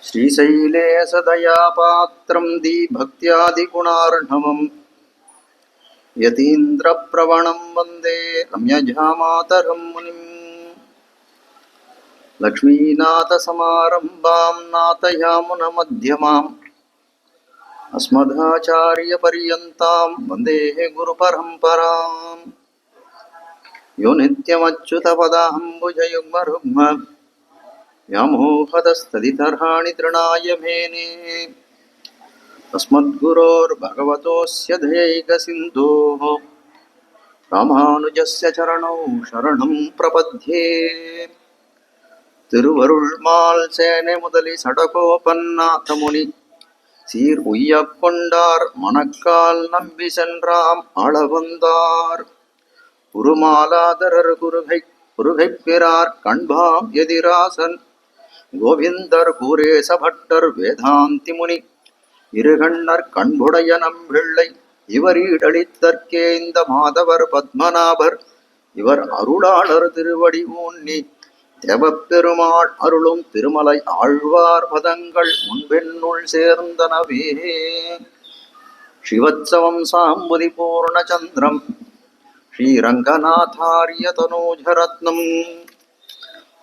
श्रीशैले सदयापात्रं दीभक्त्यादिगुणार्णवम् यतीन्द्रप्रवणं वन्दे रम्यजामातरं मुनिम्। लक्ष्मीनाथसमारम्भां नाथयामुनमध्यमाम् अस्मदाचार्यपर्यन्तां वन्दे गुरुपरम्पराम्। यो नित्यमच्युतपदाम्बुजयुग्मरुग्म व्यामोहतस्तदितर्हाणि तृणाय मेने। तस्मद्गुरोर्भगवतोऽस्य दयैकसिन्धोः रामानुजस्य चरणौ शरणं प्रपद्ये। திருவருள்மால் சேனை முதலி சடகோபன்னாதமுனி சீர் உய்யக் கொண்டார் மணக்கால் நம்பி சென்றாம் அளவந்தார் உருமாலாதரர் குருகைப் பிறார் கண்பாம் எதிராசன் கோவிந்தர் கூரேச பட்டர் வேதாந்தி முனி இருகண்ணர் கண்புடைய நம்பிள்ளை இவர் ஈடளித்தற்கே இந்த மாதவர் பத்மநாபர் இவர் அருளாளர் திருவடி ஊன்னி தேவப்பெருமாள் அருளும் திருமலை ஆழ்வார் பதங்கள் முன்பென்னுள் சேர்ந்தனவே. சிவத்சவம் சாம்புதி பூர்ணச்சந்திரம் ஸ்ரீரங்கநாதாரிய தனூஜரத்னம்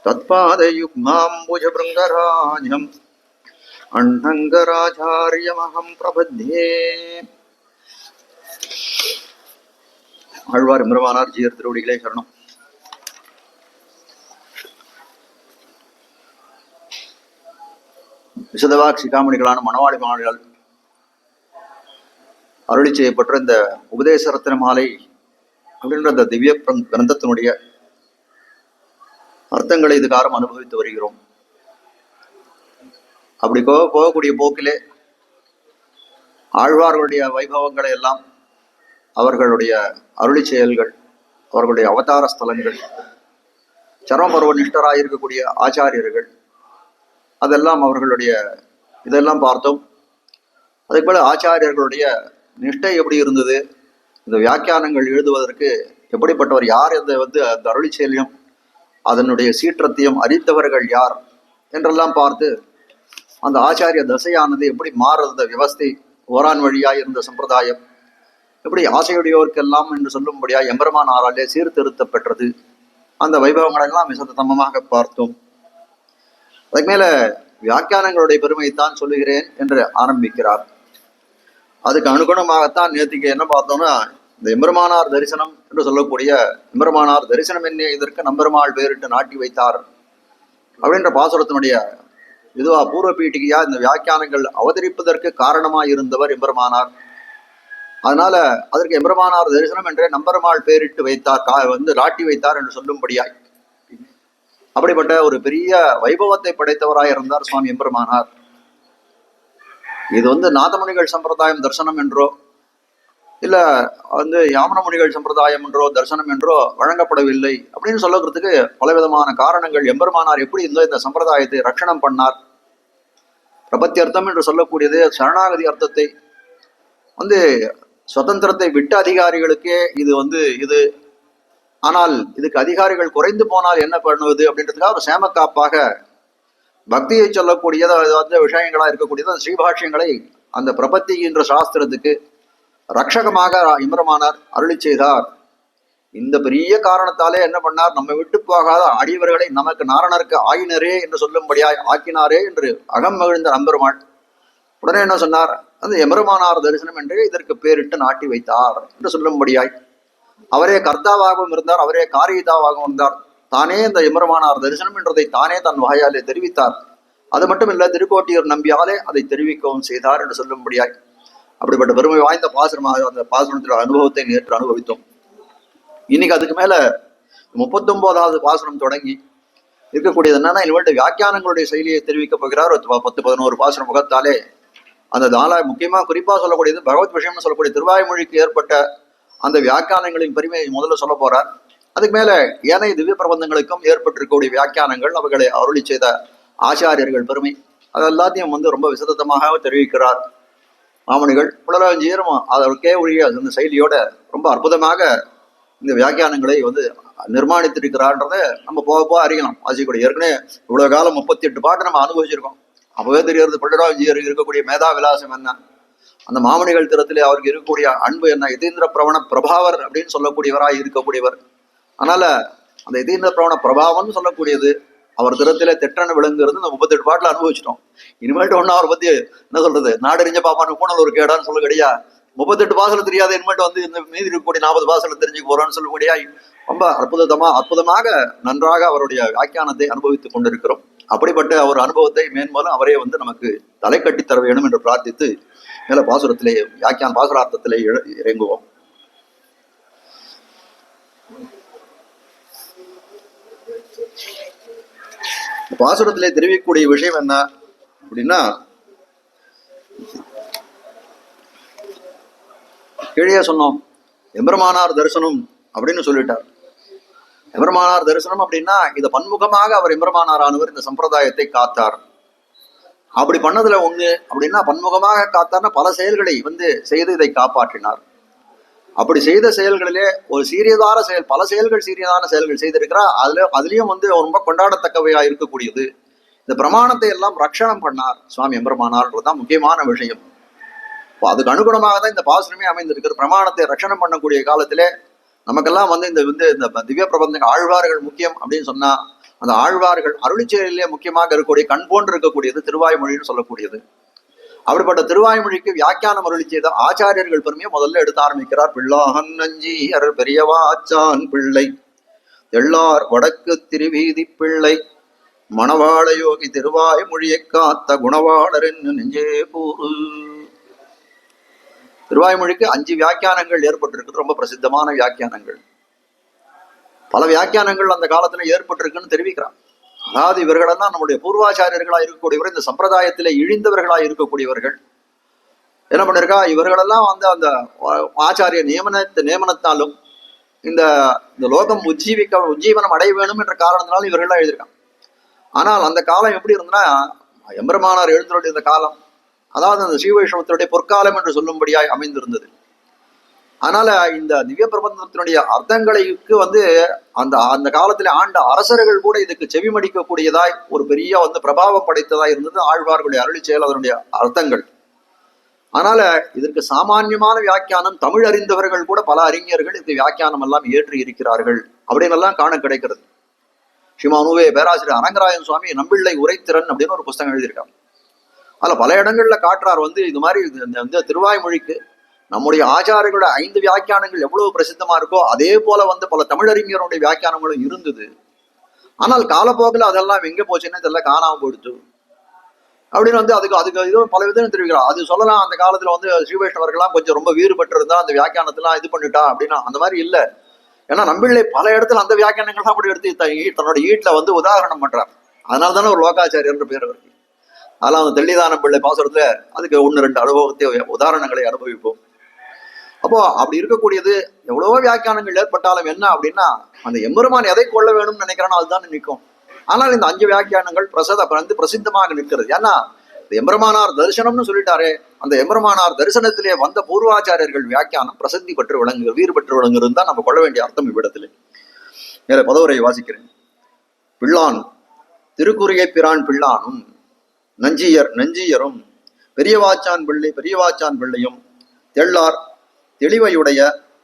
தத்பாதயுக்மாம்புஜபிருங்கராஜம் அண்ணங்கராச்சாரியமகம் பிரபத்யே. ஆழ்வார் எம்பெருமானார் ஜீயர் திருவடிகளே சரணம். விசதவாக் சிகாமணிகளான மணவாளி மாடுகள் அருளி செய்யப்பட்ட இந்த உபதேச ரத்தின மாலை அப்படின்ற இந்த திவ்ய கிரந்தத்தினுடைய அர்த்தங்களை இதுகாரம் அனுபவித்து வருகிறோம். அப்படி போகக்கூடிய போக்கிலே ஆழ்வார்களுடைய வைபவங்களை எல்லாம், அவர்களுடைய அருளி செயல்கள், அவர்களுடைய அவதார ஸ்தலங்கள், சரமபருவ நிஷ்டராக இருக்கக்கூடிய ஆச்சாரியர்கள், அதெல்லாம் அவர்களுடைய இதெல்லாம் பார்த்தோம். அதுக்கு மேலே ஆச்சாரியர்களுடைய நிஷ்டை எப்படி இருந்தது, இந்த வியாக்கியானங்கள் எழுதுவதற்கு எப்படிப்பட்டவர், யார் அந்த அருளி செயலியம் அதனுடைய சீற்றத்தையும் அறிந்தவர்கள் யார் என்றெல்லாம் பார்த்து, அந்த ஆச்சாரிய தசையானது எப்படி மாறுறது, விவஸ்தை ஓரான் வழியாய் இருந்த சம்பிரதாயம் எப்படி ஆசையுடையோருக்கெல்லாம் என்று சொல்லும்படியாய் எம்பெருமானாராலே சீர்திருத்த பெற்றது, அந்த வைபவங்களெல்லாம் விசதமாக பார்த்தோம். அதுக்கு மேல வியாக்கியானங்களுடைய பெருமைத்தான் சொல்லுகிறேன் என்று ஆரம்பிக்கிறார். அதுக்கு அனுகுணமாகத்தான் நேற்றுக்கு என்ன பார்த்தோம்னா, இந்த எம்பெருமானார் தரிசனம் என்று சொல்லக்கூடிய எம்பெருமானார் தரிசனம் என்ன இதற்கு நம்பெருமாள் பேரிட்டு நாட்டி வைத்தார் அப்படின்ற பாசுரத்தினுடைய இதுவா பூர்வ பீட்டிகையா இந்த வியாக்கியானங்கள் அவதரிப்பதற்கு காரணமாய் இருந்தவர் எம்பெருமானார். அதனால அதற்கு எம்பெருமானார் தரிசனம் என்றே நம்பெருமாள் பேரிட்டு வைத்தார், நாட்டி வைத்தார் என்று சொல்லும்படியாய் அப்படிப்பட்ட ஒரு பெரிய வைபவத்தை படைத்தவராய் இருந்தார் சுவாமி எம்பெருமானார். இது நாதமுனிகள் சம்பிரதாயம் தரிசனம் என்றோ இல்ல யாமனமுனிகள் சம்பிரதாயம் என்றோ தரிசனம் என்றோ வழங்கப்படவில்லை அப்படின்னு சொல்லுறதுக்கு பலவிதமான காரணங்கள். எம்பெருமானார் எப்படி இந்த சம்பிரதாயத்தை ரட்சணம் பண்ணார், பிரபத்தியர்த்தம் என்று சொல்லக்கூடியது சரணாகதி அர்த்தத்தை சுதந்திரத்தை விட்ட அதிகாரிகளுக்கே இது ஆனால் இதுக்கு அதிகாரிகள் குறைந்து போனால் என்ன பண்ணுவது அப்படின்றதுக்காக ஒரு சேமக்காப்பாக பக்தியை சொல்லக்கூடியது விஷயங்களா இருக்கக்கூடியது ஸ்ரீபாஷ்யங்களை அந்த பிரபத்தி என்ற சாஸ்திரத்துக்கு ரட்சகமாக எம்பெருமானார் அருளி செய்தார். இந்த பெரிய காரணத்தாலே என்ன பண்ணார், நம்ம விட்டு போகாத அடியவர்களை நமக்கு நாரணருக்கு ஆயினரே என்று சொல்லும்படியாய் ஆக்கினாரே என்று அகம் மகிழ்ந்த நம்பெருமாள் உடனே என்ன சொன்னார், அந்த எம்பெருமானார் தரிசனம் என்று இதற்கு பேரிட்டு நாட்டி வைத்தார் என்று சொல்லும்படியாய் அவரே கர்த்தாவாகவும் இருந்தார், அவரே காரியதாவாகவும் இருந்தார். தானே இந்த எம்பெருமானார் தரிசனம் என்றதை தானே தன் வாயாலே தெரிவித்தார். அது மட்டும் இல்ல, திருக்கோட்டியூர் நம்பியாலே அதை தெரிவிக்கவும் செய்தார் என்று சொல்லும்படியாய் அப்படிப்பட்ட பெருமை வாய்ந்த பாசுரமாக அந்த பாசுரத்தின் அனுபவத்தை நேற்று அனுபவித்தோம். இன்னைக்கு அதுக்கு மேல 39வது பாசுரம் தொடங்கி இருக்கக்கூடியது என்னன்னா, இனிமேல் வியாக்கியானங்களுடைய செயலியை தெரிவிக்க போகிறார். 10-11 பாசுரம் முகத்தாலே அந்த முக்கியமா குறிப்பா சொல்லக்கூடியது பகவத் விஷயம்னு சொல்லக்கூடிய திருவாய்மொழிக்கு ஏற்பட்ட அந்த வியாக்கியானங்களின் பெருமையை முதல்ல சொல்ல போறார். அதுக்கு மேல ஏனைய திவ்ய பிரபந்தங்களுக்கும் ஏற்பட்டிருக்கக்கூடிய வியாக்கியானங்கள், அவர்களை அருளி செய்த ஆச்சாரியர்கள் பெருமை, அது எல்லாத்தையும் ரொம்ப விசதமாக தெரிவிக்கிறார் மாமணிகள். புலராஞ்சியரும் அதற்கே உரிய அந்த செயலியோட ரொம்ப அற்புதமாக இந்த வியாக்கியானங்களை நிர்மாணித்திருக்கிறார்ன்றதை நம்ம போக அறியலாம். ஆசிக்கூடிய ஏற்கனவே இவ்வளவு காலம் 38 பாட்டு நம்ம அனுபவிச்சிருக்கோம். அப்பவே தெரிகிறது பல்லடாவிஜியர் இருக்கக்கூடிய மேதா விலாசம் என்ன, அந்த மாமணிகள் திறத்திலே அவருக்கு இருக்கக்கூடிய அன்பு என்ன, யதீந்திர பிரவண பிரபாவர் அப்படின்னு சொல்லக்கூடியவராய் இருக்கக்கூடியவர். அதனால அந்த யதீந்திர பிரவண பிரபாவம்னு சொல்லக்கூடியது அவர் திறத்திலே திட்டன்னு விளங்குறது இந்த 38 பாட்டில் அனுபவிச்சிட்டோம். இனிமேட்டு ஒன்னும் அவரை பத்தி என்ன சொல்றது, நாடறிஞ்ச பாப்பான்னு கூணல் ஒரு கேடான்னு சொல்ல கிடையா. 38 பாசல தெரியாத இனிமேட்டு வந்து இந்த மீதி இருக்கக்கூடிய 40 பாசல தெரிஞ்சுக்க போறான்னு சொல்லக்கூடியா. ரொம்ப அற்புதமாக நன்றாக அவருடைய வியாக்கியானத்தை அனுபவித்துக் கொண்டிருக்கிறோம். அப்படிப்பட்ட ஒரு அனுபவத்தை மேன்மேலும் அவரே வந்து நமக்கு தலை கட்டி தர வேணும் என்று பிரார்த்தித்து மேல பாசுரத்திலே வியாக்கியான பாசுரார்த்தத்திலே இறங்குவோம். பாசுரத்திலே தெரிவிக்கக்கூடிய விஷயம் என்ன அப்படின்னா, கீழே சொன்னோம் எம்பெருமானார் தரிசனம் அப்படின்னு சொல்லிட்டார். எம்பெருமானார் தரிசனம் அப்படின்னா இதை பன்முகமாக அவர் எம்பெருமானாரானவர் இந்த சம்பிரதாயத்தை காத்தார். அப்படி பண்ணதுல ஒண்ணு அப்படின்னா பன்முகமாக காத்தார்னா பல செயல்களை வந்து செய்து இதை காப்பாற்றினார். அப்படி செய்த செயல்களிலே ஒரு சீரியதான செயல், பல செயல்கள் சீரியதான செயல்கள் செய்திருக்கிறார். அதுலயும் வந்து ரொம்ப கொண்டாடத்தக்கவையா இருக்கக்கூடியது இந்த பிரமாணத்தை எல்லாம் ரட்சணம் பண்ணார் சுவாமி எம்பெருமானார்ன்றதுதான் முக்கியமான விஷயம். அதுக்கு அனுகுணமாக தான் இந்த பாசுரமே அமைந்திருக்கிறது. பிரமாணத்தை ரட்சணம் பண்ணக்கூடிய காலத்திலே நமக்கெல்லாம் வந்து இந்த திவ்ய பிரபந்தங்கள் ஆழ்வார்கள் முக்கியம் அப்படின்னு சொன்னா, அந்த ஆழ்வார்கள் அருளிச்செயலிலே முக்கியமாக இருக்கக்கூடிய கண் போன்று இருக்கக்கூடியது திருவாய்மொழின்னு சொல்லக்கூடியது. அப்படிப்பட்ட திருவாய்மொழிக்கு வியாக்கியானம் அருளி செய்த ஆச்சாரியர்கள் பெருமையை முதல்ல எடுத்து ஆரம்பிக்கிறார். பிள்ளாகன் நஞ்சி அருள் பெரியவாச்சான் பிள்ளை எள்ளார் வடக்கு திருவீதி பிள்ளை மணவாள யோகி திருவாய்மொழியை காத்த குணவாளர் என்று நெஞ்சே கூறு. திருவாய்மொழிக்கு 5 வியாக்கியானங்கள் ஏற்பட்டிருக்கு. ரொம்ப பிரசித்தமான வியாக்கியானங்கள். பல வியாக்கியானங்கள் அந்த காலத்துல ஏற்பட்டிருக்குன்னு தெரிவிக்கிறான். அதாவது இவர்களெல்லாம் நம்முடைய பூர்வாச்சாரியர்களா இருக்கக்கூடியவர், இந்த சம்பிரதாயத்திலே இழிந்தவர்களா இருக்கக்கூடியவர்கள் என்ன பண்ணிருக்கா, இவர்களெல்லாம் வந்து அந்த ஆச்சாரிய நியமனத்தாலும் இந்த லோகம் உஜ்ஜீவனம் அடைய வேணும் என்ற காரணத்தினாலும் இவர்கள்லாம் எழுதியிருக்காங்க. ஆனால் அந்த காலம் எப்படி இருந்ததுன்னா, எம்பெருமானார் எழுந்தருடைய இந்த காலம், அதாவது அந்த ஸ்ரீவைஷ்ணவத்தினுடைய பொற்காலம் என்று சொல்லும்படியாய் அமைந்திருந்தது. அதனால இந்த திவ்ய பிரபந்தத்தினுடைய அர்த்தங்களுக்கு வந்து அந்த காலத்துல ஆண்ட அரசர்கள் கூட இதுக்கு செவிமடிக்கக்கூடியதாய் ஒரு பெரிய வந்து பிரபாவம் படைத்ததாய் இருந்தது ஆழ்வார்களுடைய அருளி செயல், அதனுடைய அர்த்தங்கள். அதனால இதற்கு சாமான்யமான வியாக்கியானம் தமிழ் அறிந்தவர்கள் கூட பல அறிஞர்கள் இந்த வியாக்கியானம் எல்லாம் ஏற்றி இருக்கிறார்கள் அப்படின்னு எல்லாம் காண கிடைக்கிறது. ஸ்ரீமானுவே பேராசிரியர் அரங்கராயன் சுவாமி நம்பிள்ளை உரைத்திறன் அப்படின்னு ஒரு புஸ்தகம் எழுதியிருக்காங்க. அதுல பல இடங்கள்ல காட்டுறார் வந்து இது மாதிரி இந்த திருவாய்மொழிக்கு நம்முடைய ஆச்சாரியர்களோட 5 வியாக்கியானங்கள் எவ்வளவு பிரசித்தமா இருக்கோ அதே போல வந்து பல தமிழறிஞருடைய வியாக்கியானங்களும் இருந்தது. ஆனால் காலப்போக்கில் அதெல்லாம் எங்க போச்சுன்னு இதெல்லாம் காணாம போயிடுச்சு அப்படின்னு வந்து அதுக்கு இது பல விதம் தெரிவிக்கிறார். அது சொல்லலாம் அந்த காலத்துல வந்து ஸ்ரீவைஷ்ணவர்கள்லாம் கொஞ்சம் ரொம்ப வீறு பெற்று இருந்தா அந்த வியாக்கியானத்தெல்லாம் இது பண்ணிட்டா அப்படின்னா அந்த மாதிரி இல்லை. ஏன்னா நம்பிள்ளை பல இடத்துல அந்த வியாக்கியானங்கள் தான் அப்படி எடுத்து தன்னோட ஈட்டுல வந்து உதாரணம் பண்றார். அதனால தானே ஒரு லோகாச்சாரியர் பேர் அவருக்கு. அதெல்லாம் அந்த தெள்ளிதான பிள்ளை பாசுரத்துல அதுக்கு 1-2 அனுபவத்தை உதாரணங்களை அனுபவிப்போம். அப்போ அப்படி இருக்கக்கூடியது எவ்வளவோ வியாக்கியானங்கள் ஏற்பட்டாலும் என்ன அப்படின்னா, அந்த எம்பெருமான் எதை கொள்ள வேணும்னு நினைக்கிறானோ அதுதான் நிற்கும். ஆனால் இந்த 5 வியாக்கியானங்கள் பிரசித்தமாக நிற்கிறது. ஏன்னா இந்த எம்பெருமானார் தரிசனம்னு சொல்லிட்டாரே, அந்த எம்பெருமானார் தரிசனத்திலே வந்த பூர்வாச்சாரியர்கள் வியாக்கியானம் பிரசித்தி பெற்று விளங்கு வீறு பெற்று விளங்குறது தான் நம்ம கொள்ள வேண்டிய அர்த்தம் இவ்விடத்திலே. மேல பதவுரை வாசிக்கிறேன். பிள்ளான் திருக்குறியை பிரான் பிள்ளானும் நஞ்சியரும் பெரியவாச்சான் பிள்ளையும் தெள்ளார் தெளிவையுடைய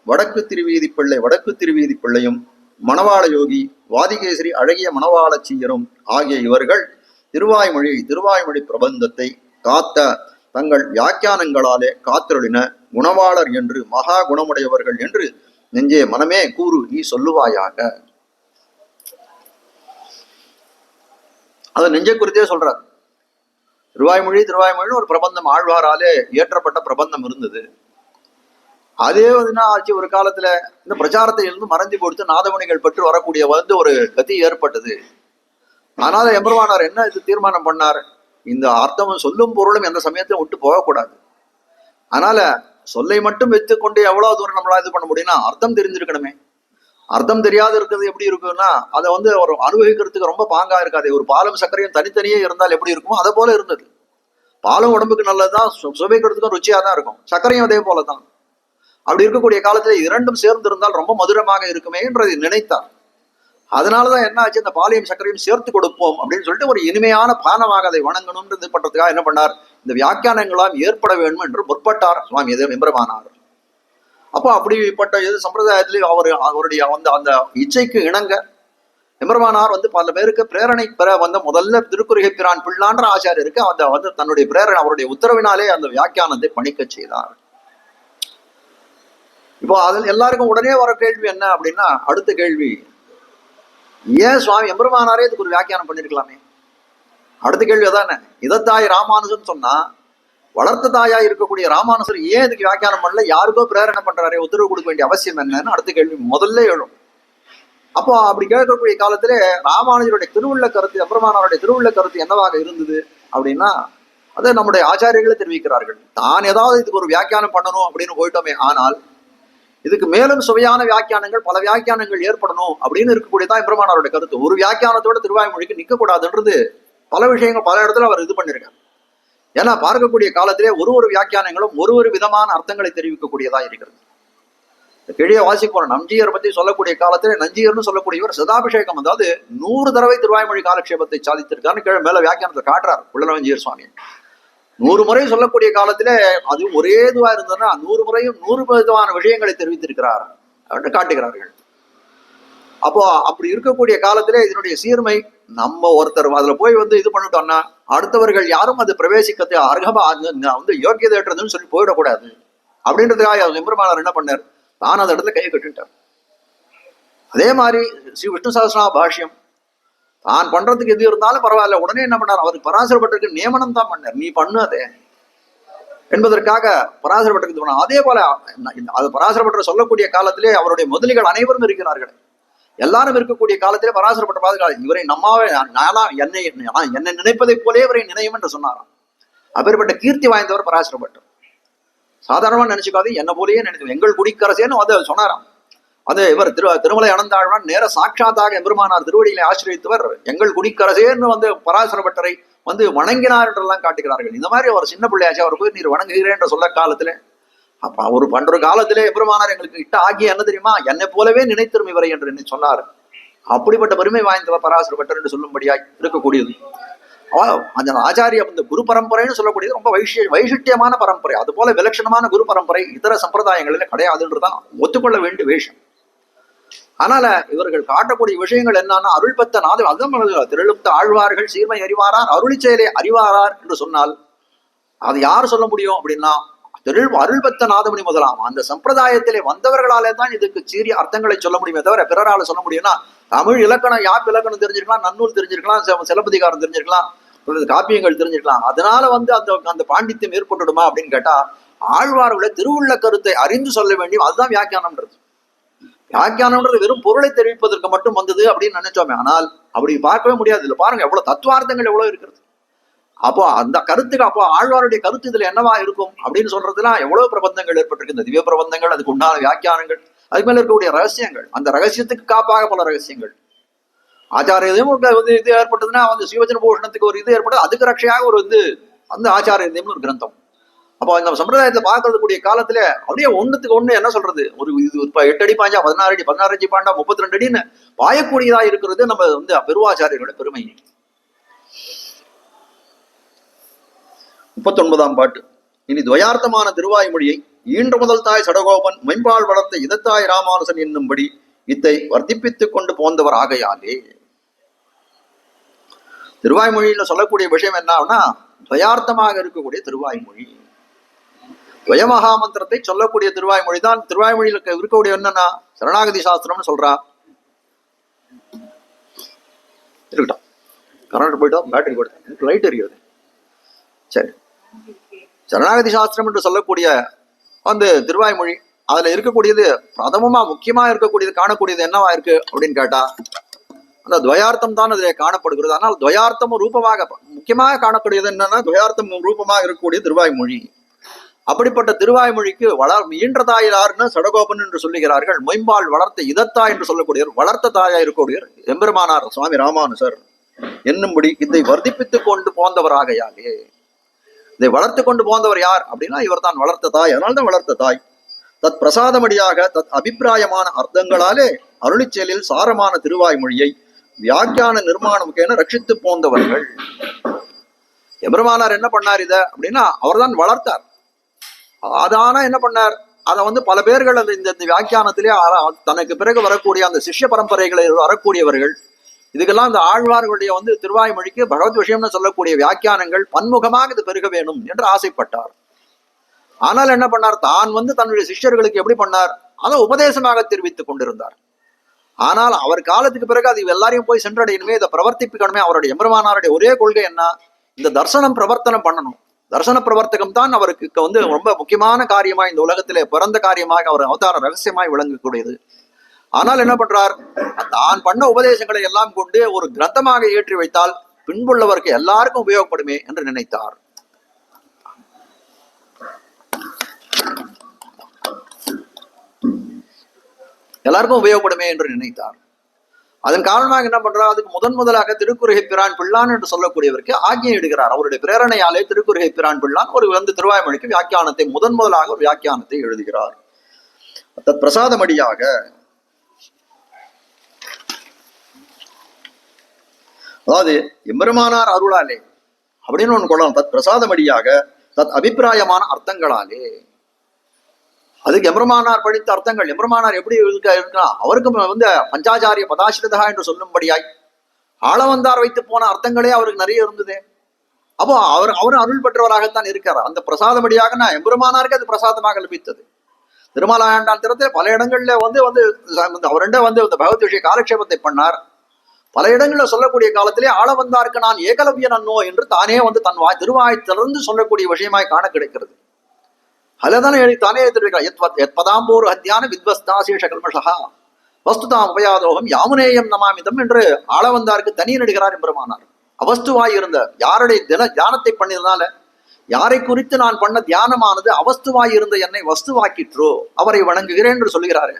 வடக்கு திருவீதி பிள்ளையும் மணவாள யோகி வாதிகேசரி அழகிய மணவாளச்சீயரும் ஆகிய இவர்கள் திருவாய்மொழி பிரபந்தத்தை காத்த தங்கள் வியாக்கியானங்களாலே காத்தருளின குணவாளர் என்று மகா குணமுடையவர்கள் என்று நெஞ்சே மனமே கூறு நீ சொல்லுவாயாக. அதை நெஞ்சை குறித்தே சொல்றார். திருவாய்மொழின்னு ஒரு பிரபந்தம் ஆழ்வாராலே இயற்றப்பட்ட பிரபந்தம் இருந்தது. அதே வந்து ஆச்சு ஒரு காலத்துல இந்த பிரச்சாரத்தை இருந்து மறைஞ்சு கொடுத்து நாதமணிகள் பெற்று வரக்கூடிய வந்து ஒரு கதி ஏற்பட்டது. அதனால எம்பெருமானார் என்ன இது தீர்மானம் பண்ணார், இந்த அர்த்தம் சொல்லும் பொருளும் எந்த சமயத்தையும் விட்டு போகக்கூடாது. அதனால சொல்லை மட்டும் வைத்துக்கொண்டு எவ்வளவு தூரம் நம்மளால இது பண்ண முடியும்னா அர்த்தம் தெரிஞ்சிருக்கணுமே. அர்த்தம் தெரியாது இருக்கிறது எப்படி இருக்குன்னா அதை வந்து ஒரு அனுபவிக்கிறதுக்கு ரொம்ப பாங்கா இருக்காது. ஒரு பாலும் சர்க்கரையும் தனித்தனியே இருந்தால் எப்படி இருக்குமோ அதை போல இருந்தது. பாலும் உடம்புக்கு நல்லதுதான், சுவைக்கிறதுக்கும் ருச்சியா தான் இருக்கும். சர்க்கரையும் அதே போலதான். அப்படி இருக்கக்கூடிய காலத்துல 2ம் சேர்ந்து இருந்தால் ரொம்ப மதுரமாக இருக்குமே என்றதை நினைத்தார். அதனாலதான் என்ன ஆச்சு, இந்த பாலையும் சர்க்கரையும் சேர்த்து கொடுப்போம் அப்படின்னு சொல்லிட்டு ஒரு இனிமையான பானமாக அதை வணங்கணும்னு இது பண்றதுக்காக என்ன பண்ணார், இந்த வியாக்கியானங்களாம் ஏற்பட வேண்டும் என்று முற்பட்டார் சுவாமி எம்பெருமானார். அப்போ அப்படிப்பட்ட இது சம்பிரதாயத்திலே அவருடைய அந்த இச்சைக்கு இணங்க எம்பெருமானார் பல பேருக்கு பிரேரணை பெற முதல்ல திருக்குறுகை பிரான் பிள்ளான்ற ஆச்சாரியருக்கு தன்னுடைய பிரேரணை அவருடைய உத்தரவினாலே அந்த வியாக்கியானத்தை பணிக்க செய்தார். இப்போ அதில் எல்லாருக்கும் உடனே வர கேள்வி என்ன அப்படின்னா, அடுத்த கேள்வி, ஏன் சுவாமி எம்பெருமானாரே இதுக்கு ஒரு வியாக்கியானம் பண்ணிருக்கலாமே? அடுத்த கேள்வி அதானே. இதத்தாய் ராமானுஜன் சொன்னா வளர்த்த தாயா இருக்கக்கூடிய ராமானுஜர் ஏன் இதுக்கு வியாக்கியானம் பண்ணல, யாருக்கோ பிரேரணை பண்றாரே, உத்தரவு கொடுக்க வேண்டிய அவசியம் என்னன்னு அடுத்த கேள்வி முதல்ல எழும். அப்போ அப்படி கேட்கக்கூடிய காலத்திலே ராமானுஜருடைய திருவுள்ள கருத்து, எம்பெருமானாருடைய திருவுள்ள கருத்து என்னவாக இருந்தது அப்படின்னா, அதை நம்முடைய ஆச்சாரியர்களை தெரிவிக்கிறார்கள். தான் ஏதாவது இதுக்கு ஒரு வியாக்கியானம் பண்ணணும் அப்படின்னு போயிட்டோமே, ஆனால் இதுக்கு மேலும் சுவையான வியாக்கியானங்கள் பல வியாக்கியானங்கள் ஏற்படணும் அப்படின்னு இருக்கக்கூடியதான் எம்பெருமானாருடைய கருத்து. ஒரு வியாக்கியானத்தோட திருவாய்மொழிக்கு நிற்க கூடாதுன்றது பல விஷயங்கள் பல இடத்துல அவர் இது பண்ணிருக்கார். ஏன்னா பார்க்கக்கூடிய காலத்திலே ஒரு வியாக்கியானங்களும் ஒரு விதமான அர்த்தங்களை தெரிவிக்கக்கூடியதா இருக்கிறது. கீழே வாசிப்போம், நஞ்சியர் பத்தி சொல்லக்கூடிய காலத்திலே நஞ்சியர்னு சொல்லக்கூடியவர் சதாபிஷேகம், அதாவது 100 தடவை திருவாய்மொழி காலக்ஷேபத்தை சாதித்திருக்காருன்னு கீழே மேல வியாக்கியானத்தை காட்டுறார் புள்ளலவஞ்சியர் சுவாமி. 100 முறை சொல்லக்கூடிய காலத்திலே அது ஒரே இதுவா இருந்ததுன்னா 100 முறையும் 100 விதமான விஷயங்களை தெரிவித்திருக்கிறார் அப்படின்னு காட்டுகிறார்கள். அப்போ அப்படி இருக்கக்கூடிய காலத்திலே இதனுடைய சீர்மை நம்ம ஒருத்தர் அதுல போய் இது பண்ணிட்டோம்னா அடுத்தவர்கள் யாரும் அது பிரவேசிக்கத்தை அர்ஹமா யோக்கியதேற்றதுன்னு சொல்லி போயிடக்கூடாது அப்படின்றதுக்காக எம்பெருமானார் என்ன பண்ணார், தான் அந்த இடத்துல கையை கட்டுட்டார். அதே மாதிரி ஸ்ரீ விஷ்ணு சஹஸ்ரநாம பாஷ்யம் தான் பண்றதுக்கு எது இருந்தாலும் பரவாயில்ல, உடனே என்ன பண்ணார், அவருக்கு பராசரப்பட்டருக்கு நியமனம் தான் பண்ணார், நீ பண்ணு அதே என்பதற்காக பராசரப்பட்டருக்கு இது பண்ணார். அதே போல அது பராசரப்பட்டர் சொல்லக்கூடிய காலத்திலே அவருடைய முதலிகள் அனைவரும் இருக்கிறார்கள். எல்லாரும் இருக்கக்கூடிய காலத்திலே பராசரப்பட்ட பாதுகாப்பு இவரை நம்மாவே என்னை நினைப்பதை போலே இவரை நினையும் என்று சொன்னாராம். அப்பேற்பட்ட கீர்த்தி வாய்ந்தவர் பராசரப்பட்டர். சாதாரணமா நினைச்சுக்காது, என்ன போலேயே நினைத்து எங்கள் குடிக்கரசேன்னு அதை சொன்னாராம். அது இவர் திருமலை அனந்தாழ்வான் நேர சாட்சாத்தாக எம்பெருமானார் திருவடியிலே ஆசிரியத்தவர் எங்கள் குடிக்கரசேன்னு பராசரப்பட்டரை வணங்கினார் என்றெல்லாம் காட்டுகிறார்கள். இந்த மாதிரி அவர் சின்ன பிள்ளையாச்சு, அவர் போய் நீர் வணங்குகிறேன் என்று சொல்ல காலத்திலே அப்ப அவர் பண்ற காலத்திலே எம்பெருமானார் எங்களுக்கு இட்ட ஆகிய என்ன தெரியுமா, என்னை போலவே நினைத்திரும் இவரை என்று சொன்னார். அப்படிப்பட்ட பெருமை வாய்ந்தவர் பராசரப்பட்டர் என்று சொல்லும்படியாய் இருக்கக்கூடியது. அந்த ஆச்சாரிய குரு பரம்பரைன்னு சொல்லக்கூடியது ரொம்ப வைசிஷ்டியமான பரம்பரை. அது போல விலட்சணமான குரு பரம்பரை இதர சம்பிரதாயங்களில கிடையாதுன்றதுதான் ஒத்துக்கொள்ள வேண்டிய விஷயம். அதனால இவர்கள் காட்டக்கூடிய விஷயங்கள் என்னன்னா, அருள் பெத்த நாது அதுவும் திருழுத்த ஆழ்வார்கள் சீர்மை அறிவாரார் அருளி செயலை அறிவாரார் என்று சொன்னால் அது யார் சொல்ல முடியும் அப்படின்னா, அருள் பெத்த நாதமணி முதலாம் அந்த சம்பிரதாயத்திலே வந்தவர்களாலே தான் இதுக்கு சீரிய அர்த்தங்களை சொல்ல முடியுமே தவிர பிறரால சொல்ல முடியும்னா, தமிழ் இலக்கணம் யாப் இலக்கணம் தெரிஞ்சிருக்கலாம், நன்னூல் தெரிஞ்சிருக்கலாம், சிலப்பதிகாரம் தெரிஞ்சிருக்கலாம், காப்பியங்கள் தெரிஞ்சிருக்கலாம். அதனால அந்த பாண்டித்யம் ஏற்பட்டுடுமா அப்படின்னு கேட்டா, ஆழ்வார்களை திருவுள்ள கருத்தை அறிந்து சொல்ல வேண்டியும் அதுதான் வியாக்கியானம்ன்றது. வியாக்கியானம்ன்றது வெறும் பொருளை தெரிவிப்பதற்கு மட்டும் வந்தது அப்படின்னு நினைச்சோமே, ஆனால் அப்படி பார்க்கவே முடியாது. இதுல பாருங்க எவ்வளவு தத்துவார்த்தங்கள் எவ்வளவு இருக்கிறது. அப்போ அந்த கருத்துக்கு அப்போ ஆழ்வாருடைய கருத்து இதுல என்னவா இருக்கும் அப்படின்னு சொல்றதுலாம் எவ்வளவு பிரபந்தங்கள் ஏற்பட்டிருக்கு. இந்த திவ்ய பிரபந்தங்கள், அதுக்கு உண்டான வியாக்கியானங்கள், அதுக்கு மேல இருக்கக்கூடிய ரகசியங்கள், அந்த ரகசியத்துக்கு காப்பாக பல ரகசியங்கள். ஆச்சாரியதையும் இது ஏற்பட்டதுன்னா சிவஜன பூஷணத்துக்கு ஒரு இது ஏற்பட்டது, அதுக்கு ரட்சையாக ஒரு அந்த ஆச்சாரியதையும் ஒரு கிரந்தம். அப்போ இந்த சம்பிரதாயத்தை பார்க்கறது கூடிய காலத்துல அப்படியே ஒண்ணுத்துக்கு ஒண்ணு என்ன சொல்றது, ஒரு இது 8 அடி பாஞ்சா 16 அடி 16 அடி பாண்டா 32 அடின்னு பாயக்கூடியதா இருக்கிறது நம்ம பெருவாச்சாரியர்களோட பெருமை. 39ஆம் பாட்டு. இனி துவயார்த்தமான திருவாய்மொழியை ஈன்ற முதல் தாய் சடகோபன் மென்பால் வளர்த்த இதத்தாய் ராமானுசன் என்னும்படி இத்தை வர்த்திப்பித்துக் கொண்டு போந்தவர் ஆகையாலே. திருவாய்மொழியில சொல்லக்கூடிய விஷயம் என்னன்னா, துவயார்த்தமாக இருக்கக்கூடிய திருவாய்மொழி, துவயமகாமந்திரத்தை சொல்லக்கூடிய திருவாய்மொழி தான். திருவாய்மொழியில இருக்கக்கூடிய என்னன்னா சரணாகதி சாஸ்திரம்னு சொல்றா. இருக்கட்டும், கரண்ட் போயிட்டோம், பேட்டரி போயிட்டோம், லைட் எரிகிறது. சரி, சரணாகதி சாஸ்திரம் என்று சொல்லக்கூடிய அந்த திருவாய்மொழி, அதுல இருக்கக்கூடியது பிரதமமா முக்கியமா இருக்கக்கூடியது காணக்கூடியது என்னவா இருக்கு அப்படின்னு கேட்டா, அந்த துவயார்த்தம் தான் அதில் காணப்படுகிறது. ஆனால் துவயார்த்தமும் ரூபமாக முக்கியமாக காணக்கூடியது என்னன்னா, துவயார்த்தம் ரூபமாக இருக்கக்கூடிய திருவாய்மொழி. அப்படிப்பட்ட திருவாய்மொழிக்கு ஈன்ற தாயார்னு சடகோபன் என்று சொல்லுகிறார்கள். மொயம்பால் வளர்த்த இதத்தா என்று சொல்லக்கூடியவர், வளர்த்த தாயா இருக்கக்கூடியவர் எம்பெருமானார் சுவாமி ராமானுசர் என்னும்படி இதை வர்த்திப்பித்துக் கொண்டு போந்தவராகையாலே. இதை வளர்த்து கொண்டு போந்தவர் யார் அப்படின்னா, இவர் தான் வளர்த்த தாய். அதனால்தான் வளர்த்த தாய். தத் பிரசாதமடியாக தத் அபிப்பிராயமான அர்த்தங்களாலே அருளிச்செயலில் சாரமான திருவாய்மொழியை வியாக்கியான நிர்மாணமுக்கேன ரட்சித்து போந்தவர்கள். எம்பெருமானார் என்ன பண்ணார் இத அப்படின்னா, அவர் தான் வளர்த்தார். அதான என்ன பண்ணார், அதை வந்து பல பேர்கள் அந்த இந்த வியாக்கியானத்திலே தனக்கு பிறகு வரக்கூடிய அந்த சிஷ்ய பரம்பரைகளை வரக்கூடியவர்கள், இதுக்கெல்லாம் இந்த ஆழ்வார்களுடைய வந்து திருவாய்மொழிக்கு பகவத் விஷயம்னு சொல்லக்கூடிய வியாக்கியானங்கள் பன்முகமாக இது பெருக வேணும் என்று ஆசைப்பட்டார். ஆனால் என்ன பண்ணார், தான் வந்து தன்னுடைய சிஷ்யர்களுக்கு எப்படி பண்ணார், அதை உபதேசமாக தெரிவித்துக் கொண்டிருந்தார். ஆனால் அவர் காலத்துக்கு பிறகு அது எல்லாரையும் போய் சென்றடையணுமே, இதை பிரவர்த்திப்பிக்கணுமே. அவருடைய எம்பெருமானாருடைய ஒரே கொள்கை என்ன, இந்த தர்சனம் பிரவர்த்தனம் பண்ணணும். தர்சன பிரவர்த்தகம் தான் அவருக்கு வந்து ரொம்ப முக்கியமான காரியமாய், இந்த உலகத்திலே பிறந்த காரியமாக அவர் அவதார ரகசியமாய் விளங்கக்கூடியது. ஆனால் என்ன பண்றார், தான் பண்ண உபதேசங்களை எல்லாம் கொண்டு ஒரு கிரந்தமாக ஏற்றி வைத்தால் பின்புள்ளவருக்கு எல்லாருக்கும் உபயோகப்படுமே என்று நினைத்தார். எல்லாருக்கும் உபயோகப்படுமே என்று நினைத்தார். அதன் காரணமாக என்ன பண்றார், அதுக்கு முதலாக திருக்குறுகை பிரான் பிள்ளான் என்று சொல்லக்கூடியவருக்கு ஆக்கியம் இடுகிறார். அவருடைய பிரேரணையாலே திருக்குறுகை பிரான் பிள்ளான் ஒரு வந்து திருவாய்மொழிக்கு வியாக்கியானத்தை முதலாக ஒரு வியாக்கியானத்தை எழுதுகிறார். தத் பிரசாதமடியாக, அதாவது எம்பெருமானார் அருளாலே அப்படின்னு ஒண்ணு கொள்ளலாம். தத் பிரசாதமடியாக தத் அபிப்பிராயமான அர்த்தங்களாலே, அதுக்கு எம்பெருமானார் படித்த அர்த்தங்கள். எம்பெருமானார் எப்படி இருக்கலாம், அவருக்கு வந்து பஞ்சாச்சாரிய பதாசிரிதா என்று சொல்லும்படியாய் ஆளவந்தார் வைத்து போன அர்த்தங்களே அவருக்கு நிறைய இருந்தது. அப்போ அவர் அருள் பெற்றவராகத்தான் இருக்கிறார். அந்த பிரசாதமடியாக நான் எம்பெருமானாருக்கு அது பிரசாதமாக லபித்தது. திருமலாண்டான் திறத்தில் பல இடங்கள்ல வந்து அவருடைய வந்து இந்த பகவத் விஷய காலக்ஷேபத்தை பண்ணார். பல இடங்கள்ல சொல்லக்கூடிய காலத்திலே ஆளவந்தாருக்கு நான் ஏகலவ்யன் அன்னோ என்று தானே வந்து தன் திருவாய் திறந்து சொல்லக்கூடிய விஷயமாய் காண கிடைக்கிறது. அதுதானே தானே பதாம்போர் அத்தியான வித்வஸ்தாசேஷ கல்மஷா வஸ்துதாம் உபயாதோகம் யாமுனேயம் நமாமிதம் என்று ஆளவந்தாருக்கு தனி நடிகிறார் எம்பெருமானார். அவஸ்துவாய் இருந்த யாருடைய தியானத்தை பண்ணியதுனால, யாரை குறித்து நான் பண்ண தியானமானது அவஸ்துவாய் இருந்த என்னை வஸ்துவாக்கிற்றோ அவரை வணங்குகிறேன் என்று சொல்லுகிறாரு.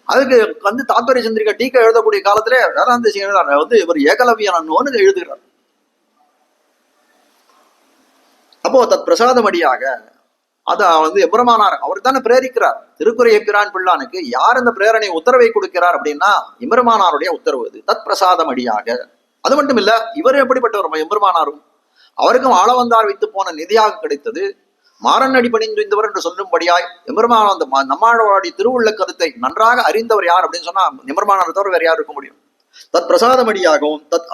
அதுக்கு வந்து தாத்பரிய சந்திரிகா டீக்கா எழுதக்கூடிய காலத்திலே வேதாந்த வந்து இவர் ஏகலவ்யன் அன்னோன்னு எழுதுகிறார். அப்போ தத் பிரசாதமடியாக அத வந்து எம்பெருமானார் அவர் தானே பிரேரிக்கிறார். திருக்குறையை பிரான் பிள்ளானுக்கு யார் இந்த பிரேரணை உத்தரவை கொடுக்கிறார் அப்படின்னா எம்பெருமானாருடைய உத்தரவு இது. தத் பிரசாதம் அடியாக. அது மட்டும் இல்ல, இவர் எப்படிப்பட்டவர் எம்பெருமானாரும் அவருக்கும் ஆளவந்தார் வைத்து போன நிதியாக கிடைத்தது. மாறன் அடி பணிந்துவர் என்று சொல்லும்படியாய் எம்பெருமான அந்த நம்மாழ்வாருடைய திருவுள்ள கருத்தை நன்றாக அறிந்தவர் யார் அப்படின்னு சொன்னா எம்பெருமானார் தவிர வேற யார் இருக்க முடியும். தத் பிரசாதமடியாகவும் தத்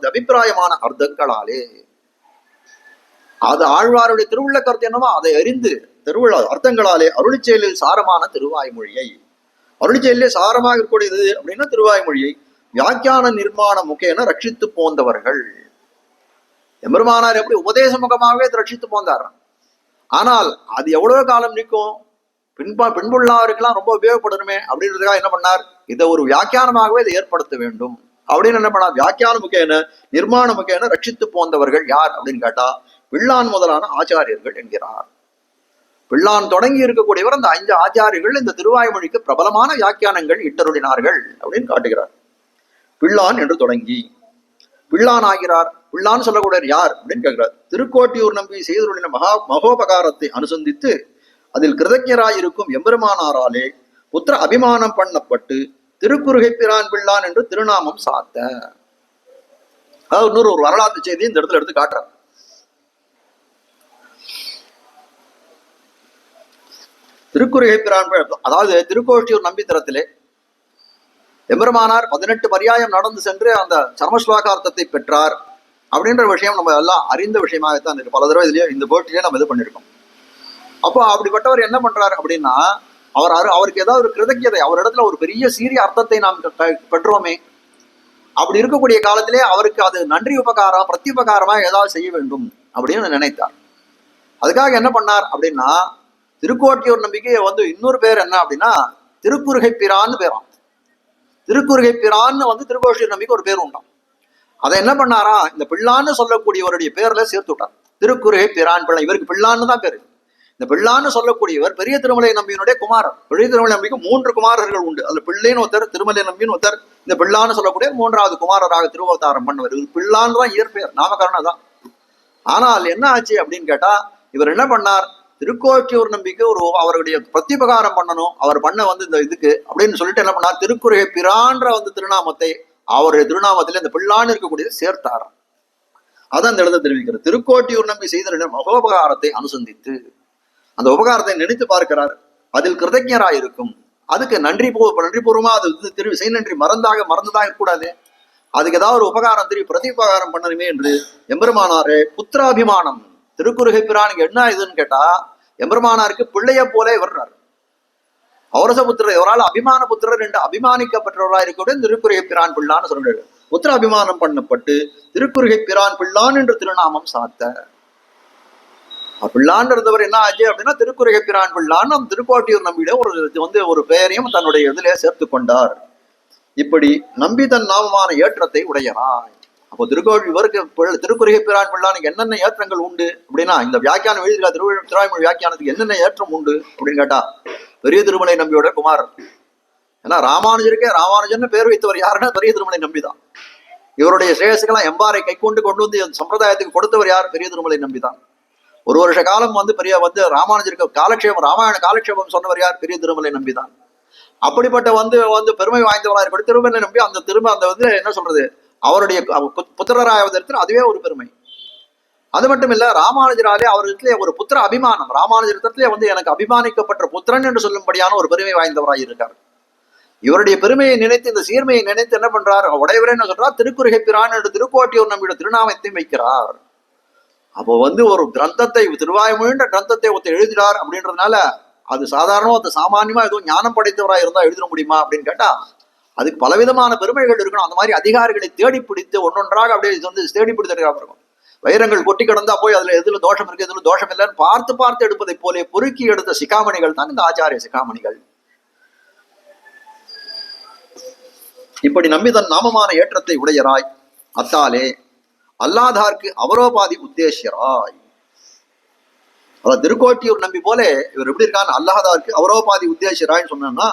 அபிப்பிராயமான அர்த்தங்களாலே, அது ஆழ்வாருடைய திருவுள்ள கருத்து என்னவோ அதை அறிந்து திருவுள்ள அர்த்தங்களாலே அருளிச்செயலில் சாரமான திருவாய்மொழியை, அருளிச்செயலே சாரமாக இருக்கக்கூடியது அப்படின்னா திருவாய்மொழியை வியாக்கியான நிர்மாண முகேன ரட்சித்து போந்தவர்கள். எம்பெருமானார் எப்படி உபதேச முகமாகவே ரட்சித்து போந்தார். ஆனால் அது எவ்வளவு காலம் நிற்கும், பின்புள்ளாருக்கெல்லாம் ரொம்ப உபயோகப்படணுமே அப்படின்றதுக்காக என்ன பண்ணார், இதை ஒரு வியாக்கியானமாகவே இதை ஏற்படுத்த வேண்டும் அப்படின்னு என்ன பண்ணார். வியாக்கியான முகேன நிர்மாண முகேன ரட்சித்து போந்தவர்கள் யார் அப்படின்னு கேட்டா பிள்ளான் முதலான ஆச்சாரியர்கள் என்கிறார். பிள்ளான் தொடங்கி இருக்கக்கூடியவர் அந்த 5 ஆச்சாரியர்கள் இந்த திருவாய்மொழிக்கு பிரபலமான வியாக்கியானங்கள் இட்டருளினார்கள் அப்படின்னு காட்டுகிறார். பிள்ளான் என்று தொடங்கி பிள்ளான் ஆகிறார். பிள்ளான் சொல்லக்கூடிய யார் அப்படின்னு கேட்கிறார். திருக்கோட்டியூர் நம்பி செய்துள்ள மகோபகாரத்தை அனுசந்தித்து அதில் கிருதஜராயிருக்கும் எம்பெருமானாராலே புத்திர அபிமானம் பண்ணப்பட்டு திருக்குறுகை பிரான் பிள்ளான் என்று திருநாமம் சாத்த. அதாவது இன்னொரு ஒரு வரலாற்று செய்தி இந்த இடத்துல எடுத்து காட்டுறார். திருக்குறுகை பிரான், அதாவது திருக்கோட்டியூர் நம்பித்திரத்திலே எம்பெருமானார் 18 பரியாயம் நடந்து சென்று அந்த சர்மஸ்லோகார்த்தத்தை பெற்றார் அப்படின்ற விஷயம் நம்ம எல்லாம் அறிந்த விஷயமாகத்தான் இருக்கு. பல தடவை இதுலயே இந்த போட்டிலேயே நம்ம இது பண்ணியிருக்கோம். அப்போ அப்படிப்பட்டவர் என்ன பண்றாரு அப்படின்னா, அவருக்கு ஏதாவது ஒரு கிருதஜதை, அவரிடத்துல ஒரு பெரிய சீரிய அர்த்தத்தை நாம் பெற்றோமே, அப்படி இருக்கக்கூடிய காலத்திலே அவருக்கு அது நன்றி உபகாரம் பிரத்யுபகாரமா ஏதாவது செய்ய வேண்டும் அப்படின்னு நினைத்தார். அதுக்காக என்ன பண்ணார் அப்படின்னா, திருக்கோட்டியூர் நம்பிக்கை வந்து இன்னொரு பேர் என்ன அப்படின்னா திருக்குறுகை பிரான்னு பேராம். திருக்குறுகை பிரான்னு வந்து திருக்கோட்டியூர் நம்பிக்கை ஒரு பேர் உண்டாம். அதை என்ன பண்ணாரா, இந்த பிள்ளான்னு சொல்லக்கூடியவருடைய பேர்ல சேர்த்து விட்டார். திருக்குறுகை பிரான் பிள்ளை, இவருக்கு பிள்ளான்னு தான் பேரு. இந்த பிள்ளான்னு சொல்லக்கூடியவர் பெரிய திருமலை நம்பியினுடைய குமாரர். பெரிய திருமலை நம்பிக்கு 3 குமாரர்கள் உண்டு. அதுல பிள்ளைன்னு ஒருத்தர், திருமலை நம்பின்னு ஒருத்தர், இந்த பிள்ளான்னு சொல்லக்கூடிய 3வது குமாரராக திருவவதாரம் பண்ணவர். பிள்ளான்னு தான் இயற்பெயர், நாமகரணம் தான். ஆனால் என்ன ஆச்சு அப்படின்னு கேட்டா, இவர் என்ன பண்ணார், திருக்கோட்டியூர் நம்பிக்கை அவருடைய பிரத்யுபகாரம் பண்ணணும், அவர் பண்ண இந்த இதுக்கு அப்படின்னு சொல்லிட்டு என்ன பண்ணார், திருக்குறுகை பிரான்ற திருநாமத்தை அவருடைய திருநாமத்திலே இந்த பிள்ளான்னு இருக்கக்கூடியதை சேர்த்தார். அதான் இந்த இடத்தை தெரிவிக்கிறது. திருக்கோட்டியூர் நம்பி செய்த மகோபகாரத்தை அனுசந்தித்து அந்த உபகாரத்தை நினைத்து பார்க்கிறார், அதில் கிருதஜராய் இருக்கும். அதுக்கு நன்றிபூர்வமா அது செய் நன்றி மறந்ததாக இருக்கக்கூடாது. அதுக்கு ஏதாவது ஒரு உபகாரம் பிரதிபகாரம் பண்ணணுமே என்று எம்பெருமானாரே புத்திராபிமானம், திருக்குறுகை பிரானுக்கு என்ன இதுன்னு கேட்டா, எம்பெருமானாருக்கு பிள்ளைய போலே வர்றார். அவரச புத்திரர், இவரால் அபிமான புத்திரர் என்று அபிமானிக்கப்பட்டவராக இருக்கக்கூடிய திருக்குறுகை பிரான் பிள்ளான்னு சொல்றாரு. புத்திர அபிமானம் பண்ணப்பட்டு திருக்குறுகை பிரான் பிள்ளான் என்று திருநாமம் சாத்த. பிள்ளான் இருந்தவர் என்ன ஆச்சு அப்படின்னா, திருக்குறுகை பிரான் பிள்ளான் நம் திருக்கோட்டியூர் நம்பியிட ஒரு பெயரையும் தன்னுடைய இதிலே சேர்த்து கொண்டார். இப்படி நம்பி தன் நாமமான ஏற்றத்தை உடையறாய். அப்போ இவருக்கு திருக்குறுகை பிரான் பிள்ளானுக்கு என்னென்ன ஏற்றங்கள் உண்டு அப்படின்னா, இந்த வியாக்கியானம் எழுதியிருக்கா திருவாய்மொழி வியாக்கியானத்துக்கு என்னென்ன ஏற்றம் உண்டு அப்படின்னு கேட்டா, பெரிய திருமலை நம்பியோட குமாரர். ஏன்னா ராமானுஜருக்கே ராமானுஜன் பேர் வைத்தவர் யாருன்னா பெரிய திருமலை நம்பிதான். இவருடைய ஸ்ரேயசுக்கெல்லாம் எம்பாரை கை கொண்டு வந்து சம்பிரதாயத்துக்கு கொடுத்தவர் யார், பெரிய திருமலை நம்பிதான். ஒரு வருஷ காலம் பெரிய ராமானுஜருக்கு காலக்ஷேபம், ராமாயண காலக்ஷேபம் சொன்னவர் யார், பெரிய திருமலை நம்பிதான். அப்படிப்பட்ட பெருமை வாய்ந்தவராக இருப்பது திருமலை நம்பி. அந்த என்ன சொல்றது, அவருடைய புத்திரராயவதற்கு அதுவே ஒரு பெருமை. அது மட்டும் இல்ல, ராமானுஜராலே அவரிடத்திலே ஒரு புத்திர அபிமானம், ராமானுஜரிடத்திலே எனக்கு அபிமானிக்கப்பட்ட புத்திரன் என்று சொல்லும்படியான ஒரு பெருமை வாய்ந்தவராக இருக்கார். இவருடைய பெருமையை நினைத்து, இந்த சீர்மையை நினைத்து என்ன பண்றார், உடையவரே என்ன சொல்றார், திருக்குறுகை பிரான் என்று திருக்கோட்டியூர் நம்பியோட திருநாமத்தை வைக்கிறார். அப்போ ஒரு கிரந்தத்தை, திருவாய்மொழின்ற கிரந்தத்தை எழுதினார் அப்படின்றதுனால அது சாதாரணமா சாமானியமா ஏதோ ஞானம் படைத்தவராக இருந்தா எழுத முடியுமா அப்படின்னு கேட்டா, அதுக்கு பலவிதமான பெருமைகள் இருக்கணும். அந்த மாதிரி அதிகாரிகளை தேடி பிடித்து ஒன்னொன்றாக அப்படியே தேடி பிடித்திருக்காம இருக்கும். வைரங்கள் கொட்டி கிடந்தா போய் அதுல எதுல தோஷம் இருக்கு, எதுல தோஷம் இல்லைன்னு பார்த்து எடுப்பதை போலே பொறுக்கி எடுத்த சிகாமணிகள் தான் இந்த ஆச்சாரிய சிகாமணிகள். இப்படி நம்பி தன் நாமமான ஏற்றத்தை உடையராய், அத்தாலே அல்லாதார்க்கு அவரோபாதி உத்தேசியராய். அதாவது திருக்கோட்டியூர் நம்பி போல இவர் எப்படி இருக்கான்னு, அல்லாதார்க்கு அவரோபாதி உத்தேசியராய்ன்னு சொன்னா,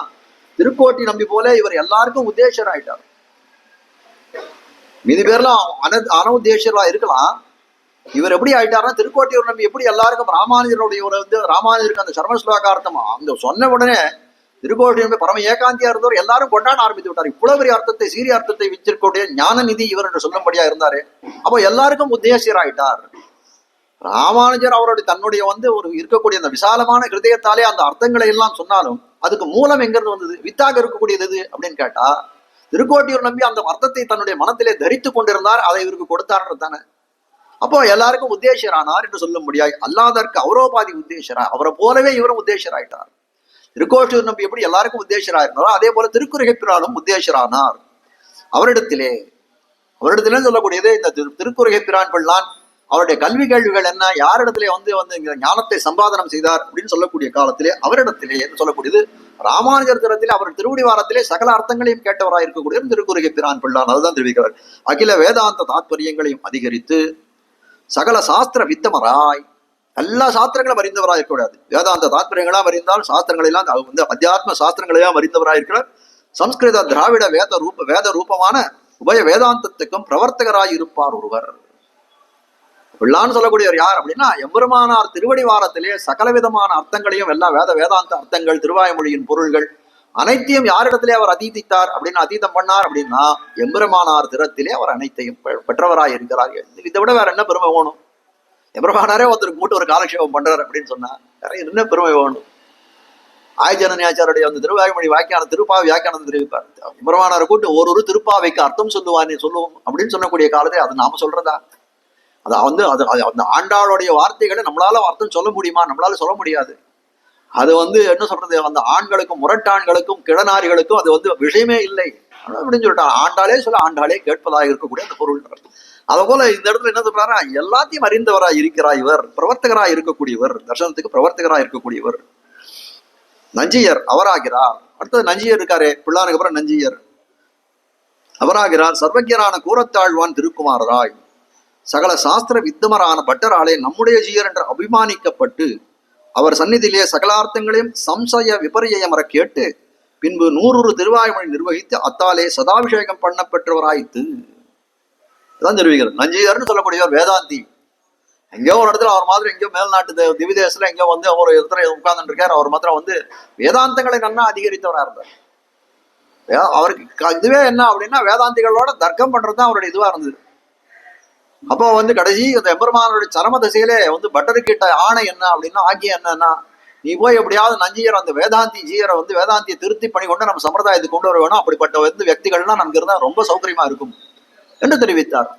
திருக்கோட்டி நம்பி போல இவர் எல்லாருக்கும் உத்தேசராயிட்டார். மீதி பேர்லாம் அனவுத்தேசரா இருக்கலாம். இவர் எப்படி ஆயிட்டாருன்னா, திருக்கோட்டியூர் நம்பி எப்படி எல்லாருக்கும் ராமானுஜருடைய ராமானுஜருக்கு அந்த சர்மஸ்லோகார்த்தமா அந்த சொன்ன உடனே திருக்கோட்டி நம்பி பரம ஏகாந்தியா இருந்தவர் எல்லாரும் கொண்டாட ஆரம்பித்து விட்டார். இவ்வளவு பெரிய அர்த்தத்தை, சீரிய அர்த்தத்தை வச்சிருக்கக்கூடிய ஞான நிதி இவர் என்று சொல்லும்படியா இருந்தாரு. அப்போ எல்லாருக்கும் உத்தேசியராயிட்டார். ராமானுஜர் அவருடைய தன்னுடைய ஒரு இருக்கக்கூடிய அந்த விசாலமான ஹிருதயத்தாலே அந்த அர்த்தங்களை எல்லாம் சொன்னாலும் அதுக்கு மூலம் எங்கிருந்து வந்தது, வித்தாக இருக்கக்கூடியது எது அப்படின்னு கேட்டா, திருக்கோட்டியூர் நம்பி அந்த அர்த்தத்தை தன்னுடைய மனத்திலே தரித்து கொண்டிருந்தார், அதை இவருக்கு கொடுத்தார்ன்றது தானே. அப்போ எல்லாருக்கும் உத்தேசரானார் என்று சொல்ல முடியாது. அல்லாதற்கு அவரோபாதி உத்தேசரா, அவரை போலவே இவரும் உத்தேசராயிட்டார். திருக்கோட்டியூர் நம்பி எப்படி எல்லாருக்கும் உத்தேசராயிருந்தாரோ அதே போல திருக்குறுகை பிரானும் உத்தேசரானார். அவரிடத்திலே சொல்லக்கூடியது இந்த திருக்குறுகை பிரான் பிள்ளான் அவருடைய கல்வி கேள்விகள் என்ன, யாரிடத்திலே இந்த ஞானத்தை சம்பாதனம் செய்தார் அப்படின்னு சொல்லக்கூடிய காலத்திலே அவரிடத்திலே என்று சொல்லக்கூடியது ராமானுஜர் திறத்திலே அவர் திருவடிவாரத்திலே சகல அர்த்தங்களையும் கேட்டவராக இருக்கக்கூடிய திருக்குறுகை பிரான் பிள்ளான். அதுதான் தெரிவிக்கிறார். அகில வேதாந்த தாத்பரியங்களையும் அதிகரித்து சகல சாஸ்திர வித்தமராய், எல்லா சாஸ்திரங்களும் அறிந்தவராக இருக்கக்கூடாது, வேதாந்த தாத்பரியங்களாம் அறிந்தால் சாஸ்திரங்களெல்லாம் அத்தியாத்ம சாஸ்திரங்களையும் அறிந்தவராக இருக்கிறார். சம்ஸ்கிருத திராவிட வேத ரூபமான உபய வேதாந்தத்துக்கும் பிரவர்த்தகராய் இருப்பார் ஒருவர். பிள்ளான்னு சொல்லக்கூடியவர் யார் அப்படின்னா, எம்பெருமானார் திருவடிவாரத்திலே சகலவிதமான அர்த்தங்களையும் எல்லா வேதாந்த அர்த்தங்கள், திருவாய்மொழியின் பொருள்கள் அனைத்தையும் யாரிடத்திலே அவர் அதீதித்தார் அப்படின்னா, அதீதம் பண்ணார் அப்படின்னா, எம்பெருமானார் திறத்திலே அவர் அனைத்தையும் பெற்றவராய் இருக்கிறார். இதை விட வேற என்ன பெருமை வேணும்? எம்பெருமானாரே ஒருத்தருக்கு மூட்டு ஒரு காலக்ஷேபம் பண்றார் அப்படின்னு சொன்னா வேற என்ன பெருமை வேணும்? ஆயஜனனியாச்சாருடைய திருவாய்மொழி வியாக்கியான திருப்பாவை வியாக்கியானத்தை தெரிவிப்பார். எம்பெருமானாரை கூட்டு ஒரு திருப்பாவைக்கு அர்த்தம் சொல்லுவோம் அப்படின்னு சொல்லக்கூடிய காலத்தை அது நாம சொல்றதா? அது அந்த ஆண்டாளுடைய வார்த்தைகளை நம்மளால அர்த்தம் சொல்ல முடியுமா? நம்மளால சொல்ல முடியாது. அது என்ன சொல்றது, அந்த ஆண்களுக்கும் முரட்டாண்களுக்கும் கிழநாரிகளுக்கும் அது விஷயமே இல்லை அப்படின்னு சொல்லிட்டாங்க. ஆண்டாளே ஆண்டாளே கேட்பதாக இருக்கக்கூடிய அந்த பொருள். அதை போல இந்த இடத்துல என்ன சொல்றாரா, எல்லாத்தையும் அறிந்தவராய் இருக்கிறார் இவர், பிரவர்த்தகராய் இருக்கக்கூடியவர், தர்சனத்துக்கு பிரவர்த்தகராய் இருக்கக்கூடியவர். நஞ்சியர் அவராகிறார். அடுத்தது நஞ்சியர் இருக்காரே, பிள்ளானுக்கு அப்புறம் நஞ்சியர் அவராகிறார். சர்வஜரான கூரத்தாழ்வான் திருக்குமாரராய் சகல சாஸ்திர வித்தமரான பட்டராலே நம்முடைய ஜீயர் என்று அபிமானிக்கப்பட்டு அவர் சந்நிதியிலே சகலார்த்தங்களையும் சம்சய விபரியமர கேட்டு பின்பு 100 திருவாய்மொழி நிர்வகித்து அத்தாலே சதாபிஷேகம் பண்ண பெற்றவராய்த்து தான் தெரிவிக்கிறது. நஞ்சியர்னு சொல்லக்கூடியவர் வேதாந்தி. எங்கேயோ ஒரு இடத்துல அவர் மாதிரி எங்கேயோ மேல்நாட்டு திவிதேசத்துல எங்கேயோ வந்து ஒரு இடத்துல உட்கார்ந்துட்டு இருக்காரு. அவர் மாத்திரம் வந்து வேதாந்தங்களை நன்னா அதிகரித்தவரா இருந்தார். அவருக்கு இதுவே என்ன அப்படின்னா வேதாந்திகளோட தர்க்கம் பண்றதுதான் அவருடைய இதுவா இருந்தது. அப்போ வந்து கடைசி அந்த எம்பெருமானுடைய சரம திசையிலே வந்து பட்டருக்கிட்ட ஆணை என்ன அப்படின்னா ஆக்கியம் என்னன்னா, நீ போய் எப்படியாவது நஞ்சியர் அந்த வேதாந்தி ஜீயரை வந்து வேதாந்தியை திருத்தி பண்ணி கொண்டு நம்ம சம்பிரதாயத்துக்கு கொண்டு வர வேணும். அப்படிப்பட்ட வந்து व्यक्திகள்லாம் நமக்கு இருந்தா ரொம்ப சௌகரியமா இருக்கும் என்று தெரிவித்தார்.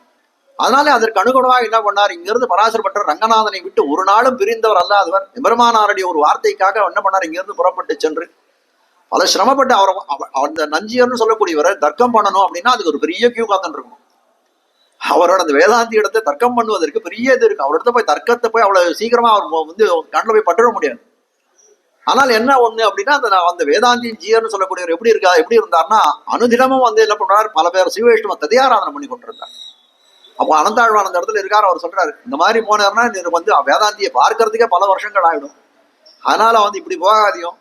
அதனால அதற்கு அனுகுணமாக என்ன பண்ணார், இங்கிருந்து பராசர பட்டர் ரங்கநாதனை விட்டு ஒரு நாளும் பிரிந்தவர் அல்லாதவர். எம்பெருமானாருடைய ஒரு வார்த்தைக்காக என்ன பண்ணார், இங்கிருந்து புறப்பட்டு சென்று பல சிரமப்பட்டு அவரை அந்த நஞ்சியர்னு சொல்லக்கூடியவரை தர்க்கம் பண்ணணும் அப்படின்னா அதுக்கு ஒரு பெரிய கியூ காத்துட்டு இருக்கணும். அவரோட அந்த வேதாந்தி இடத்தை தர்க்கம் பண்ணுவதற்கு பெரிய இது இருக்கு. அவரிடத்த போய் தர்க்கத்தை போய் அவ்வளவு சீக்கிரமா அவர் வந்து கண்ணில் போய் பட்டுற முடியாது. ஆனால் என்ன ஒண்ணு அப்படின்னா அந்த வேதாந்தி ஜீயர்னு சொல்லக்கூடியவர் எப்படி இருந்தார்னா அனுதினமும் வந்து என்ன பண்றாரு, பல பேர் சிவவைஷ்ணவ ததியாராதனை பண்ணி கொண்டிருந்தார். அப்போ அனந்தாழ்வான் அந்த இடத்துல இருக்காரு. அவர் சொல்றாரு, இந்த மாதிரி போனார்னா நீர் வந்து வேதாந்தியை பார்க்கறதுக்கே பல வருஷங்கள் ஆயிடும். அதனால வந்து இப்படி போகாதியும்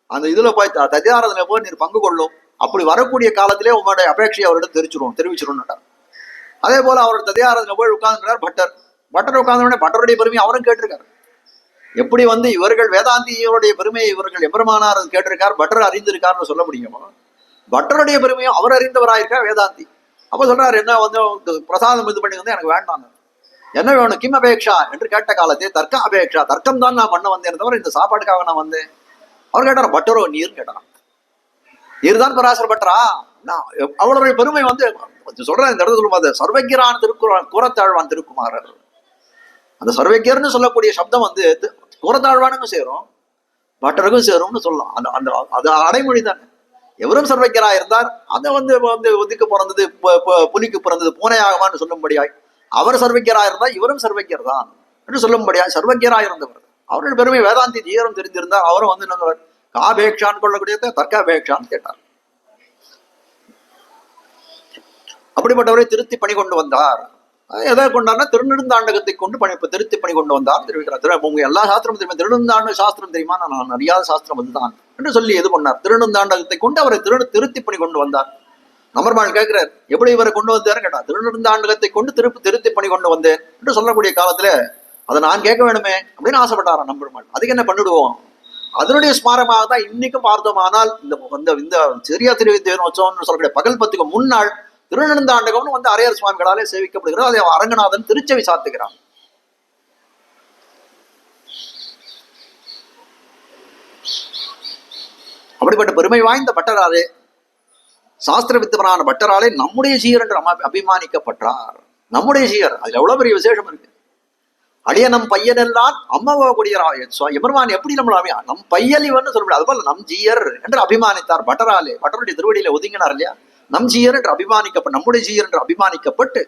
அந்த இதுல போய் ததியாராதனை போய் நீர் பங்கு கொள்ளும். அப்படி வரக்கூடிய காலத்திலே உங்களுடைய அபேட்சையை அவரிடம் தெரிவிச்சிருவோம். அதே போல அவரோட ததியாராதனை போய் உட்கார்ந்துருக்கார் பட்டர் உட்கார்ந்த பட்டருடைய பெருமையை அவரும் கேட்டிருக்காரு. எப்படி வந்து இவர்கள் வேதாந்தியோடைய பெருமையை இவர்கள் எம்பெருமானார் கேட்டிருக்கார், பட்டர் அறிந்திருக்காருன்னு சொல்ல முடியுமோ, பட்டருடைய பெருமையும் அவர் அறிந்தவராயிருக்கார் வேதாந்தி. அப்ப சொல்றாரு, என்ன வந்து பிரசாதம் இது பண்ணி வந்து எனக்கு வேண்டாம், என்ன வேணும், கிம் அபேக்ஷா என்று கேட்ட காலத்தே தர்க்க அபேக்ஷா, தர்க்கம் தான் நான் பண்ண வந்தேன் தவிர இந்த சாப்பாட்டுக்காக நான் வந்தேன். அவர் கேட்டார், பட்டரோ நீர் கேட்டாரான். நீர் தான் பராசர பட்டரா? அவளுடைய பெருமை வந்து சொல்றேன் இந்த இடத்துல சொல்லும்போது சர்வக்கியரான கூறத்தாழ்வான் திருக்குமாரர். அந்த சர்வக்கியர்னு சொல்லக்கூடிய சப்தம் வந்து கூறத்தாழ்வானுக்கும் சேரும் பட்டருக்கும் சேரும்னு சொல்லலாம். அந்த அந்த அது அடைமொழி தானே. எவரும் சர்வக்கியரா இருந்தார். அதை வந்து ஒதுக்கு பிறந்தது புலிக்கு பிறந்தது பூனையாகவான்னு சொல்லும்படியாய் அவர் சர்வக்கியரா இருந்தார், இவரும் சர்வக்கியர் தான் என்று சொல்லும்படியாய் சர்வக்கியரா இருந்தவர். அவர்கள் பெருமை வேதாந்தி ஜீயரும் தெரிந்திருந்தார். அவரும் வந்து என்னவர் காபேக்ஷான்னு கொள்ளக்கூடிய தர்க்காபேக்ஷான்னு கேட்டார். அப்படிப்பட்டவரை திருத்தி பணி கொண்டு வந்தார். எதை கொண்டார்னா திருநெடுந்தாண்டகத்தை கொண்டு திருத்தி பணி கொண்டு வந்தார் தெரிவிக்கிறார். உங்க எல்லா சாஸ்திரமும் தெரியுமா, திருநெடுந்தாண்ட சாஸ்திரம் தெரியுமா, நான் அறியாத சாஸ்திரம் அதுதான் என்று சொல்லி இது பண்ணார். திருநெடுந்தாண்டகத்தை கொண்டு அவரை திருத்தி பணி கொண்டு வந்தார். நம்பர்மாள் கேட்கிறார், எப்படி இவரை கொண்டு வந்தாரு கேட்டார். திருநெடுந்தாண்டகத்தை கொண்டு திருத்தி பணி கொண்டு வந்தேன் என்று சொல்லக்கூடிய காலத்துல அதை நான் கேட்க வேணுமே அப்படின்னு ஆசைப்பட்டாராம் நம்பர்மாள். அதுக்கு என்ன பண்ணிடுவோம், அதனுடைய ஸ்மாரமாக தான் இன்னைக்கும் பார்த்தோமானால் இந்த சிறிய திருவித்தியோத்சவம்னு சொல்லக்கூடிய பகல் பத்துக்கு முன்னாள் திருநெடுந்தாண்டகம்னு வந்து அரையர் சுவாமிகளாலே சேவிக்கப்படுகிறது. அதை அரங்கநாதன் திருச்செவி சாத்துகிறான். அப்படிப்பட்ட பெருமை வாய்ந்த பட்டராலே, சாஸ்திர வித்தவனான பட்டராலே நம்முடைய சீயர் என்று அபிமானிக்கப்பட்டார். நம்முடைய சீயர், அதுல எவ்வளவு பெரிய விசேஷம் இருக்கு. அடிய நம் பையனெல்லாம் அம்மாவா கூடிய எம்பெருமான் எப்படி நம்மள நம் பையல் இவன்னு சொல்ல, அது போல நம் ஜீயர் என்று அபிமானித்தார் பட்டராலே. பட்டருடைய திருவடியில ஒதுங்கினார் இல்லையா, நம் ஜீயர் என்று அபிமானிக்கப்பட்டு, நம்முடைய ஜீயர் என்று அபிமானிக்கப்பட்டு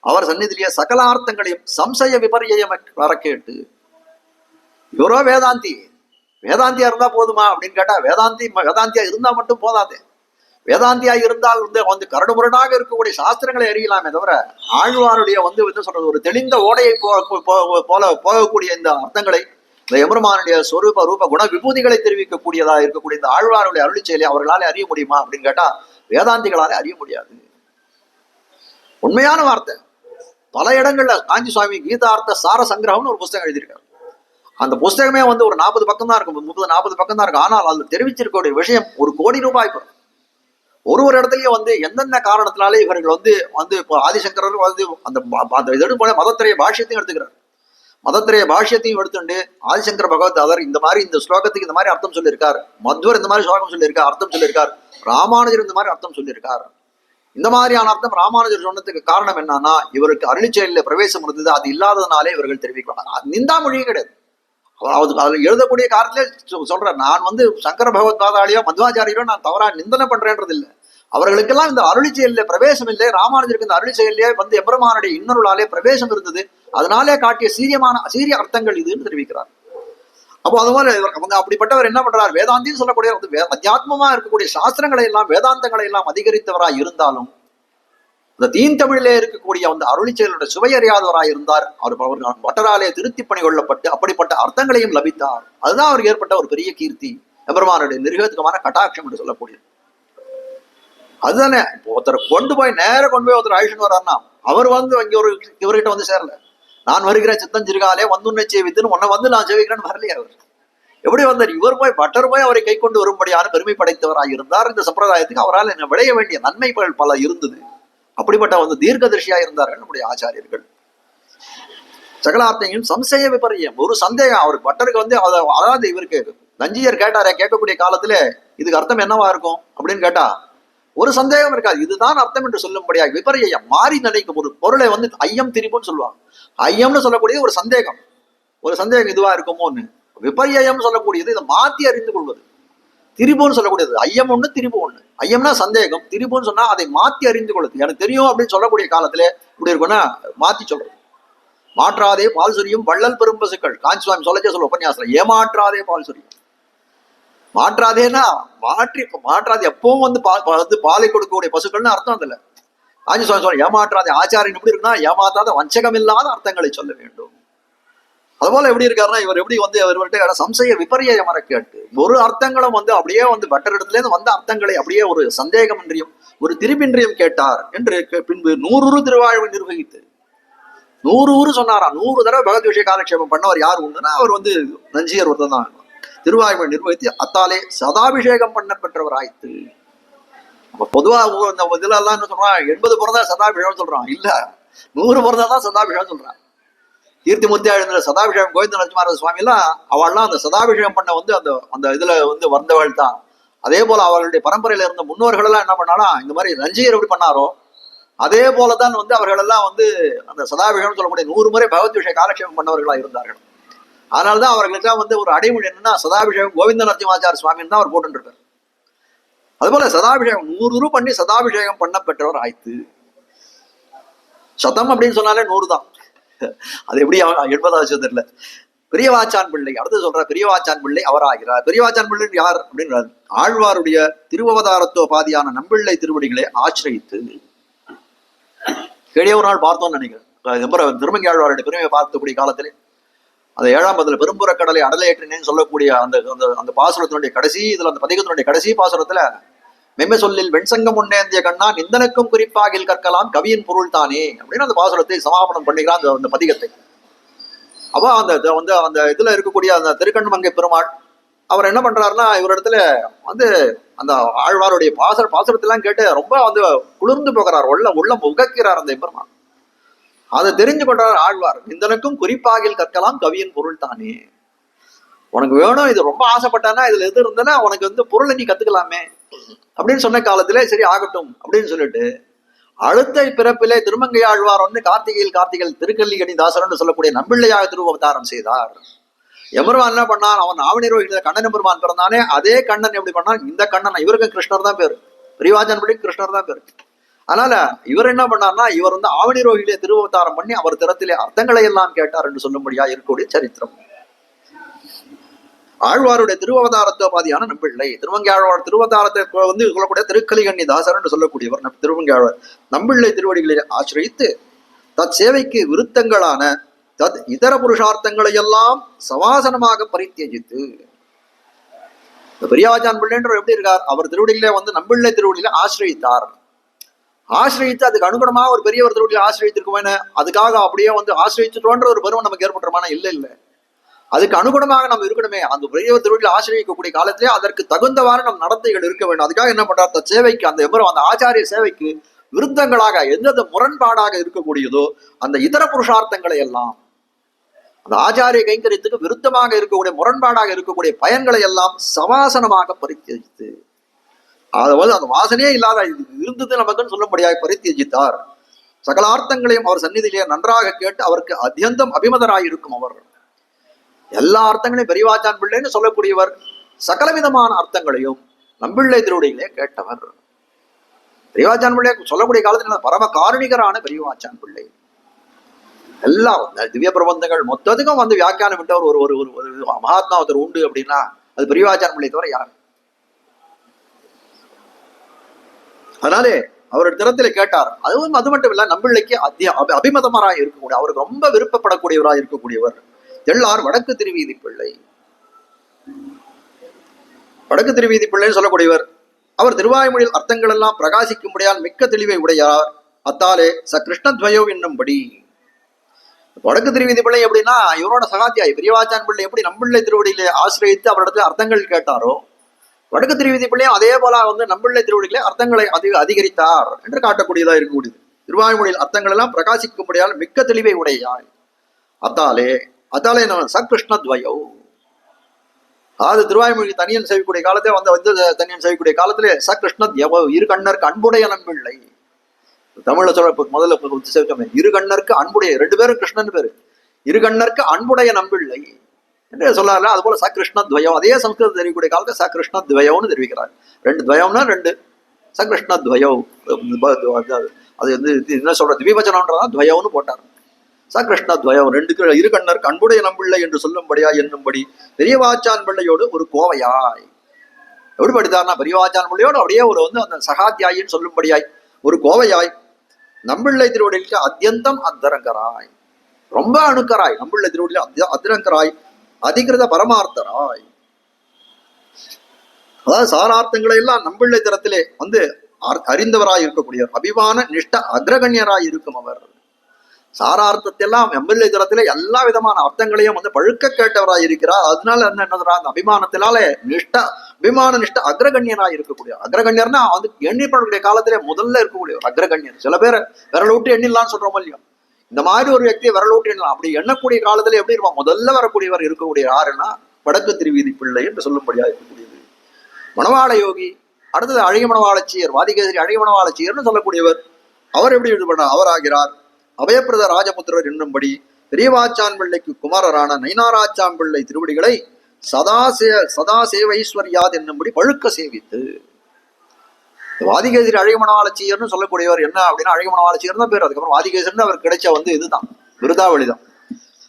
அவர் சந்நிதியிலேயே சகலார்த்தங்களையும் சம்சய விபரியம் வர கேட்டு, இவரோ வேதாந்தியா இருந்தா போதுமா அப்படின்னு கேட்டா, வேதாந்தியா இருந்தா மட்டும் போதாதே. வேதாந்தியா இருந்தால் வந்து கரடுமுரடாக இருக்கக்கூடிய சாஸ்திரங்களை அறியலாமே தவிர ஆழ்வாருடைய வந்து என்ன சொல்றது ஒரு தெளிந்த ஓடையை போல போகக்கூடிய இந்த அர்த்தங்களை, இந்த எம்பெருமானுடைய சொரூப ரூப குண விபூதிகளை தெரிவிக்கக்கூடியதா இருக்கக்கூடிய இந்த ஆழ்வாருடைய அருளி செயலை அவர்களாலே அறிய முடியுமா அப்படின்னு கேட்டா வேதாந்திகளாலே அறிய முடியாது. உண்மையான வார்த்தை. பல இடங்கள்ல காஞ்சி சுவாமி கீதார்த்த சார சங்கிரகம்னு ஒரு புஸ்தகம் எழுதியிருக்காரு. அந்த புஸ்தகமே வந்து ஒரு 40 பக்கம் தான் இருக்கும், 30-40 பக்கம் தான் இருக்கும். ஆனால் அது தெரிவிச்சிருக்கக்கூடிய விஷயம் 1 கோடி ரூபாய் பெறும். ஒரு இடத்துலயும் வந்து எந்தெந்த காரணத்தினாலே இவர்கள் வந்து இப்போ ஆதிசங்கரர் வந்து அந்த இதோடு போல மதத்திரைய பாஷ்யத்தையும் எடுத்துக்கிறார். மதத்திரைய பாஷ்யத்தையும் எடுத்துட்டு ஆதிசங்கர பகவத்தாதர் இந்த மாதிரி இந்த ஸ்லோகத்துக்கு இந்த மாதிரி அர்த்தம் சொல்லியிருக்கார், மத்வர் இந்த மாதிரி ஸ்லோகம் சொல்லியிருக்கார், அர்த்தம் சொல்லியிருக்கார், ராமானுஜர் இந்த மாதிரி அர்த்தம் சொல்லியிருக்கார். இந்த மாதிரியான அர்த்தம் ராமானுஜர் சொன்னதுக்கு காரணம் என்னன்னா இவருக்கு அருளிச்செயலில் பிரவேசம் இருந்தது, அது இல்லாததுனாலே இவர்கள் தெரிவிக்கலாம். நிந்தா மொழியும் கிடையாது. அதில் எழுதக்கூடிய காலத்திலே சொல்றேன், நான் வந்து சங்கர பகவத்பாதாலியோ மத்வாச்சாரியோ நான் தவறா நிந்தனை பண்றேன்றது இல்லை. அவர்களுக்கெல்லாம் இந்த அருளி செயலிலே பிரவேசம் இல்லை. ராமானுஜருக்கு இந்த அருளி செயலிலே வந்து எம்பெருமானுடைய இன்னொருளாலே பிரவேசம் இருந்தது, அதனாலே காட்டிய சீரிய அர்த்தங்கள் இதுன்னு தெரிவிக்கிறார். அப்போ அது மாதிரி அவங்க அப்படிப்பட்டவர் என்ன பண்றார், வேதாந்தின்னு சொல்லக்கூடிய அத்தியாத்மமா இருக்கக்கூடிய சாஸ்திரங்களை எல்லாம் வேதாந்தங்களை எல்லாம் அதிகரித்தவராய் இருந்தாலும் இந்த தீன் தமிழிலே இருக்கக்கூடிய அந்த அருளி செயலுடைய சுவையறியாதவராய் இருந்தார். அவர் பட்டராலே திருத்தி பணி கொள்ளப்பட்டு அப்படிப்பட்ட அர்த்தங்களையும் லபித்தார். அதுதான் அவருக்கு ஏற்பட்ட ஒரு பெரிய கீர்த்தி, எம்பெருமானுடைய நிருகத்துக்கமான கட்டாட்சம் என்று சொல்லக்கூடியது. அதுதானே ஒருத்தர் கொண்டு போய் ஒருத்தர் ஆயுஷன் வர்றாருன்னா அவர் வந்து இவர்கிட்ட வந்து சேரல, நான் வருகிறேன் சித்தஞ்சிருகாலே வந்துன்னை சேவித்துன்னு உன்னை வந்து நான் சேவிக்கிறேன்னு வரலையே அவர். எப்படி வந்தார்? இவர் போய் பட்டர் போய் அவரை கை கொண்டு வரும்படியான பெருமை படைத்தவராக இருந்தார். இந்த சம்பிரதாயத்துக்கு அவரால் என்ன விளைய வேண்டிய நன்மைகள் பல இருந்தது. அப்படிப்பட்ட வந்து தீர்க்கதரிசியா இருந்தார்கள் நம்முடைய ஆச்சாரியர்கள். சகலார்த்தையும் சம்சய விபரியம், ஒரு சந்தேகம் அவருக்கு பட்டருக்கு வந்து அதாவது இவருக்கு நஞ்சியர் கேட்டாரே, கேட்கக்கூடிய காலத்துல இதுக்கு அர்த்தம் என்னவா இருக்கும் அப்படின்னு கேட்டா ஒரு சந்தேகம் இருக்காது. இதுதான் அர்த்தம் என்று சொல்லும்படியாக விபரியம், மாறி நினைக்கும் ஒரு பொருளை வந்து ஐயம் திரிப்புன்னு சொல்லுவாங்க. ஐயம்னு சொல்லக்கூடிய ஒரு சந்தேகம் இதுவா இருக்குமோன்னு. விபரியம் சொல்லக்கூடியது இதை மாத்தி அறிந்து கொள்வது. திரிபுன்னு சொல்லக்கூடியது ஐயம் ஒண்ணு திரிபு ஒண்ணு. ஐயம்னா சந்தேகம், திரிபுன்னு சொன்னா அதை மாத்தி அறிந்து கொள்வது. எனக்கு தெரியும் அப்படின்னு சொல்லக்கூடிய காலத்துல இப்படி இருக்குன்னா மாத்தி சொல்றது. மாற்றாதே பால் சொரியும் வள்ளல் பெரும் பசுக்கள், காஞ்சி சுவாமி சொல்ல உபன்யாசம். ஏமாற்றாதே பால் சொரியும். மாற்றாதேனா மாற்றாது எப்பவும் வந்து பாலை கொடுக்கக்கூடிய பசுக்கள்னு அர்த்தம் அதுல. காஞ்சி சுவாமி சொல்ல ஏமாற்றாதே. ஆச்சாரியன் எப்படி இருக்குன்னா ஏமாத்தாத வஞ்சகம் இல்லாத அர்த்தங்களை சொல்ல வேண்டும். அதுபோல எப்படி இருக்காருன்னா இவர் எப்படி வந்து அவர்கிட்ட சம்சய விபரிய மர கேட்டு ஒரு அர்த்தங்களும் வந்து அப்படியே வந்து பட்டர் இடத்துல இருந்து வந்த அர்த்தங்களை அப்படியே ஒரு சந்தேகம் இன்றியும் ஒரு திரிபின்றியும் கேட்டார் என்று பின்பு 100 திருவாழ்வை நிர்வகித்து 100 சொன்னாராம். 100 தடவை பகவத் விஷய காலக்ஷேபம் பண்ணவர் யார் உண்டுன்னா அவர் வந்து நஞ்சியர் ஒருத்தர் தான். திருவாய்மை நிர்வகித்து அத்தாலே சதாபிஷேகம் பண்ண பெற்றவர் ஆயித்து. நம்ம பொதுவா இந்த இதுல எல்லாம் என்ன சொல்றான், 80 பிறந்தா சதாபிஷேகம் சொல்றான். இல்ல, 100 பிறந்தாதான் சதாபிஷேகம் சொல்றான். கீர்த்திமூர்த்தி எழுந்த சதாபிஷேகம் கோவிந்த லட்சுமார சுவாமி எல்லாம் அவள்லாம் அந்த சதாபிஷேகம் பண்ண வந்து அந்த இதுல வந்து வந்தவள் தான். அதே போல அவர்களுடைய பரம்பரையில இருந்த முன்னோர்கள் எல்லாம் என்ன பண்ணாலும் இந்த மாதிரி நஞ்சியர் எப்படி பண்ணாரோ அதே போலதான் வந்து அவர்கள் எல்லாம் வந்து அந்த சதாபிஷேகம் சொல்லக்கூடிய 100 முறை பகவத் விஷய காலக்ஷேபம் பண்ணவர்களா இருந்தார்கள். அதனால்தான் அவர்களுக்கெல்லாம் வந்து ஒரு அடைமொழி என்னன்னா சதாபிஷேகம் கோவிந்த நரசிம்மாச்சார சுவாமின்னு தான் அவர் போட்டு இருக்கார். அதுபோல சதாபிஷேகம் 100 பண்ணி சதாபிஷேகம் பண்ண பெற்றவர் ஆய்த்து. சதம் அப்படின்னு சொன்னாலே 100 தான். அது எப்படி 80வது சதத்துல பெரியவாச்சான் பிள்ளை அடுத்து சொல்ற பெரியவாச்சான் பிள்ளை அவராகிறார். பெரியவாச்சான் பிள்ளை யார் அப்படின்றார்? ஆழ்வாருடைய திருவவதாரத்துவபாதியான நம்பிள்ளை திருவடிகளை ஆசிரியித்து கேடிய ஒரு நாள் பார்த்தோம்னு நினைக்கிறேன். திருமங்கி ஆழ்வாருடைய பெருமையை பார்த்தக்கூடிய காலத்திலே அந்த 7ஆம் பதில பெரும்புறக்கடலை அடலையேற்றினேன்னு சொல்லக்கூடிய அந்த அந்த பாசுரத்தினுடைய கடைசி இதுல அந்த பதிகத்தினுடைய கடைசி பாசுரத்துல மெம்மை சொல்லில் வெண்சங்கம் முன்னேந்திய கண்ணா நிந்தனுக்கும் குறிப்பாகில் கற்கலாம் கவியின் பொருள் தானே அப்படின்னு அந்த பாசுரத்தை சமாபனம் பண்ணிக்கிறான் அந்த பதிகத்தை. அப்போ அந்த இதுல இருக்கக்கூடிய அந்த திருக்கண்மங்கை பெருமாள் அவர் என்ன பண்றாருன்னா இவரிடத்துல வந்து அந்த ஆழ்வாருடைய பாசுரத்தெல்லாம் கேட்டு ரொம்ப வந்து குளிர்ந்து போகிறார், உள்ள உகக்கிறார் அந்த பெருமாள். அதை தெரிஞ்சு கொண்டார் ஆழ்வார். நிந்தனுக்கும் குறிப்பாகில் கற்கலாம் கவியின் பொருள் தானே. உனக்கு வேணும், இது ரொம்ப ஆசைப்பட்டானா இதுல எது இருந்தனா உனக்கு வந்து பொருளை நீ கத்துக்கலாமே அப்படின்னு சொன்ன காலத்திலே சரி ஆகட்டும் அப்படின்னு சொல்லிட்டு அடுத்த பிறப்பிலே திருமங்கை ஆழ்வார் வந்து கார்த்திகை திருக்கல்லிகணி தாசரன் சொல்லக்கூடிய நம்பிள்ளையாக திருவவதாரம் செய்தார். எம்பெருமான் என்ன பண்ணான், அவன் ஆவணி ரோஹில கண்ணன் பெருமான் பிறந்தானே அதே கண்ணன் எப்படி பண்ணான், இந்த கண்ணன் இவருக்கு கிருஷ்ணர் தான் பேரு, பிரிவாஜன் பிள்ளை கிருஷ்ணர் தான் பேரு. அதனால இவர் என்ன பண்ணார்னா இவர் வந்து ஆவணி ரோஹிலே திருவவதாரம் பண்ணி அவர் திறத்திலே அர்த்தங்களை எல்லாம் கேட்டார் என்று சொல்லும்படியா இருக்கக்கூடிய சரித்திரம். ஆழ்வாருடைய திருவவதாரத்துவபாதியான நம்பிள்ளை திருமங்கை ஆழ்வார் திருவதாரத்தை வந்து சொல்லக்கூடிய திருக்கலிகண்ணி தாசர் என்று சொல்லக்கூடியவர் திருமங்கை ஆழ்வார் நம்பிள்ளை திருவடிகளை ஆசிரியித்து தத் சேவைக்கு விருத்தங்களான தத் இதர புருஷார்த்தங்களை எல்லாம் சவாசனமாக பரித்தியஜித்து. பெரியவாச்சான் பிள்ளைன்ற எப்படி இருக்கார், அவர் திருவடியில வந்து நம்பிள்ளை திருவடியில ஆசிரியித்தார். ஆசிரியித்து அதுக்கு அனுகுணமாக ஒரு பெரியவர் திருவடியில ஆசிரியத்திருக்குமே, அதுக்காக அப்படியே வந்து ஆசிரியிச்சுட்டோன்ற ஒரு பருவம் நமக்கு ஏற்பட்டுருமானா இல்ல. அதுக்கு அனுகுணமாக நம்ம இருக்கணுமே. அந்த பெரியவர் திருவடியில ஆசிரியக்கக்கூடிய காலத்திலே அதற்கு தகுந்தவாறு நம் நடத்தைகள் இருக்க வேண்டும். அதுக்காக என்ன பண்றார், அந்த சேவைக்கு அந்த ஆச்சாரிய சேவைக்கு விருத்தங்களாக எந்தெந்த முரண்பாடாக இருக்கக்கூடியதோ அந்த இதர புருஷார்த்தங்களை எல்லாம் அந்த ஆச்சாரிய கைங்கரியத்துக்கு விருத்தமாக இருக்கக்கூடிய முரண்பாடாக இருக்கக்கூடிய பயன்களை எல்லாம் சவாசனமாக பரித்தியஜித்து, அதாவது அந்த வாசனையே இல்லாத இருந்தது நமக்குன்னு சொல்லும்படியாக பரித்தியஜித்தார். சகலார்த்தங்களையும் அவர் சந்நிதியிலே நன்றாக கேட்டு அவருக்கு அத்தியந்தம் அபிமதராயிருக்கும். அவர் எல்லா அர்த்தங்களையும் பெரியவாச்சான் பிள்ளைன்னு சொல்லக்கூடியவர் சகலவிதமான அர்த்தங்களையும் நம்பிள்ளை திருவடிகளே கேட்டவர். பெரியவாச்சான் பிள்ளை சொல்லக்கூடிய காலத்துல பரம காரணிகரான பெரியவாச்சான் பிள்ளை. எல்லா திவ்ய பிரபந்தங்கள் மொத்தத்துக்கும் வந்து வியாக்கியானம் விட்டவர் ஒரு ஒரு மகாத்மா ஒருத்தர் உண்டு அப்படின்னா அது பெரியவாச்சான் பிள்ளை தவிர யார்? அதனாலே அவர் திறத்தில கேட்டார். அதுவும் அது மட்டும் இல்ல, நம்பிள்ளைக்கு அபிமதமராக இருக்கக்கூடிய அவருக்கு ரொம்ப விருப்பப்படக்கூடியவராக இருக்கக்கூடியவர் தெள்ளார் வடக்கு திருவீதி பிள்ளை. வடக்கு திருவீதி பிள்ளைன்னு சொல்லக்கூடியவர் அவர் திருவாய்மொழியில் அர்த்தங்கள் எல்லாம் பிரகாசிக்கும்படியால் மிக்க தெளிவை உடையார். அத்தாலே ச கிருஷ்ணத்வயோ என்னும்படி வடக்கு திருவீதி பிள்ளை எப்படின்னா இவரோட சகாத்தியாய் பெரியவாச்சான் பிள்ளை எப்படி நம்பிள்ளை திருவடியிலே ஆசிரியத்து அவரிடத்துல அர்த்தங்கள் கேட்டாரோ, வடக்கு திருவீதி பிள்ளையும் அதே போல நம்பிள்ளை திருவடியிலே அர்த்தங்களை அதிகரித்தார் என்று காட்டக்கூடியதா இருக்கக்கூடியது. திருவாய்மொழியில் அர்த்தங்கள் எல்லாம் பிரகாசிக்கும்படியால் மிக்க தெளிவை உடையாய். அத்தாலே நம்ம சகிருஷ்ணத்வயோ, அதாவது திருவாய்மொழி தனியன் செய்யக்கூடிய காலத்தே வந்து தனியன் செய்யக்கூடிய காலத்திலே சகிருஷ்ணத்யவோ, இரு கண்ணருக்கு அன்புடைய நம்பிள்ளை. தமிழ்ல சொல்ல முதல்ல சேர்க்கமே, இரு கண்ணருக்கு அன்புடைய, 2 பேரும் கிருஷ்ணன் பேரு, இரு கண்ணருக்கு அன்புடைய நம்பிள்ளை என்று சொல்லாரு. அது போல சகிருஷ்ணத்வயம், அதே சம்ஸ்கிருதம் தெரிவிக்கக்கூடிய காலத்தை சகிருஷ்ணத்வயம்னு தெரிவிக்கிறார். 2 துவயம்னா 2 சகிருஷ்ணத்வயம். அது வந்து என்ன சொல்ற திவிவச்சனம்ன்றதான் துவயம்னு போட்டார். சகிருஷ்ணத்வயம் 2 இரு கண்ணருக்கு அன்புடைய நம்பிள்ளை என்று சொல்லும்படியா என்னும்படி பெரியவாச்சான் பிள்ளையோடு ஒரு கோவையாய். எப்படி படித்தார்னா பெரியவாச்சான் பிள்ளையோடு அப்படியே ஒரு வந்து அந்த சகாத்தியாயின்னு சொல்லும்படியாய் ஒரு கோவையாய் நம்பிள்ளை திருவடிக்கு அத்தியந்தம் அத்தரங்கராய், ரொம்ப அணுக்கராய், நம்பிள்ளை திருவடியில் அத்திரங்கராய், அதிகிருத பரமார்த்தராய். அதாவது சாரார்த்தங்களை எல்லாம் நம்பிள்ளை தரத்திலே வந்து அறிந்தவராய் இருக்கக்கூடியவர், அபிமான நிஷ்ட அக்ரகண்யராய் இருக்கும் அவர். சாரார்த்தத்தெல்லாம் நம்பிள்ளை தரத்திலே எல்லா விதமான அர்த்தங்களையும் வந்து பழுக்க கேட்டவராய் இருக்கிறார். அதனால என்னதுரா, அந்த அபிமானத்தினாலே அபிமான நிஷ்ட அக்ரகண்யராய் இருக்கக்கூடிய, அக்ரகண்யர்னா வந்து எண்ணிப்படக்கூடிய காலத்திலே முதல்ல இருக்கக்கூடியவர் அக்ரகண்யர். சில பேரை விரலூட்டு எண்ணிடலாம்னு சொல்றோம் இல்லையா, இந்த மாதிரி ஒரு వ్యక్தியை விரலூட்டு எண்ணலாம். அப்படி எண்ணக்கூடிய காலத்துல எப்படி இருப்பான், முதல்ல வரக்கூடியவர் இருக்கக்கூடிய யாருன்னா வடக்கு திருவீதி பிள்ளை என்று சொல்லும்படியா இருக்கக்கூடியது. மணவாள யோகி, அடுத்தது அழகிய மணவாளச்சியர், வாதிகேசரி அழகிய மணவாளச்சியர்னு சொல்லக்கூடியவர். அவர் எப்படி இது பண்ண அவராகிறார், அபயப்பிரத ராஜபுத்திரர் என்னும்படி பெரியவாச்சான் பிள்ளைக்கு குமாரரான நயினாராச்சான் பிள்ளை திருவடிகளை சதா சேவைஸ்வர்யாத் என்னும்படி பழுக்க சேவித்து. வாதிகேசரி அழகிய மணவாளச்சியர்னு சொல்லக்கூடியவர் என்ன அப்படின்னா, அழகிய மணவாளச்சியர் தான் பேர். அதுக்கப்புறம் வாதிகேசர்னு அவர் கிடைச்ச வந்து இதுதான் விருதாவளிதான்.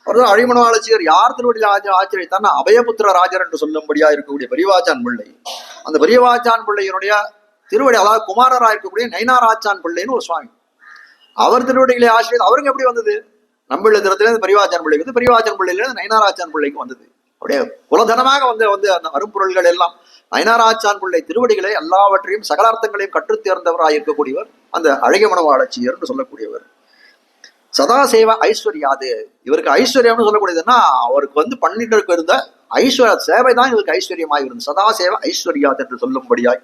அவர் தான் அழகிய மணவாளச்சியர். யார் திருவடியில் ஆச்சரித்தார்னா அபயபுத்திர ராஜர் என்று சொல்லும்படியா இருக்கக்கூடிய பெரியவாச்சான் பிள்ளை. அந்த பெரியவாச்சான் பிள்ளையினுடைய திருவடி, அதாவது குமாரராக இருக்கக்கூடிய நயினாராச்சான் பிள்ளைன்னு ஒரு சுவாமி, அவர் திருவடிகளை ஆசிரியர். அவருக்கு எப்படி வந்தது, நம்பிள்ளை திறத்திலிருந்து பெரியவாச்சான் பிள்ளைக்கு வந்து, பெரியவாச்சான் பிள்ளையிலிருந்து நயினாராச்சான் பிள்ளைக்கு வந்தது. அப்படியே குலதனமாக வந்து அந்த அரும்பொருள்கள் எல்லாம் நயினாராச்சான் பிள்ளை திருவடிகளை எல்லாவற்றையும் சகலார்த்தங்களையும் கற்றுத் தேர்ந்தவராக இருக்கக்கூடியவர் அந்த அழகிய மணவாளச்சியர் என்று சொல்லக்கூடியவர். சதாசேவ ஐஸ்வர்யாது, இவருக்கு ஐஸ்வர்யம்னு சொல்லக்கூடியதுன்னா அவருக்கு வந்து பண்ணிட்டு இருந்த ஐஸ்வர்ய சேவை தான் இவருக்கு ஐஸ்வர்யமாக இருந்தது. சதாசேவ ஐஸ்வர்யாது என்று சொல்லும்படியாய்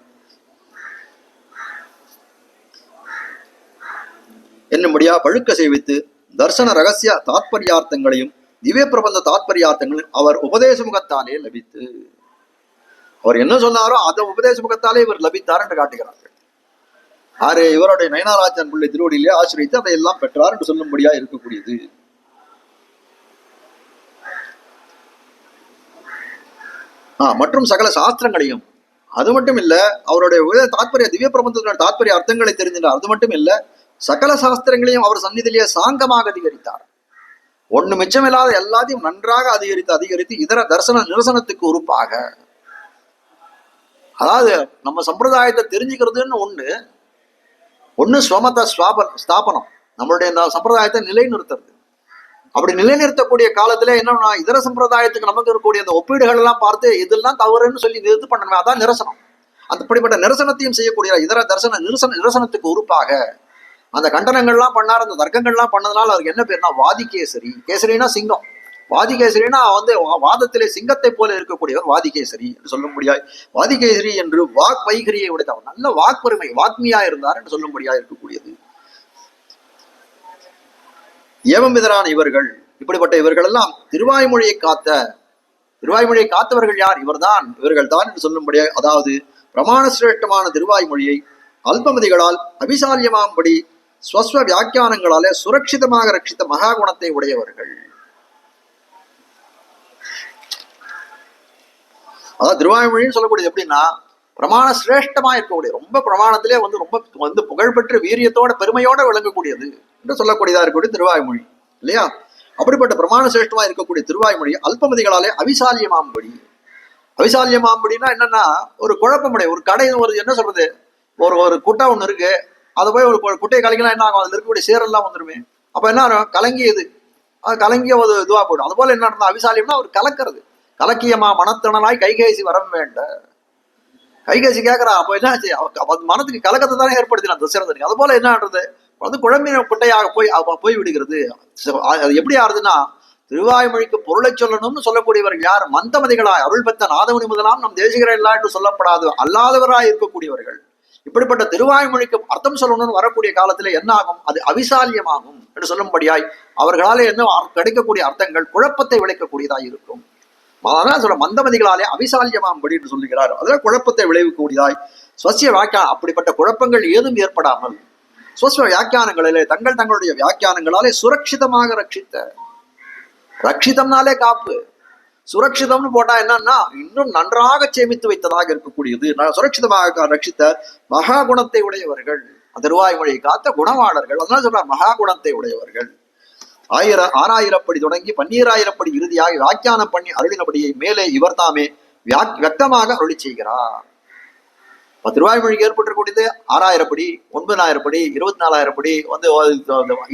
என்னும்படியா பழுக்க சேவித்து தர்சன ரகசிய தாத்பரியார்த்தங்களையும் திவ்ய பிரபந்த தாத்பரியார்த்தங்களையும் அவர் உபதேச முகத்தாலே லபித்து, அவர் என்ன சொன்னாரோ அந்த உபதேச முகத்தாலே இவர் லபித்தார் என்று காட்டுகிறார்கள். ஆறு இவருடைய நயினாராச்சான் பிள்ளை திருவடியிலே ஆசிரியத்து அதையெல்லாம் பெற்றார் என்று சொல்லும்படியா இருக்கக்கூடியது. மற்றும் சகல சாஸ்திரங்களையும், அது மட்டும் இல்ல அவருடைய தாத்பரிய திவ்ய பிரபந்தத்தினுடைய தாத்பரிய அர்த்தங்களை தெரிஞ்சினார். அது மட்டும் இல்ல சகல சாஸ்திரங்களையும் அவர் சந்நிதியிலேயே சாங்கமாக அதிகரித்தார். ஒண்ணு மிச்சமில்லாத எல்லாத்தையும் நன்றாக அதிகரித்து இதர தரிசன நிரசனத்துக்கு உறுப்பாக, அதாவது நம்ம சம்பிரதாயத்தை தெரிஞ்சுக்கிறதுன்னு ஒண்ணு ஸ்வமத ஸ்தாபனம், நம்மளுடைய இந்த சம்பிரதாயத்தை நிலைநிறுத்துறது. அப்படி நிலைநிறுத்தக்கூடிய காலத்துல என்னன்னா இதர சம்பிரதாயத்துக்கு நமக்கு இருக்கக்கூடிய அந்த ஒப்பீடுகள் எல்லாம் பார்த்து இதெல்லாம் தவறுன்னு சொல்லி நிறுத்து பண்ணணுமே, அதான் நிரசனம். அப்படிப்பட்ட நிரசனத்தையும் செய்யக்கூடிய இதர தரிசன நிரசனத்துக்கு உறுப்பாக அந்த கண்டனங்கள்லாம் பண்ணார். அந்த தர்க்கங்கள்லாம் பண்ணதுனால அவருக்கு என்ன பேருனா வாதிகேசரி. கேசரினா சிங்கம், வாதிகேசரினா வந்து வாதத்திலே சிங்கத்தை போல இருக்கக்கூடியவர் வாதிகேசரி என்று சொல்லும்படியாய், வாதிகேசரி என்று வாக் வைகரியை உடைத்தவர், நல்ல வாக்பெருமை வாக்மியா இருந்தார் என்று சொல்லும்படியா இருக்கக்கூடியது. ஏவம்பிதரான இவர்கள், இப்படிப்பட்ட இவர்கள் எல்லாம் திருவாய்மொழியை காத்தவர்கள் யார், இவர்கள் தான் என்று சொல்லும்படியா, அதாவது பிரமாண சிரேஷ்டமான திருவாய்மொழியை அல்பமதிகளால் அபிசால்யமாம்படி ஸ்வஸ்வ வியாக்கியானங்களாலே சுரட்சிதமாக ரட்சித்த மகா குணத்தை உடையவர்கள். அதாவது திருவாய்மொழின்னு சொல்லக்கூடியது எப்படின்னா பிரமாண சிரேஷ்டமா இருக்கக்கூடிய, ரொம்ப பிரமாணத்திலே ரொம்ப புகழ்பெற்ற வீரியத்தோட பெருமையோட விளங்கக்கூடியது என்று சொல்லக்கூடியதா இருக்கக்கூடிய திருவாய்மொழி இல்லையா. அப்படிப்பட்ட பிரமாண சிரேஷ்டமா இருக்கக்கூடிய திருவாய்மொழி அல்பமதிகளாலே அவிசால்யமாம்படினா என்னன்னா ஒரு குழப்பமுடைய ஒரு கடை, என்ன சொல்றது, ஒரு குட்டை ஒண்ணு இருக்கு, அதை போய் ஒரு குட்டையை கலங்கினா என்ன ஆகும், அதுல இருக்கக்கூடிய சேரெல்லாம் வந்துருமே. அப்ப என்ன கலங்கியது, அது கலங்கிய ஒரு இதுவா போயிடும். அது போல என்ன நடந்தா அவிசாலியம்னா அவர் கலக்கிறது. கலக்கியமா மனத்திறனாய் கைகேசி வரம் வேண்ட, கைகேசி கேட்கறா. அப்ப என்ன ஆச்சு, மனத்துக்கு கலக்கத்தை தானே ஏற்படுத்தினான் தசரதனுக்கு. அது போல என்னன்றது அது குழம்பின குட்டையாக போய் விடுகிறது. அது எப்படி ஆறுதுன்னா, திருவாய்மொழிக்கு பொருளை சொல்லணும்னு சொல்லக்கூடியவர்கள் யார்? மந்தமதிகளாய் அருள் பெற்ற நாதமுனி முதலாம் நம் தேசிகர் இல்லா என்று சொல்லப்படாது அல்லாதவராய் இருக்கக்கூடியவர்கள். இப்படிப்பட்ட திருவாய்மொழிக்கு அர்த்தம் சொல்லணும்னு வரக்கூடிய காலத்துல என்ன ஆகும்? அது அவிசால்யமாகும் என்று சொல்லும்படியாய் அவர்களாலே என்ன கிடைக்கக்கூடிய அர்த்தங்கள் குழப்பத்தை விளைக்கக்கூடியதாய் இருக்கும். சொல்ற மந்தமதிகளாலே அவிசால்யமாம்படி என்று சொல்லுகிறார். அதுல குழப்பத்தை விளைவிக்கக்கூடியதாய் ஸ்வசிய வியாக்கியானம், அப்படிப்பட்ட குழப்பங்கள் ஏதும் ஏற்படாமல் ஸ்வஸ்வ வியாக்கியானங்களிலே தங்களுடைய வியாக்கியானங்களாலே சுரட்சிதமாக ரட்சிதம்னாலே காப்பு. சுரட்சிதம்னு போட்டா என்னன்னா இன்னும் நன்றாக சேமித்து வைத்ததாக இருக்கக்கூடியது. சுரட்சிதமாக ரட்சித்த மகா குணத்தை உடையவர்கள், திருவாய்மொழியை காத்த குணவாளர்கள். அதனால சொல்றார் மகா குணத்தை உடையவர்கள். 6000 படி தொடங்கி 12000 படி இறுதியாக வியாக்கியானம் பண்ணி அருளினபடியை மேலே இவர் தாமே வியக்தமாக அருளி செய்கிறார். திருவாய்மொழிக்கு ஏற்பட்டிருக்கூடியது 6000 படி, 9000 படி, 24000 படி,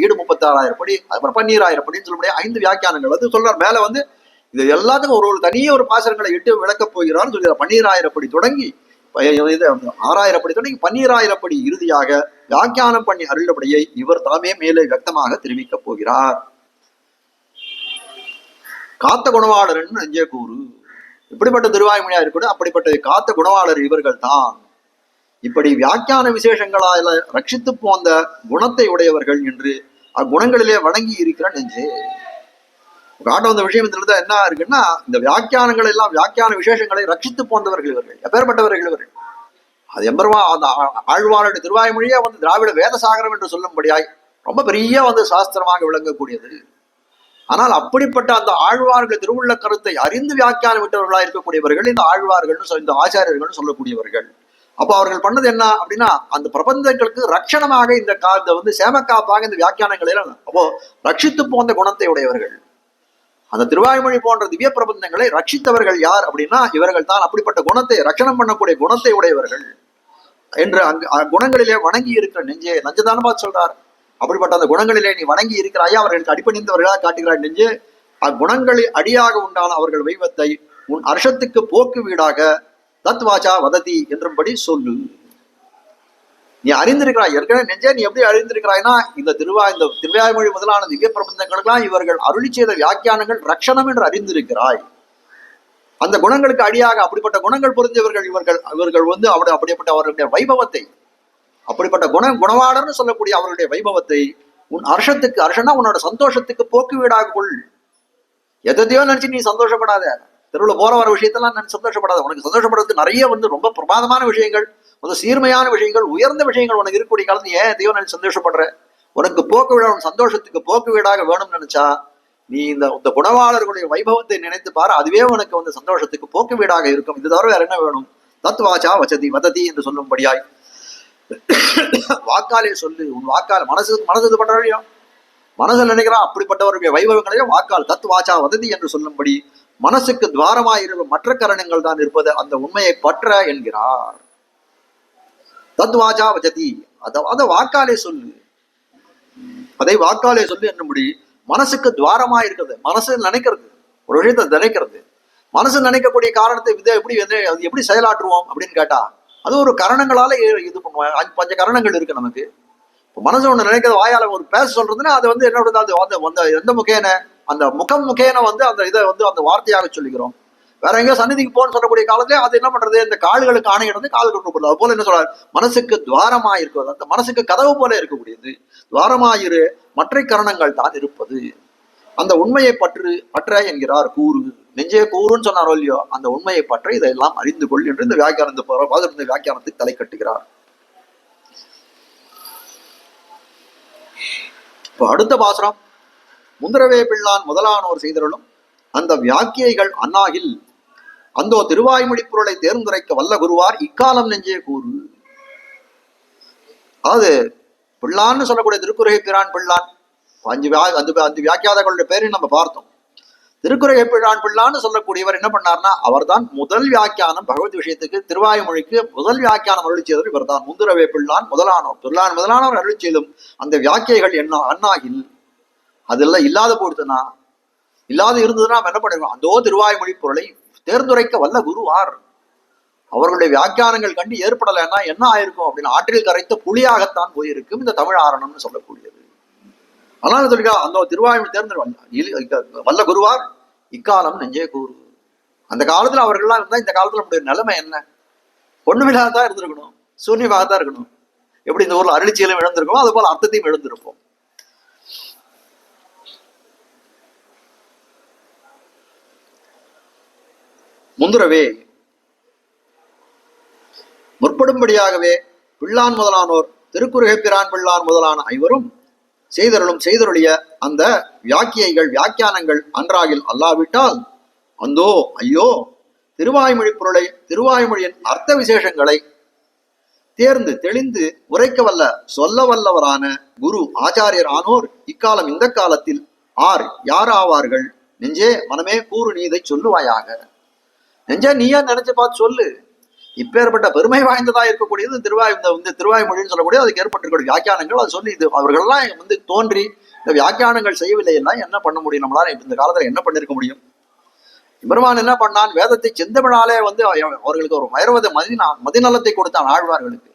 ஈடு 36,000 படி, அதுக்கப்புறம் 12000 படின்னு சொல்லக்கூடிய 5 வியாக்கியானங்கள் வந்து சொல்றார். மேல வந்து இது எல்லாத்துக்கும் ஒரு தனியே ஒரு பாசனங்களை இட்டு விளக்கப் போகிறான்னு சொல்கிறார். 12000 படி தொடங்கி 6000 படி தொடங்கி 12000 படி இறுதியாக வியாக்கியானம் பண்ணி அருளபடியை இவர் தாமே மேலே வியக்தமாக தெரிவிக்கப் போகிறார். காத்த குணவாளர் நெஞ்சே கூறு. இப்படிப்பட்ட திருவாய்மொழியா இருக்கட்டும், அப்படிப்பட்ட காத்த குணவாளர் இவர்கள் தான். இப்படி வியாக்கியான விசேஷங்களால ரட்சித்து போந்த குணத்தை உடையவர்கள் என்று அக்குணங்களிலே வணங்கி இருக்கிற நெஞ்சே. காட்ட வந்த விஷயம் இதுலதான் என்ன இருக்குன்னா, இந்த வியாக்கியானங்கள் எல்லாம் வியாக்கியான விசேஷங்களை ரட்சித்து போந்தவர்கள் இவர்கள். எப்பேற்பட்டவர்கள் இவர்கள்? அது எம்பருமா அந்த ஆழ்வாருடைய திருவாய்மொழியே வந்து திராவிட வேத சாகரம் என்று சொல்லும்படியாய் ரொம்ப பெரிய சாஸ்திரமாக விளங்கக்கூடியது. ஆனால் அப்படிப்பட்ட அந்த ஆழ்வார்கள் திருவுள்ள கருத்தை அறிந்து வியாக்கியானம் விட்டவர்களாக இருக்கக்கூடியவர்கள் இந்த ஆழ்வார்கள், இந்த ஆச்சாரியர்கள் சொல்லக்கூடியவர்கள். அப்போ அவர்கள் பண்ணது என்ன அப்படின்னா, அந்த பிரபந்தங்களுக்கு ரட்சணமாக இந்த சேமக்காப்பாக இந்த வியாக்கியானங்களை அப்போ ரட்சித்து போந்த குணத்தை உடையவர்கள். அந்த திருவாய்மொழி போன்ற திவ்ய பிரபந்தங்களை ரட்சித்தவர்கள் யார் அப்படின்னா இவர்கள் தான். அப்படிப்பட்ட குணத்தை ரட்சணம் பண்ணக்கூடிய குணத்தை உடையவர்கள் என்று குணங்களிலே வணங்கி இருக்கிற நெஞ்சே. நஞ்சதான பார்த்து சொல்றார். அப்படிப்பட்ட அந்த குணங்களிலே நீ வணங்கி இருக்கிறாயா, அவர்களுக்கு அடிப்பணிந்தவர்களாக காட்டுகிறார் நெஞ்சே. அக்குணங்களில் அடியாக உண்டான அவர்கள் வைவத்தை உன் அர்ஷத்துக்கு போக்கு வீடாக தத்வாச்சா வததி என்றும்படி சொல்லு. நீ அறிந்திருக்கிறாய் ஏற்கனவே நெஞ்சே. நீ எப்படி அறிந்திருக்கிறாய்னா, இந்த திருவாய்மொழி முதலான திவ்ய பிரபந்தங்களுக்கெல்லாம் இவர்கள் அருளி செய்த வியாக்கியானங்கள் ரட்சணம் என்று அறிந்திருக்கிறாய். அந்த குணங்களுக்கு அடியாக அப்படிப்பட்ட குணங்கள் பொருந்தியவர்கள் இவர்கள் அப்படிப்பட்ட அவர்களுடைய வைபவத்தை, அப்படிப்பட்ட குணவாளர்னு சொல்லக்கூடிய அவர்களுடைய வைபவத்தை உன் அர்ஷத்துக்கு, அர்ஷனா உன்னோட சந்தோஷத்துக்கு போக்கு வீடாக கொள். எதையோ நினைச்சு நீ சந்தோஷப்படாத. தெருவில் போற வர விஷயத்தெல்லாம் நினைச்சு சந்தோஷப்படாத. உனக்கு சந்தோஷப்படுறதுக்கு நிறைய ரொம்ப பிரமாதமான விஷயங்கள், சீர்மையான விஷயங்கள், உயர்ந்த விஷயங்கள் உனக்கு இருக்கக்கூடிய காலத்து ஏன் எதையோ நினைச்சு சந்தோஷப்படுற? உனக்கு போக்கு வீடா, உன் சந்தோஷத்துக்கு போக்கு வீடாக வேணும்னு நினைச்சா நீ இந்த குணவாளர்களுடைய வைபவத்தை நினைத்து பாரு. அதுவே உனக்கு சந்தோஷத்துக்கு போக்கு வீடாக இருக்கும். இது தவிர வேற என்ன வேணும்? தத்வாச்சா வததி என்று சொல்லும்படியாய் வாக்காலே சொல்லு. உன் வாக்கால் மனசு இது பண்றையோ மனசில் நினைக்கிறான். அப்படிப்பட்டவருடைய வைபவங்களையும் வாக்கால் தத்வாச்சா வததி என்று சொல்லும்படி மனசுக்கு துவாரமாயிருக்கும் மற்ற கரணங்கள் தான் இருப்பது. அந்த உண்மையை பற்ற என்கிறார். தத்வாச்சா வஜதி, அதை வாக்காலே சொல்லு. அதை வாக்காலே சொல்லு என்னும்படி மனசுக்கு துவாரமா இருக்கிறது. மனசு நினைக்கிறது, ஒரு விஷயத்தை நினைக்கிறது. மனசு நினைக்கக்கூடிய காரணத்தை எப்படி செயலாற்றுவோம் அப்படின்னு கேட்டா, அது ஒரு கரணங்களால இது பண்ணுவோம். 5 கரணங்கள் இருக்கு நமக்கு. மனசு ஒண்ணு நினைக்கிறது, வாயால ஒரு பேச சொல்றதுன்னா அது என்ன எந்த முகேன, அந்த முகேன அந்த இதை அந்த வார்த்தையாக சொல்லிக்கிறோம். வேற எங்கேயோ சந்நிதிக்கு போன்னு சொல்லக்கூடிய காலத்திலே அது என்ன பண்றது? இந்த கால்களுக்கு ஆணையிடுறது, கால்களுக்கு கொடுக்குறது. அது போல என்ன சொல்றாரு? மனசுக்கு துவாரமா இருக்கிறது, அந்த மனசுக்கு கதவு போல இருக்கக்கூடியது. துவாரமாயிரு மற்ற கரணங்கள் தான் இருப்பது. அந்த உண்மையை பற்ற என்கிறார். கூறு நெஞ்சே கூறுன்னு சொன்னாரோ இல்லையோ, அந்த உண்மையை பற்ற இதெல்லாம் அறிந்து கொள் என்று இந்த வியாக்கியானத்தை தலை கட்டுகிறார். இப்போ அடுத்த பாசுரம், முந்திரவே பிள்ளான் முதலானோர் செய்தருளும் அந்த வியாக்கியைகள் அன்னாகில் அந்தோ திருவாய்மொழி பொருளை தேர்ந்துரைக்க வல்ல குருவார் இக்காலம் நெஞ்சே கூறு. அது பிள்ளான்னு சொல்லக்கூடிய திருக்குறளை பிரான் பிள்ளான் 5 வியாக்கியாதங்களுடைய பேரையும் நம்ம பார்த்தோம். திருக்குறளை பிரான் பிள்ளான்னு சொல்லக்கூடியவர் என்ன பண்ணார்னா, அவர்தான் முதல் வியாக்கியானம் பகவத் விஷயத்துக்கு திருவாய்மொழிக்கு முதல் வியாக்கியானம் அருளி செய்தவர் இவர் தான். முந்திரவே பிள்ளான் முதலானவர் அருளி செய்தும் அந்த வியாக்கியைகள் என்ன அன்னாகில் அதெல்லாம் இல்லாத போடுதுன்னா, இல்லாத இருந்ததுன்னா என்ன பண்ணிருக்கோம்? அதோ திருவாய்மொழி பொருளை தேர்ந்துரைக்க வல்ல குருவார். அவர்களுடைய வியாக்கியானங்கள் கண்டு ஏற்படலைன்னா என்ன ஆயிருக்கும் அப்படின்னு ஆற்றில் கரைத்த புலியாகத்தான் போயிருக்கும் இந்த தமிழ் ஆரணம்னு சொல்லக்கூடியது. அதனால சொல்லிக்கா அந்த திருவாய்மொழி தேர்ந்து வல்ல குருவார் இக்காலம் நெஞ்சே கூறு. அந்த காலத்துல அவர்கள்லாம் இருந்தா இந்த காலத்துல நம்முடைய நிலைமை என்ன? ஒண்ணுமில்லாதான் இருந்திருக்கணும், சூன்யமாகத்தான் இருக்கணும். எப்படி இந்த ஊர்ல அருளிச்சியிலும் இழந்திருக்கோம், அது போல அர்த்தத்தையும் இழந்திருப்போம். முந்துரவே முற்படும்படியாகவே பிள்ளான் முதலானோர் திருக்குறுகை பிரான் பிள்ளான் முதலான ஐவரும் செய்தருளிய அந்த வியாக்கியானங்கள் அன்றாகில் அல்லாவிட்டால் அந்தோ ஐயோ திருவாய்மொழி பொருளை திருவாய்மொழியின் அர்த்த விசேஷங்களை தேர்ந்து தெளிந்து உரைக்க வல்ல சொல்ல வல்லவரான குரு ஆச்சாரியர் ஆனோர் இக்காலம் இந்த காலத்தில் யார் ஆவார்கள்? நெஞ்சே மனமே கூறு நீதை சொல்லுவாயாக. நெஞ்சே நீயா நினைச்சு பார்த்து சொல்லு. இப்பேற்பட்ட பெருமை வாய்ந்ததா இருக்கக்கூடியது இந்த திருவாய்மொழின்னு சொல்லக்கூடிய அதுக்கு ஏற்பட்டிருக்கூடிய வியாக்கியானங்கள். அது சொல்லி இது அவர்கள்லாம் தோன்றி இந்த வியாக்கியானங்கள் செய்யவில்லை எல்லாம் என்ன பண்ண முடியும்? நம்மளால இந்த காலத்துல என்ன பண்ணிருக்க முடியும்? பெருமான் என்ன பண்ணான்? வேதத்தை செந்தமிழாலே அவர்களுக்கு ஒரு வைரவத மதிநலத்தை கொடுத்தான் ஆழ்வார்களுக்கு.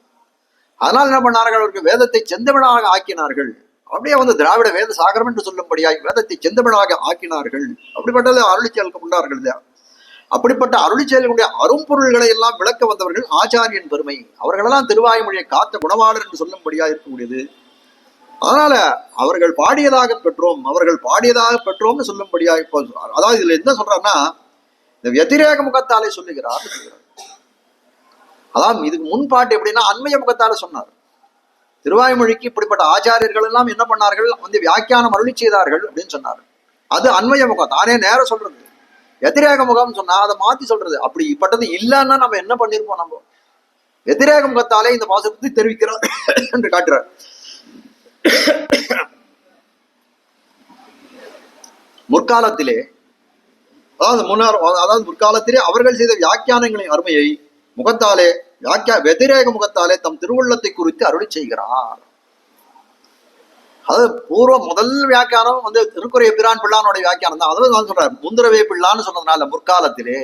அதனால் என்ன பண்ணார்கள்? அவருக்கு வேதத்தை செந்தமிழாக ஆக்கினார்கள். அப்படியே திராவிட வேத சாகரம் என்று சொல்லும்படியாய் வேதத்தை செந்தமிழாக ஆக்கினார்கள். அப்படிப்பட்டது அருளிச்செயலுக்கு கொண்டார்கள் இல்லையா? அப்படிப்பட்ட அருளிச்செயலுடைய அரும்பொருள்களை எல்லாம் விளக்க வந்தவர்கள் ஆச்சாரியன் பெருமை. அவர்களெல்லாம் திருவாய்மொழியை காத்த குணவாளர் என்று சொல்லும்படியா இருக்கக்கூடியது. அதனால அவர்கள் பாடியதாக பெற்றோம்னு சொல்லும்படியா. இப்போ அதாவது இதுல என்ன சொல்றாருன்னா, இந்த வத்திரேக முகத்தாலே சொல்லுகிறார். அதாவது இதுக்கு முன்பாட்டு எப்படின்னா அண்மைய முகத்தாலே சொன்னார். திருவாய்மொழிக்கு இப்படிப்பட்ட ஆச்சாரியர்கள் எல்லாம் என்ன பண்ணார்கள்? வியாக்கியானம் அருளி செய்தார்கள் அப்படின்னு சொன்னார். அது அண்மைய முகம் தானே நேரம் சொல்றது. வத்திரேக முகம் சொன்னா அதை மாத்தி சொல்றது. அப்படி இப்பட்டது இல்லைன்னா நம்ம என்ன பண்ணிருப்போம்? நம்ம வத்திரேக முகத்தாலே இந்த பாசத்தை தெரிவிக்கிறார் என்று காட்டுறார். முற்காலத்திலே முற்காலத்திலே அவர்கள் செய்த வியாக்கியானங்களின் அருமையை முகத்தாலே வத்திரேக முகத்தாலே தம் திருவுள்ளத்தை குறித்து அருளி செய்கிறார். அது முதல் வியாக்கியானம் திருக்குறை பிரான் பிள்ளானுடைய வியாக்கியானம் தான். அதாவது சொல்றாரு முந்துரவே பிள்ளான்னு சொன்னதுனால முற்காலத்திலே,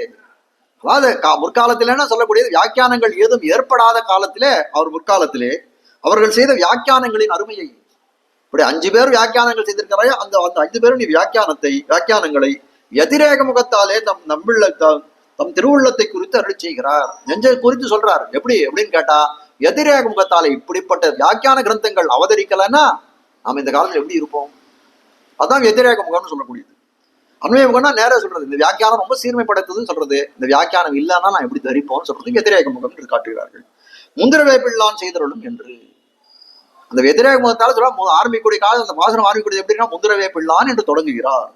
அதாவது முற்காலத்திலேன்னா சொல்லக்கூடியது வியாக்கியானங்கள் ஏதும் ஏற்படாத காலத்திலே முற்காலத்திலே அவர்கள் செய்த வியாக்கியானங்களின் அருமையை. இப்படி 5 பேர் வியாக்கியானங்கள் செய்திருக்கிறாய். அந்த 5 பேரும் நீ வியாக்கியானங்களை வத்திரேக முகத்தாலே தம் திருவுள்ளத்தை குறித்து அருளி செய்கிறார். நெஞ்சை குறித்து சொல்றார். எப்படின்னு கேட்டா, வத்திரேக முகத்தாலே இப்படிப்பட்ட வியாக்கியான கிரந்தங்கள் அவதரிக்கலன்னா நாம இந்த காலத்துல எப்படி இருப்போம்? அதான் வத்திரேக முகம்னு சொல்லக்கூடியது. அண்மைய முகம்னா நேர சொல்றது. இந்த வியாக்கியானம் ரொம்ப சீர்மைப்படுத்துதுன்னு சொல்றது. இந்த வியாக்கியானம் இல்லைன்னா நான் எப்படி தரிப்போம்னு சொல்றது வத்திரேக முகம் என்று காட்டுகிறார்கள். முந்திரவே பிள்ளான் செய்தருளும் என்று அந்த வத்திரேக முகத்தால சொல்ல ஆரம்பிக்கூடிய காலம், அந்த பாசனம் ஆரம்பிக்கூடியது எப்படின்னா முந்திரவே பிள்ளான் என்று தொடங்குகிறார்.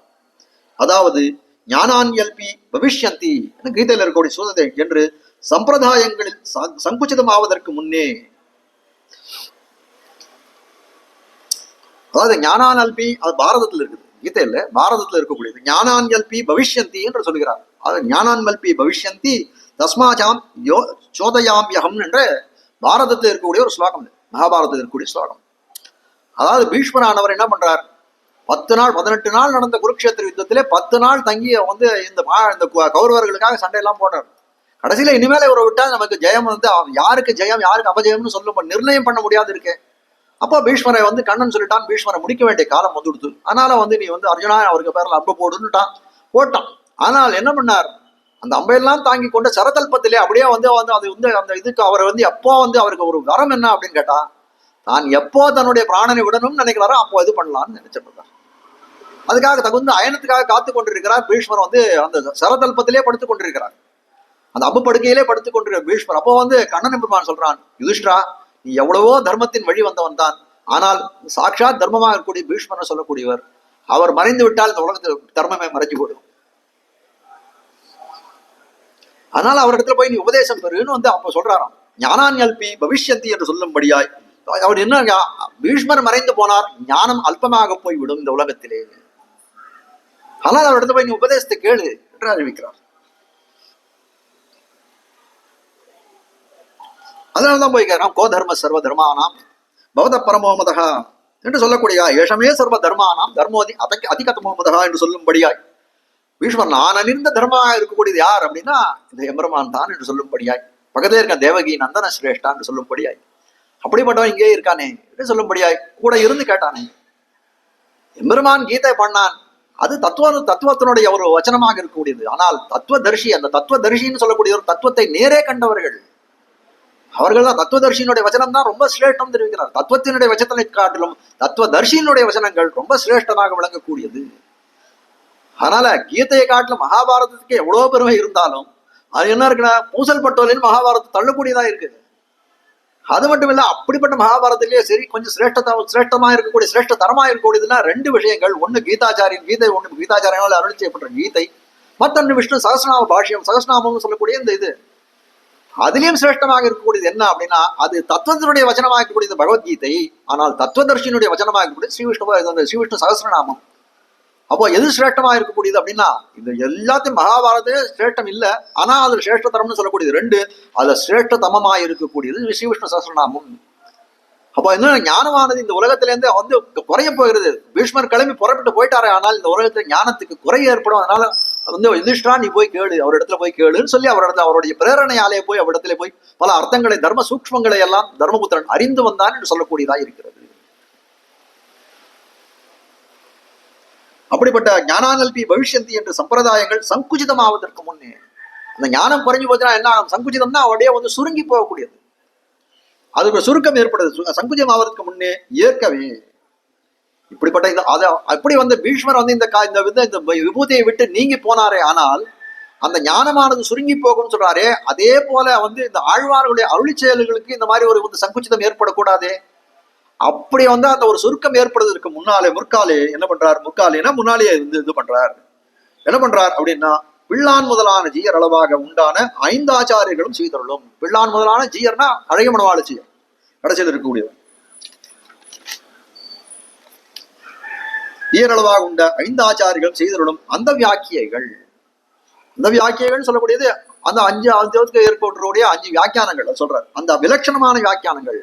அதாவது ஞானான்யல்பி பவிஷ்யந்தி கீதையில் இருக்கக்கூடிய சூதத்தை என்று சம்பிரதாயங்களில் சங்குச்சிதமாவதற்கு முன்னே, அதாவது ஞானான்யல்பி அது பாரதத்தில் இருக்குது, கீதையில பாரதத்தில் இருக்கக்கூடியது. ஞானான்யல்பி பவிஷ்யந்தி என்று சொல்கிறார். அது ஞானான்யல்பி பவிஷ்யந்தி தஸ்மாஜாம் சோதயாம்யகம் என்ற பாரதத்தில் இருக்கக்கூடிய ஒரு ஸ்லோகம், மகாபாரதத்தில் இருக்கக்கூடிய ஸ்லோகம். அதாவது பீஷ்மரானவர் என்ன பண்றார்? 18 நாள் நடந்த குருக்ஷேத்திர யுத்தத்திலே 10 நாள் தங்கி இந்த கௌரவர்களுக்காக சண்டையெல்லாம் போட்டார். கடைசியில இனிமேல இவரை விட்டா நமக்கு ஜெயம் யாருக்கு ஜெயம் யாருக்கு அபஜயம்னு சொல்ல நிர்ணயம் பண்ண முடியாது இருக்கு. அப்போ பீஷ்மரை கண்ணன் சொல்லிட்டான், பீஷ்மரை முடிக்க வேண்டிய காலம் வந்துடுத்து. அதனால நீ அர்ஜுனா அவருக்கு பேர்ல அம்பு போட்டான். ஆனால் என்ன பண்ணார்? அந்த அம்பையெல்லாம் தாங்கி கொண்ட சரதல்பத்திலே அப்படியே அது அந்த இதுக்கு அவர் எப்போ அவருக்கு ஒரு வரம் என்ன அப்படின்னு கேட்டா, தான் எப்போ தன்னுடைய பிராணனை விடணும்னு நினைக்கிறாரோ அப்போ இது பண்ணலாம்னு நினைச்சிட்டு இருக்கார். அதுக்காக தகுந்த அயனத்துக்காக காத்து கொண்டிருக்கிறார் பீஷ்மர். அந்த சரதல்பத்திலே படுத்துக் கொண்டிருக்கிறார், அந்த அம்பு படுக்கையிலே படுத்துக் கொண்டிருக்கிற பீஷ்மர். அப்போ கண்ணன் பெருமான் சொல்றான், யுதிஷ்டரா நீ எவ்வளவோ தர்மத்தின் வழி வந்தவன் தான், ஆனால் சாட்சாத் தர்மமாக இருக்கக்கூடிய பீஷ்மர் சொல்லக்கூடியவர், அவர் மறைந்து விட்டால் இந்த உலகத்தில் தர்மமே மறைஞ்சு போடும். அதனால அவரிடத்துல போய் நீ உபதேசம் பெறுன்னு அப்ப சொல்றாராம். ஞானான்யல்பி பவிஷ்யந்தி என்று சொல்லும்படியாய் அவர் என்ன, பீஷ்மர் மறைந்து போனார், ஞானம் அல்பமாக போய்விடும் இந்த உலகத்திலே. ஆனால் அவர் இடத்துல போய் நீ உபதேசத்தை கேளு என்று அறிவிக்கிறார். அதனால்தான் போய் கேட்கிறான், கோ தர்ம சர்வ தர்மானாம் பவத பரமோமதா என்று சொல்லக்கூடிய ஏஷமே சர்வ தர்மானாம் தர்மோதி அதிகதமோமதா என்று சொல்லும்படியாய் பீஷ்மர் நான் அணிந்த தர்மமாக இருக்கக்கூடியது யார் அப்படின்னா இந்த எம்பெருமான் தான் என்று சொல்லும்படியாய் பக்கத்திலே இருக்க தேவகி நந்தன சிரேஷ்டான்னு சொல்லும்படியாய், அப்படிப்பட்டவன் இங்கே இருக்கானே என்று சொல்லும்படியாய் கூட இருந்து கேட்டானே. எம்பெருமான் கீதை பண்ணான், அது தத்துவத்தினுடைய ஒரு வச்சனமாக இருக்கக்கூடியது. ஆனால் தத்துவதர்ஷி, அந்த தத்துவதர்ஷின்னு சொல்லக்கூடிய ஒரு தத்துவத்தை நேரே கண்டவர்கள் அவர்கள் தான். தத்துவதர்ஷியினுடைய வச்சனம் தான் ரொம்ப சிரேஷ்டம் தெரிவிக்கிறார். தத்துவத்தினுடைய வச்சனத்தை காட்டிலும் தத்துவதர்ஷியினுடைய வச்சனங்கள் ரொம்ப சிரேஷ்டமாக விளங்கக்கூடியது. அதனால கீதையை காட்டிலும் மகாபாரதத்துக்கு எவ்வளவு பெருமை இருந்தாலும் அது என்ன இருக்குன்னா, பூசல் பட்டோலின் மகாபாரதத்தை தள்ளக்கூடியதா இருக்கு. அது மட்டும் இல்ல, அப்படிப்பட்ட மகாபாரதத்திலேயே சரி கொஞ்சம் சிரேஷ்டமா இருக்கக்கூடிய சிரேஷ்ட தரமா இருக்கக்கூடியதுன்னா ரெண்டு விஷயங்கள். ஒண்ணு கீதாச்சாரியன் கீதை, ஒண்ணு கீதாச்சாரியனால் அருள் செய்யப்பட்ட கீதை, மற்றொன்று விஷ்ணு சகஸ்ரநாம பாஷ்யம், சகஸ்ரநாமம் சொல்லக்கூடிய இந்த இது. அதுலயும் சிரேஷ்டமாக இருக்கக்கூடியது என்ன அப்படின்னா, அது தத்துவத்தினுடைய வச்சனமாக இருக்கக்கூடியது பகவத்கீதை. ஆனால் தத்துவதர்ஷியினுடைய வச்சனமாக இருக்கக்கூடியது ஸ்ரீவிஷ்ணு சகஸ்ரநாமம். அப்போ எது சிரேஷ்டமா இருக்கக்கூடியது அப்படின்னா, இது எல்லாத்தையும் மகாபாரதே சிரேஷ்டம் இல்லை, ஆனா அது சிரேஷ்ட தரம்னு சொல்லக்கூடியது ரெண்டு. அதுல சிரேஷ்ட தமமாக இருக்கக்கூடியது ஸ்ரீவிஷ்ணு சகஸ்ரநாமம். அப்போ என்ன, ஞானமானது இந்த உலகத்திலேருந்து வந்து குறைய போகிறது. பீஷ்மர் கிளம்பி புறப்பட்டு போயிட்டாரே, ஆனால் இந்த உலகத்துல ஞானத்துக்கு குறை ஏற்படும். அதனால வந்து யுதிஷ்டா நீ போய் கேளு, அவர் இடத்துல போய் கேளுன்னு சொல்லி அவருடைய பிரேரணையாலே போய் அவரிடத்துல போய் பல அர்த்தங்களை, தர்ம சூக்ஷ்மங்களை எல்லாம் தர்மபுத்திரன் அறிந்து வந்தான் என்று சொல்லக்கூடியதா இருக்கிறது. அப்படிப்பட்ட ஞானானல்பி பவிஷ்யந்தி என்ற சம்பிரதாயங்கள் சங்குச்சிதமாவதற்கு முன்னே, அந்த ஞானம் குறைஞ்சு போச்சுன்னா என்ன ஆகும்? சங்குச்சிதம்னா அவருடைய வந்து சுருங்கி போகக்கூடியது, அதுக்கு சுருக்கம் ஏற்படுது. சங்குஜம் ஆவதற்கு முன்னே ஏற்கவே இப்படிப்பட்ட இந்த அப்படி வந்து பீஷ்மர் வந்து இந்த விபூதியை விட்டு நீங்கி போனாரே, ஆனால் அந்த ஞானமானது சுருங்கி போகும் சொல்றாரே, அதே போல வந்து இந்த ஆழ்வார்களுடைய அருளி செயல்களுக்கு இந்த மாதிரி ஒரு சங்குச்சிதம் ஏற்படக்கூடாதே. அப்படி வந்து அந்த ஒரு சுருக்கம் ஏற்படுவதற்கு முற்காலே என்ன பண்றார்? முன்னாலேயே இது பண்றார். என்ன பண்றார் அப்படின்னா, பிள்ளான் முதலான ஜீயர் அளவாக உண்டான 5 ஆச்சாரியர்களும் செய்தருளும். பிள்ளான் முதலான ஜீயர்னா அழகிய மணவாள ஜீயர் கடைசியில் இருக்கக்கூடியவர். ஈரளவாக உண்ட 5 ஆச்சாரிகளும் செய்தருளும் அந்த வியாக்கியைகள். அந்த வியாக்கியங்கள் சொல்லக்கூடியது அந்த 5 ஏற்படக்கூடிய 5 வியாக்கியானங்கள் சொல்றார். அந்த விலட்சணமான வியாக்கியானங்கள்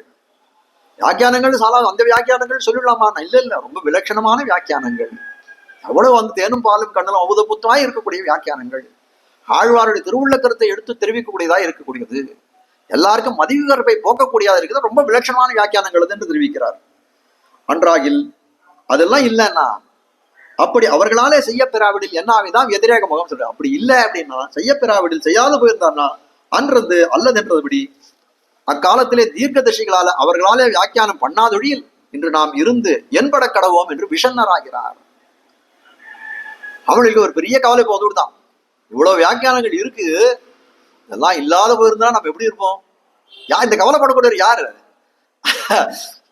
சாலாது அந்த வியாக்கியானங்கள் சொல்லலாமா? இல்ல, ரொம்ப விலட்சணமான வியாக்கியானங்கள். அவ்வளவு வந்து தேனும் பாலும் கண்ணலும் அமுத புத்தமாய் இருக்கக்கூடிய வியாக்கியானங்கள், ஆழ்வாருடைய திருவுள்ள கருத்தை எடுத்து தெரிவிக்கக்கூடியதா இருக்கக்கூடியது, எல்லாருக்கும் மதிவுகற்பை போக்கக்கூடியதா இருக்குது. ரொம்ப விலட்சணமான வியாக்கியானங்கள் என்று தெரிவிக்கிறார். அன்றாகில் அதெல்லாம் இல்லைன்னா, அப்படி அவர்களாலே செய்யப்பெறாவிடில் என்ன ஆகிதான் எதிரேக முகம் சொல்ற. அப்படி இல்லை அப்படின்னா, செய்யப்பெறாவிடில் செய்யாது போயிருந்தார்னா அன்றது அல்லதென்றதுபடி அக்காலத்திலே தீர்க்கதர்ஷிகளால அவர்களாலே வியாக்கியானம் பண்ணாதொழியில் இன்று நாம் இருந்து என்பட கடவோம் என்று விஷன்னராகிறார். அவளுக்கு ஒரு பெரிய கவலை போதுதான். இவ்வளவு வியாக்கியானங்கள் இருக்கு, இதெல்லாம் இல்லாத போயிருந்தா நம்ம எப்படி இருப்போம்? இந்த கவலைப்படக்கூடியவர் யாரு?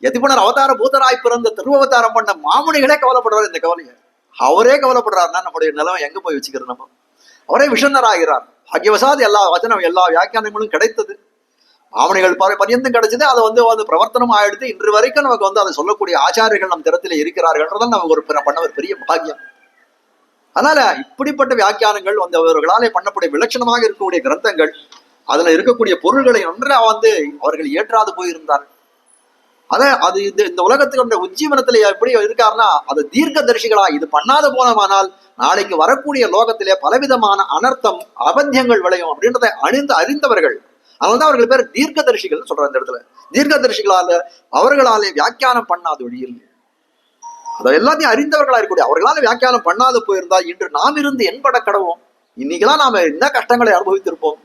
எதிபுணர் அவதார பூதராய் பிறந்த திருவவதாரம் பண்ண மாமுனிகளே கவலைப்படுறாரு இந்த கவலையை. அவரே கவலைப்படுறாருன்னா நம்முடைய நிலைமை எங்க போய் வச்சுக்கிறது? நம்ம அவரே விஷன்னராகிறார். பாக்கியவசாது எல்லா வச்சனம் எல்லா வியாக்கியானங்களும் கிடைத்தது, மாமுனிகள் பரியந்தம் கிடைச்சது. அதை வந்து பிரவர்த்தனம் ஆயிடுத்து. இன்று வரைக்கும் நமக்கு வந்து அதை சொல்லக்கூடிய ஆச்சாரியர்கள் நம் திறத்திலே இருக்கிறார்கள். நமக்கு ஒரு பண்ண ஒரு பெரிய பாக்கியம். அதனால இப்படிப்பட்ட வியாக்கியானங்கள் வந்து அவர்களாலே பண்ணக்கூடிய விலட்சணமாக இருக்கக்கூடிய கிரந்தங்கள், அதுல இருக்கக்கூடிய பொருள்களை நன்றா வந்து அவர்கள் ஏற்றாது போயிருந்தார். அது இந்த உலகத்துக்கு உஜ்ஜீவனத்துல எப்படி இருக்காருன்னா, அது தீர்க்க தரிசிகளா இது பண்ணாத போனமானால் நாளைக்கு வரக்கூடிய லோகத்திலே பலவிதமான அனர்த்தம் அபத்தியங்கள் விளையும் அப்படின்றத அறிந்தவர்கள். அதனால்தான் அவர்கள் பேர் தீர்க்க தரிசிகள் சொல்ற. இந்த இடத்துல தீர்க்க தரிசிகளால அவர்களாலே வியாக்கியானம் பண்ணாத வழியில் அதை எல்லாத்தையும் அறிந்தவர்களா இருக்கக்கூடிய அவர்களால வியாக்கியானம் பண்ணாத போயிருந்தா இன்று நாம் இருந்து என்பட கடவோம். இன்னைக்கெல்லாம் நாம என்ன கஷ்டங்களை அனுபவித்திருப்போம்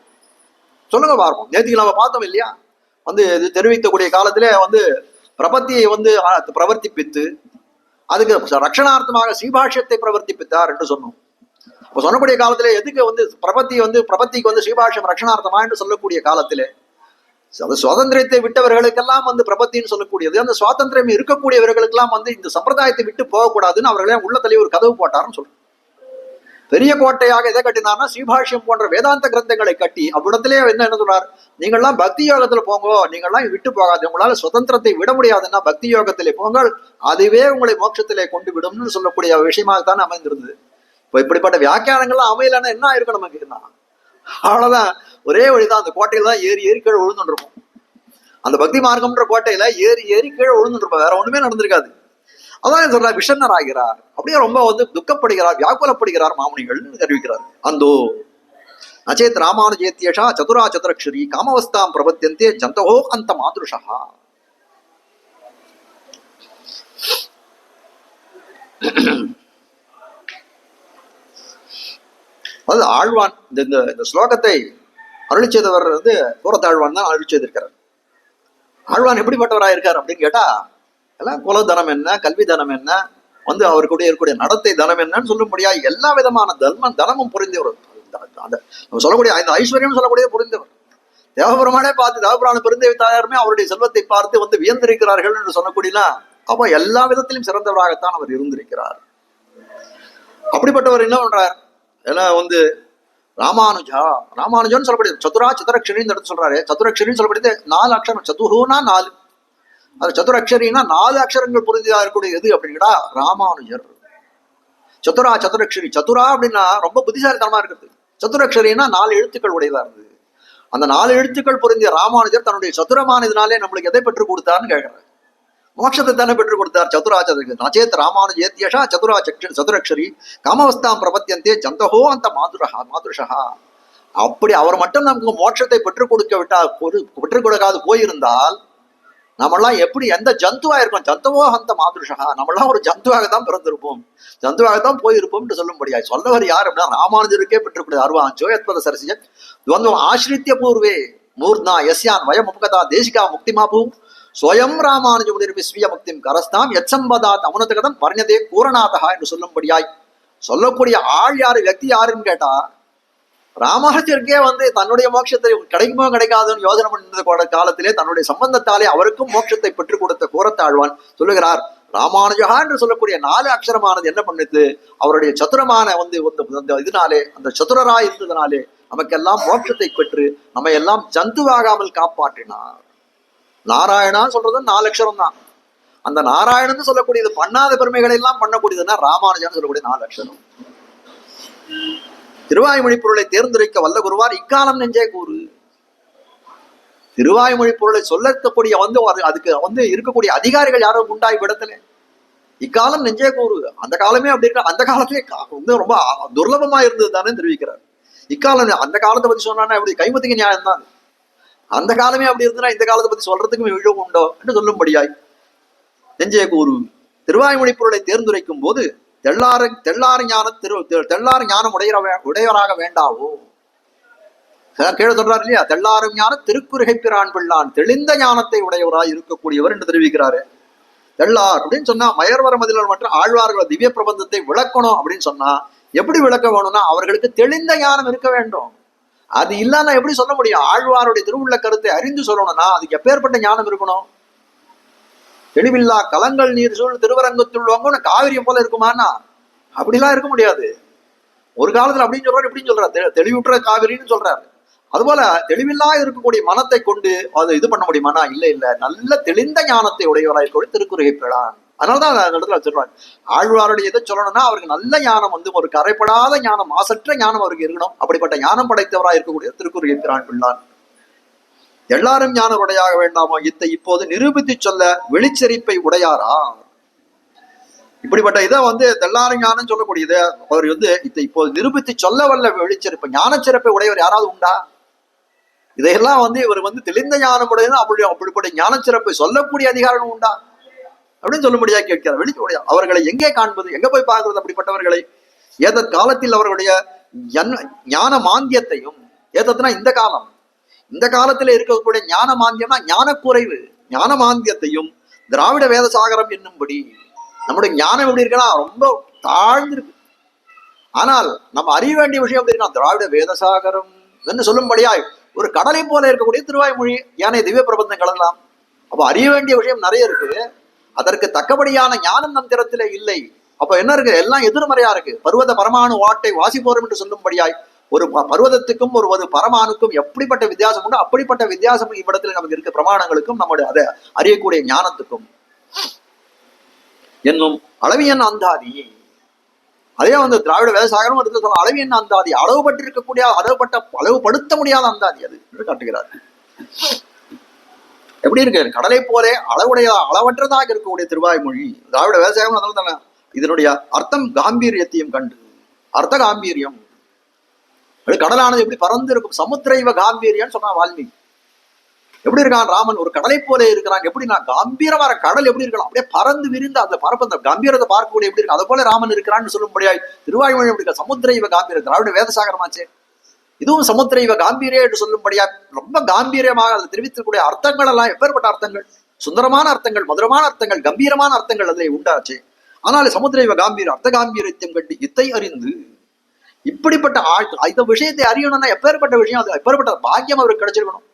சொல்லுங்க பார்ப்போம். நேற்றுக்கு நாம பார்த்தோம் இல்லையா, வந்து இது தெரிவிக்கக்கூடிய காலத்திலே வந்து பிரபத்தியை வந்து பிரவர்த்திப்பித்து அதுக்கு ரட்சணார்த்தமாக ஸ்ரீபாஷ்யத்தை பிரவர்த்திப்பித்தார் என்று சொன்னோம். இப்ப சொல்லக்கூடிய காலத்திலே எதுக்கு வந்து பிரபத்திக்கு வந்து ஸ்ரீபாஷ்யம் ரட்சணார்த்தமா என்று சொல்லக்கூடிய காலத்திலே சுவாதந்திரத்தை விட்டவர்களுக்கெல்லாம் வந்து பிரபத்தின்னு சொல்லக்கூடியது. அந்த சுவாதந்திரம் இருக்கக்கூடியவர்களுக்கெல்லாம் வந்து இந்த சம்பிரதாயத்தை விட்டு போகக்கூடாதுன்னு அவர்களே உள்ளத்திலேயே ஒரு கதவு போட்டாருன்னு சொல்றோம். பெரிய கோட்டையாக எதை கட்டினார்னா ஸ்ரீபாஷ்யம் போன்ற வேதாந்த கிரந்தங்களை கட்டி அவ்விடத்திலே என்ன சொல்றார், நீங்கள்லாம் பக்தி யோகத்துல போங்க, நீங்கள்லாம் விட்டு போகாது, உங்களால சுதந்திரத்தை விட முடியாதுன்னா பக்தி யோகத்திலே போங்கள், அதுவே உங்களை மோட்சத்திலே கொண்டு விடும்னு சொல்லக்கூடிய விஷயமாகத்தான் அமைந்திருந்தது. இப்ப இப்படிப்பட்ட வியாக்கியானங்கள்லாம் அமையலன்னா என்ன ஆயிருக்கும் நமக்கு? அவ்வளவுதான், ஒரே வழிதான். அந்த கோட்டையில தான் ஏறி ஏறி கீழே விழுந்துருப்போம். அந்த பக்தி மார்க்கம்ன்ற கோட்டையில ஏறி ஏறி கீழே விழுந்துருப்போம், வேற ஒண்ணுமே நடந்திருக்காது. அதான் சொல்றார், விஷன்னர் ஆகிறார், அப்படியே ரொம்ப வந்து துக்கப்படுகிறார், வியாக்குலப்படுகிறார் மாமுனிகள் தெரிவிக்கிறார். அந்தோ நச்சேத் ராமானுஜேத்யஷா சதுரா சதுரக்ஷரி காமவஸ்தாம் பிரபத்தியந்தே ஜந்தோ அந்த மாதுருஷா. அது ஆழ்வான் இந்த ஸ்லோகத்தை அருளி செய்தவர் கூறத்தாழ்வான் தான் அருளி செய்திருக்கிறார். ஆழ்வான் எப்படிப்பட்டவராக இருக்கார் அப்படின்னு கேட்டா, எல்லாம் குல தனம் என்ன, கல்வி தனம் என்ன, அவருக்குடைய இருக்கக்கூடிய நடத்தை தனம் என்னன்னு சொல்லும்படியா எல்லா விதமான தனமும் புரிந்தவர். நம்ம சொல்லக்கூடிய இந்த ஐஸ்வர்யம் சொல்லக்கூடிய புரிந்தவர். தேவபெருமானே பார்த்து தேவபுராண பெருந்தேவி தாயாருமே அவருடைய செல்வத்தை பார்த்து வியந்திருக்கிறார்கள் என்று சொல்லக்கூடியனா, அப்ப எல்லா விதத்திலும் சிறந்தவராகத்தான் அவர் இருந்திருக்கிறார். அப்படிப்பட்டவர் என்ன பண்றார், எல்லாம் ராமானுஜன்னு சொல்லக்கூடியது சதுரா சதுரக்ஷரின்னு எடுத்து சொல்றாரு. சதுரக்ஷரின்னு சொல்லக்கூடியது 4 அக்ஷரம். சதுஹூனா 4, அது சதுரக்ஷரின்னா 4 அக்ஷரங்கள் புரிந்ததா இருக்கக்கூடிய எது அப்படின்னா ராமானுஜர். சதுரா சதுரக்ஷரி, சதுரா அப்படின்னா ரொம்ப புத்திசாலித்தனமா இருக்குது. சதுரக்ஷரின்னா 4 எழுத்துக்கள் உடையதா இருந்தது. அந்த 4 எழுத்துக்கள் புரிந்திய ராமானுஜர் தன்னுடைய சதுரமான இதனாலே நம்மளுக்கு எதை பெற்றுக் கொடுத்தார்னு கேட்கிறார். மோட்சத்தை தானே பெற்றுக் கொடுத்தார். சதுரா நச்சேத் ராமானுஜேத்யஷா சதுரா சதுரக்ஷரி காமவஸ்தாம் பிரபத்தியந்தே ஜந்தஹோ அந்த மாதுருஷா. அப்படி அவர் மட்டும் நமக்கு மோட்சத்தை பெற்றுக் கொடுக்காது போயிருந்தால் நம்மளாம் எப்படி எந்த ஜந்துவா இருக்கோம், ஜந்துவோ அந்த மாதுருஷா, நம்மளாம் ஒரு ஜந்துவாக தான் பிறந்திருப்போம், ஜந்துவாகத்தான் போயிருப்போம் என்று சொல்லும்படியாய் சொல்லவர் யார் அப்படின்னா ராமானுஜருக்கே பெற்றுக்கூடிய அர்வாஞ்சோ எத்பத சரசிய துவந்தம் ஆசிரித்திய பூர்வே மூர்னா யஸ்யான் வயம் முகதா தேசிகா முக்திமாபூ ஸ்வயம் ராமானுஜ முதிர்பி ஸ்வீய முக்திம் கரஸ்தாம் எச்சம்பதாத் அமுனதகதம் பர்ணதே கூரநாதகா என்று சொல்லும்படியாய் சொல்லக்கூடிய ஆள் யாரு, వ్యక్తి யாருன்னு கேட்டா, ராமானுஜருக்கே தன்னுடைய மோட்சத்தை கிடைக்குமோ கிடைக்காதுன்னு யோசனை பண்ணிருந்த காலத்திலே தன்னுடைய சம்பந்தத்தாலே அவருக்கும் மோட்சத்தை பெற்றுக் கொடுத்த கூரத்தாழ்வான் சொல்லுகிறார். ராமானுஜா என்று சொல்லக்கூடிய 4 அக்ஷரமானது என்ன பண்ணுது, அவருடைய சதுரமான இதனாலே, அந்த சதுரரா இருந்ததுனாலே நமக்கெல்லாம் மோட்சத்தை பெற்று நம்ம எல்லாம் ஜந்துவாகாமல் காப்பாற்றினார். நாராயணா சொல்றது 4 அக்ஷரம் தான். அந்த நாராயணன் சொல்லக்கூடியது பண்ணாத பெருமைகளை எல்லாம் பண்ணக்கூடியதுன்னா ராமானுஜான்னு சொல்லக்கூடிய 4 அக்ஷரம். திருவாய்மொழி பொருளை தேர்ந்தெடுக்க வல்ல குருவார் இக்காலம் நெஞ்சே கூறு. திருவாய்மொழி பொருளை சொல்லக்கூடிய அதுக்கு இருக்கக்கூடிய அதிகாரிகள் யாரும் உண்டாய் விடத்துல இக்காலம் நெஞ்சே கூறு. அந்த காலமே அப்படி இருக்க, அந்த காலத்திலே ரொம்ப துர்லபமா இருந்தது தானே தெரிவிக்கிறார். இக்காலம் அந்த காலத்தை பத்தி சொன்னா எப்படி கைமத்திக்கு நியாயம் தான். அந்த காலமே அப்படி இருந்தா இந்த காலத்தை பத்தி சொல்றதுக்கு இழுவு உண்டோ என்று சொல்லும்படியாய் நெஞ்சே கூறு. திருவாய்மொழி பொருளை தேர்ந்துரைக்கும் போது தெள்ளாறு ஞானம் உடையவராக வேண்டாவோ. கீழே சொல்றாரு இல்லையா, தெள்ளாறு ஞான திருக்குறுகை பிரான் பிள்ளான் தெளிந்த ஞானத்தை உடையவராய் இருக்கக்கூடியவர் என்று தெரிவிக்கிறாரு. தெள்ளார் அப்படின்னு சொன்னா மயர்வர மதிலர் மற்றும் ஆழ்வார்கள் திவ்ய பிரபந்தத்தை விளக்கணும் அப்படின்னு சொன்னா எப்படி விளக்க வேணும்னா அவர்களுக்கு தெளிந்த ஞானம் இருக்க வேண்டும். அது இல்லன்னா எப்படி சொல்ல முடியும்? ஆழ்வாருடைய திருவுள்ள கருத்தை அறிந்து சொல்லணும்னா அதுக்கு எப்பேற்பட்ட ஞானம் இருக்கணும்? தெளிவில்லா கலங்கள் நீர் சூழ் திருவரங்கத்துள்ளுவாங்க காவிரியை போல இருக்குமானா அப்படிலாம் இருக்க முடியாது. ஒரு காலத்துல அப்படின்னு சொல்றாரு, இப்படின்னு சொல்றாரு, தெளிவுற்ற காவிரின்னு சொல்றாரு. அதுபோல தெளிவில்லா இருக்கக்கூடிய மனத்தை கொண்டு அது இது பண்ண முடியுமானா இல்ல, நல்ல தெளிந்த ஞானத்தை உடையவராக இருக்கக்கூடிய திருக்குறுகை பிரான். அதனாலதான் அந்த இடத்துல சொல்றாங்க, ஆழ்வாருடைய எதை சொல்லணும்னா அவருக்கு நல்ல ஞானம் ஒரு கரைப்படாத ஞானம், மாசற்ற ஞானம் அவருக்கு இருக்கணும். அப்படிப்பட்ட ஞானம் படைத்தவராக இருக்கக்கூடிய திருக்குறுகை பிரான் பிள்ளான். எல்லாரும் ஞானம் உடையாக வேண்டாமோ இத்தை இப்போது நிரூபித்து சொல்ல வெளிச்செறிப்பை உடையாரா. இப்படிப்பட்ட இதை தெல்லாரும் ஞானம் சொல்லக்கூடியது அவர் இதை இப்போது நிரூபித்து சொல்ல வல்ல வெளிச்செறிப்பை ஞானச்சிறப்பை உடையவர் யாராவது உண்டா? இதையெல்லாம் இவர் தெளிந்த ஞானம் உடையது அப்படிப்பட்ட ஞானச்சிறப்பை சொல்லக்கூடிய அதிகாரம் உண்டா அப்படின்னு சொல்லும்படியா கேட்கிறார். வெளிச்ச அவர்களை எங்கே காண்பது, எங்க போய் பார்க்கறது அப்படிப்பட்டவர்களை? ஏதத் காலத்தில் அவர்களுடைய ஞான மாந்தியத்தையும், ஏதத்னா இந்த காலத்துல இருக்கக்கூடிய ஞான மாந்தியம்னா ஞான குறைவு, ஞான மாந்தியத்தையும் திராவிட வேத சாகரம் என்னும்படி நம்முடைய ஞானம் எப்படி இருக்குன்னா ரொம்ப தாழ்ந்திருக்கு. ஆனால் நம்ம அறிய வேண்டிய விஷயம் எப்படி இருக்குன்னா திராவிட வேதசாகரம் என்று சொல்லும்படியாய் ஒரு கடலை போல இருக்கக்கூடிய திருவாய்மொழி ஏனைய திவ்ய பிரபந்தங்கள் எல்லாம். அப்ப அறிய வேண்டிய விஷயம் நிறைய இருக்கு, அதற்கு தக்கபடியான ஞானம் நம் திறத்திலே இல்லை. அப்ப என்ன இருக்கு, எல்லாம் எதிர்மறையா இருக்கு. பருவத பரமானு வாட்டை வாசிப்போரும் என்று சொல்லும்படியாய் ஒரு பர்வதத்துக்கும் ஒரு பரமானுக்கும் எப்படிப்பட்ட வித்தியாசம் உண்டோ அப்படிப்பட்ட வித்தியாசம் இவ்விடத்துல நமக்கு இருக்க பிரமாணங்களுக்கும் நம்முடைய அதை அறியக்கூடிய ஞானத்துக்கும் என்னும் அளவியன் அந்தாதி. அதே திராவிட வேதசாகரம் எடுத்து சொல்ல அளவியன் அந்தாதி, அளவுபட்டிருக்கக்கூடிய அளவுபடுத்த முடியாத அந்தாதி அது என்று காட்டுகிறார். எப்படி இருக்கு, கடலை போலே அளவற்றதாக இருக்கக்கூடிய திருவாய்மொழி திராவிட வேதசாகரம். அதனால தானே இதனுடைய அர்த்தம் காம்பீரியத்தையும் கண்டு, அர்த்த காம்பீரியம் கடலானது எப்படி பறந்து இருக்கும், சமுத்திரைவ காம்பீரியன்னு சொன்னா வால்மீகி. எப்படி இருக்கான் ராமன், ஒரு கடலை போல இருக்கிறாங்க. எப்படி நான் கம்பீரமான கடல் எப்படி இருக்கலாம், அப்படியே பறந்து விரிந்து அந்த பரப்பு அந்த கம்பீரத்தை பார்க்கக்கூடிய எப்படி இருக்கு, அதை போல ராமன் இருக்கிறான்னு சொல்லும்படியாய் திருவாய்மொழி எப்படி இருக்க, சமுத்திரைவ காம்பீரம், திராவிட வேதசாகரமாச்சே, இதுவும் சமுத்திரைவ காம்பீரே என்று சொல்லும்படியா ரொம்ப காம்பீரியமாக அதை தெரிவிக்கக்கூடிய அர்த்தங்கள் எல்லாம் எப்பேற்பட்ட அர்த்தங்கள், சுந்தரமான அர்த்தங்கள், மதுரமான அர்த்தங்கள், கம்பீரமான அர்த்தங்கள் அதில் உண்டாச்சு. ஆனால் சமுத்திரைவ காம்பீர அர்த்த காம்பீரத்தியம் கண்டு இத்தை அறிந்து, இப்படிப்பட்ட இந்த விஷயத்தை அறியணும்னா எப்பேற்பட்ட விஷயம், அது எப்பேற்பட்ட பாக்கியம் அவருக்கு கிடைச்சிருக்கணும்.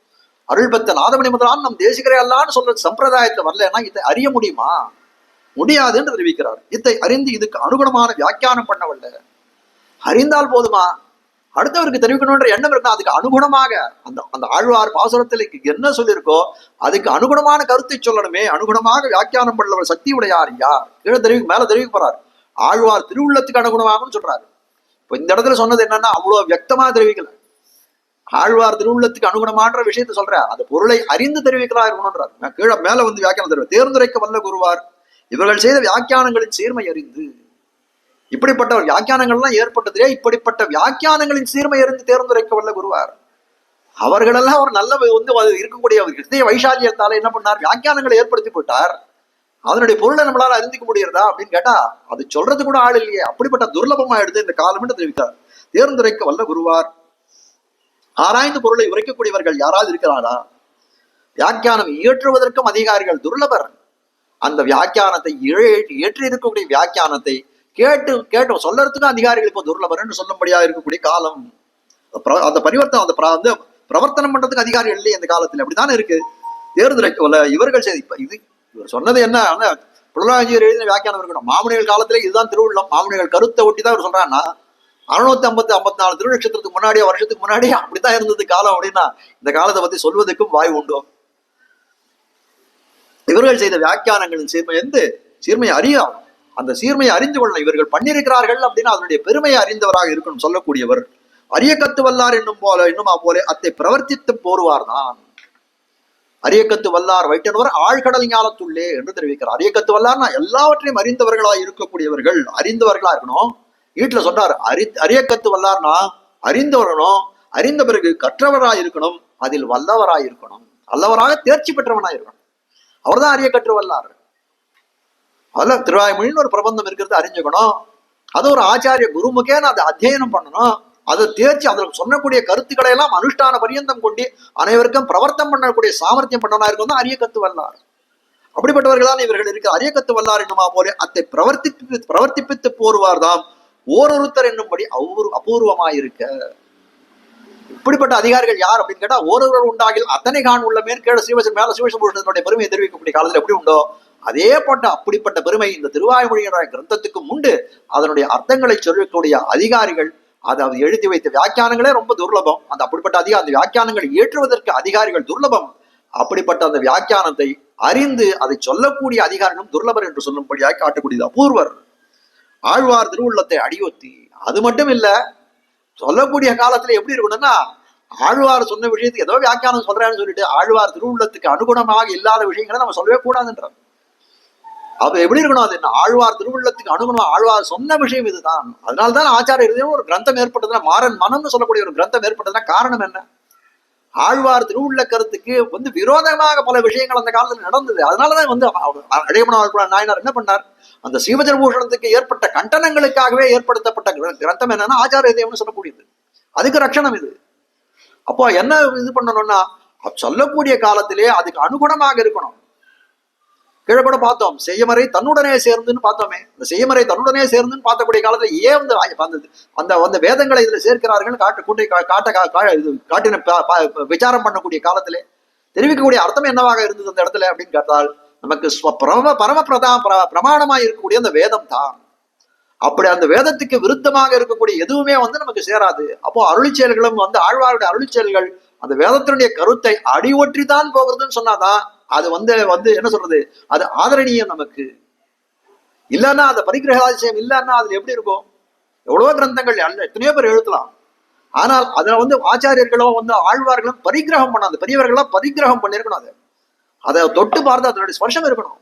அருள் பக்தன் நாதமணி முதலான் நம் தேசிகரே அல்லான்னு சொல்ற சம்பிரதாயத்தை வரலன்னா இதை அறிய முடியுமா, முடியாதுன்னு தெரிவிக்கிறார். இத்தை அறிந்து இதுக்கு அனுகுணமான வியாக்கியானம் பண்ணவல்ல, அறிந்தால் போதுமா, அடுத்தவருக்கு தெரிவிக்கணும்ன்ற எண்ணம் இருக்கா, அதுக்கு அனுகுணமாக அந்த அந்த ஆழ்வார் பாசுரத்தில் என்ன சொல்லியிருக்கோ அதுக்கு அனுகுணமான கருத்தை சொல்லணுமே, அனுகுணமாக வியாக்கியானம் பண்ணவர் சக்தி உடையார் யார், கீழே மேல தெரிவிக்க போறார். ஆழ்வார் திருவுள்ளத்துக்கு அனுகுணமாகனு சொல்றாரு. இப்ப இந்த இடத்துல சொன்னது என்னன்னா அவ்வளவு வியக்தமா தெரிவிக்கல, ஆழ்வார் திருவுள்ளத்துக்கு அனுகுணமான்ற விஷயத்த சொல்ற, அந்த பொருளை அறிந்து தெரிவிக்கிறா இருக்கணும்ன்றார். கீழே மேல வந்து வியாக்கியானம் தெரிவிக்க, தேர்ந்துரைக்க வல்ல குருவார் இவர்கள் செய்த வியாக்கியானங்களின் சீர்மை அறிந்து, இப்படிப்பட்ட வியாக்கியானங்கள்லாம் ஏற்பட்டதே இப்படிப்பட்ட வியாக்கியானங்களின் சீர்மை அறிந்து தேர்ந்துரைக்க வல்ல குருவார். அவர்களெல்லாம் ஒரு நல்ல வந்து இருக்கக்கூடிய ஹிருதய வைசாலியத்தால என்ன பண்ணார், வியாக்கியானங்களை ஏற்படுத்தி போட்டார். அதனுடைய பொருளை நம்மளால அறிந்திக்க முடியறதா அப்படின்னு கேட்டா அது சொல்றது கூட ஆள் இல்லையே, அப்படிப்பட்ட துர்லபமா எடுத்து இந்த காலம் என்று தெரிவித்தார். தேர்ந்துரைக்க வல்ல குருவார், ஆராய்ந்து பொருளை உரைக்கக்கூடியவர்கள் யாராவது இருக்கிறாரா, வியாக்கியானம் இயற்றுவதற்கும் அதிகாரிகள் துர்லபர். அந்த வியாக்கியானத்தை ஏற்றி இருக்கக்கூடிய வியாக்கியானத்தை கேட்டு சொல்லறதுக்கும் அதிகாரிகள் இப்போ துர்லபர் என்று சொல்லும்படியா இருக்கக்கூடிய காலம். அந்த பரிவர்த்தனை அந்த பிரவர்த்தனம் பண்றதுக்கு அதிகாரிகள் இல்லையே இந்த காலத்துல, அப்படித்தானே இருக்கு. தேர்தலைக்கு இவர்கள் செய்தி இப்ப இது இவர் சொன்னது என்ன, புலராஜியர் எழுதின வியாக்கியானம் இருக்கணும். மாமுனிகள் காலத்துல இதுதான் திருவுள்ளம், மாமுனிகள் கருத்தை ஒட்டி தான் இவர் சொல்றான்னா 654 திருநட்சத்திரத்துக்கு முன்னாடியே வருஷத்துக்கு முன்னாடியே அப்படித்தான் இருந்தது காலம் அப்படின்னா இந்த காலத்தை பத்தி சொல்வதற்கும் வாய் உண்டோ. இவர்கள் செய்த வியாக்கியானங்களின் சீர்மையை அறியும், அந்த சீர்மையை அறிந்து கொள்ளணும். இவர்கள் பண்ணியிருக்கிறார்கள் அப்படின்னா அதனுடைய பெருமையை அறிந்தவராக இருக்கணும் சொல்லக்கூடியவர். அரிய கத்து வல்லார் என்னுமா போல அத்தை பிரவர்த்தித்து போருவார் தான். அரியக்கத்து வல்லார் வைட்டனவர் ஆழ்கடல் ஞானத்துள்ளே என்று தெரிவிக்கிறார். அரியக்கத்து வல்லார்னா எல்லாவற்றையும் அறிந்தவர்களா இருக்கக்கூடியவர்கள், அறிந்தவர்களா இருக்கணும். வீட்டுல சொல்றாரு அரியக்கத்து வல்லார்னா அறிந்தவரணும், அறிந்த பிறகு கற்றவராய் இருக்கணும், அதில் வல்லவராய் இருக்கணும், அல்லவராக தேர்ச்சி பெற்றவனாய் இருக்கணும். அவர்தான் அரியக்கற்று வல்லார். அதுல திருவாய்மொழின்னு ஒரு பிரபந்தம் இருக்கிறது அறிஞ்சுக்கணும். அது ஒரு ஆச்சாரிய குருமுகேன்னு அதை அத்தியனம் பண்ணணும். அதை தேர்ச்சி அதில் சொல்லக்கூடிய கருத்துக்களை எல்லாம் அனுஷ்டான பரியந்தம் கொண்டு அனைவருக்கும் பிரவர்த்தம் பண்ணக்கூடிய சாமர்த்தியம் பண்ணவனா இருக்கும் தான் அரியக்கத்து வல்லார். அப்படிப்பட்டவர்களால் இவர்கள் இருக்க அரியக்கத்து வல்லார் என்னுமா போல அத்தை பிரவர்த்திப்பித்து போருவார் தாம் ஓரொருத்தர் என்னும்படி அபூர்வமாயிருக்க. இப்படிப்பட்ட அதிகாரிகள் யார் அப்படின்னு கேட்டா ஓரொருவர் உண்டாகில் அத்தனை கான் உள்ள மேற்கேட சிவசம்பூஷணத்தினுடைய பெருமையை தெரிவிக்கக்கூடிய காலத்தில் எப்படி உண்டோ அதே போட்ட அப்படிப்பட்ட பெருமை இந்த திருவாய்மொழியினுடைய கிரந்தத்துக்கும் உண்டு. அதனுடைய அர்த்தங்களை சொல்லக்கூடிய அதிகாரிகள், அதாவது எழுதி வைத்த வியாக்கியானங்களே ரொம்ப துர்லபம். அந்த அப்படிப்பட்ட அந்த வியாக்கியானங்களை ஏற்றுவதற்கு அதிகாரிகள் துர்லபம். அப்படிப்பட்ட அந்த வியாக்கியானத்தை அறிந்து அதை சொல்லக்கூடிய அதிகாரிகளும் துர்லபர் என்று சொல்லும்படியாக காட்டக்கூடியது அபூர்வர். ஆழ்வார் திருவுள்ளத்தை அடியொத்தி, அது மட்டும் இல்ல சொல்லக்கூடிய காலத்துல எப்படி இருக்கணும்னா ஆழ்வார் சொன்ன விஷயத்துக்கு ஏதோ வியாக்கியானம் சொல்றேன்னு சொல்லிட்டு ஆழ்வார் திருவுள்ளத்துக்கு அனுகுணமாக இல்லாத விஷயங்களை நம்ம சொல்லவே கூடாதுன்றார். அப்ப எப்படி இருக்கணும், அது என்ன ஆழ்வார் திருவுள்ளத்துக்கு அனுகுணம், ஆழ்வார் சொன்ன விஷயம் இதுதான். அதனால்தான் ஆச்சாரியர் ஒரு கிரந்தம் ஏற்பட்டதுன்னா மாறன் மனம்னு சொல்லக்கூடிய ஒரு கிரந்தம் ஏற்பட்டதுன்னா காரணம் என்ன, ஆழ்வார் திருவுள்ள கருத்துக்கு விரோதமாக பல விஷயங்கள் அந்த காலத்துல நடந்தது. அதனாலதான் அழகமன நாயனார் என்ன பண்ணார், அந்த ஸ்ரீவஜன பூஷணத்துக்கு ஏற்பட்ட கண்டனங்களுக்காகவே ஏற்படுத்தப்பட்ட கிரந்தம் என்னன்னா ஆச்சாரிய தேவன்னு சொல்லக்கூடியது. அதுக்கு ரட்சணம் இது. அப்போ என்ன இது பண்ணணும்னா சொல்லக்கூடிய காலத்திலே அதுக்கு அனுகுணமாக இருக்கணும். கீழே கூட பார்த்தோம் செய்யமறை தன்னுடனே சேர்ந்துன்னு பார்த்தோமே. இந்த செய்யமறை தன்னுடனே சேர்ந்துன்னு பார்த்தக்கூடிய காலத்துல ஏன் அந்த வேதங்களை இதுல சேர்க்கிறார்கள் காட்டின விசாரம் பண்ணக்கூடிய காலத்திலே தெரிவிக்கக்கூடிய அர்த்தம் என்னவாக இருந்தது அந்த இடத்துல அப்படின்னு கேட்டால் நமக்கு பிரமாணமாக இருக்கக்கூடிய அந்த வேதம் தான். அப்படி அந்த வேதத்துக்கு விருத்தமாக இருக்கக்கூடிய எதுவுமே நமக்கு சேராது. அப்போ அருளிச்செயல்களும் ஆழ்வாருடைய அருளிச்செயல்கள் அந்த வேதத்தினுடைய கருத்தை அடிவொற்றி தான் போகிறதுன்னு சொன்னாதான் அது என்ன சொல்றது, அது ஆதரணீயம். நமக்கு இல்லைன்னா அந்த பரிகிரகாதிசயம் இல்லைன்னா அதுல எப்படி இருக்கும், எவ்வளவோ கிரந்தங்கள் எத்தனையோ பேர் எழுதலாம். ஆனால் அதை ஆச்சாரியர்களும் ஆழ்வார்களும் பரிகிரகம் பண்ண, அந்த பெரியவர்களும் பரிகிரகம் பண்ணிருக்கணும். அதை தொட்டு பார்த்து அதனுடைய ஸ்பர்ஷம் இருக்கணும்.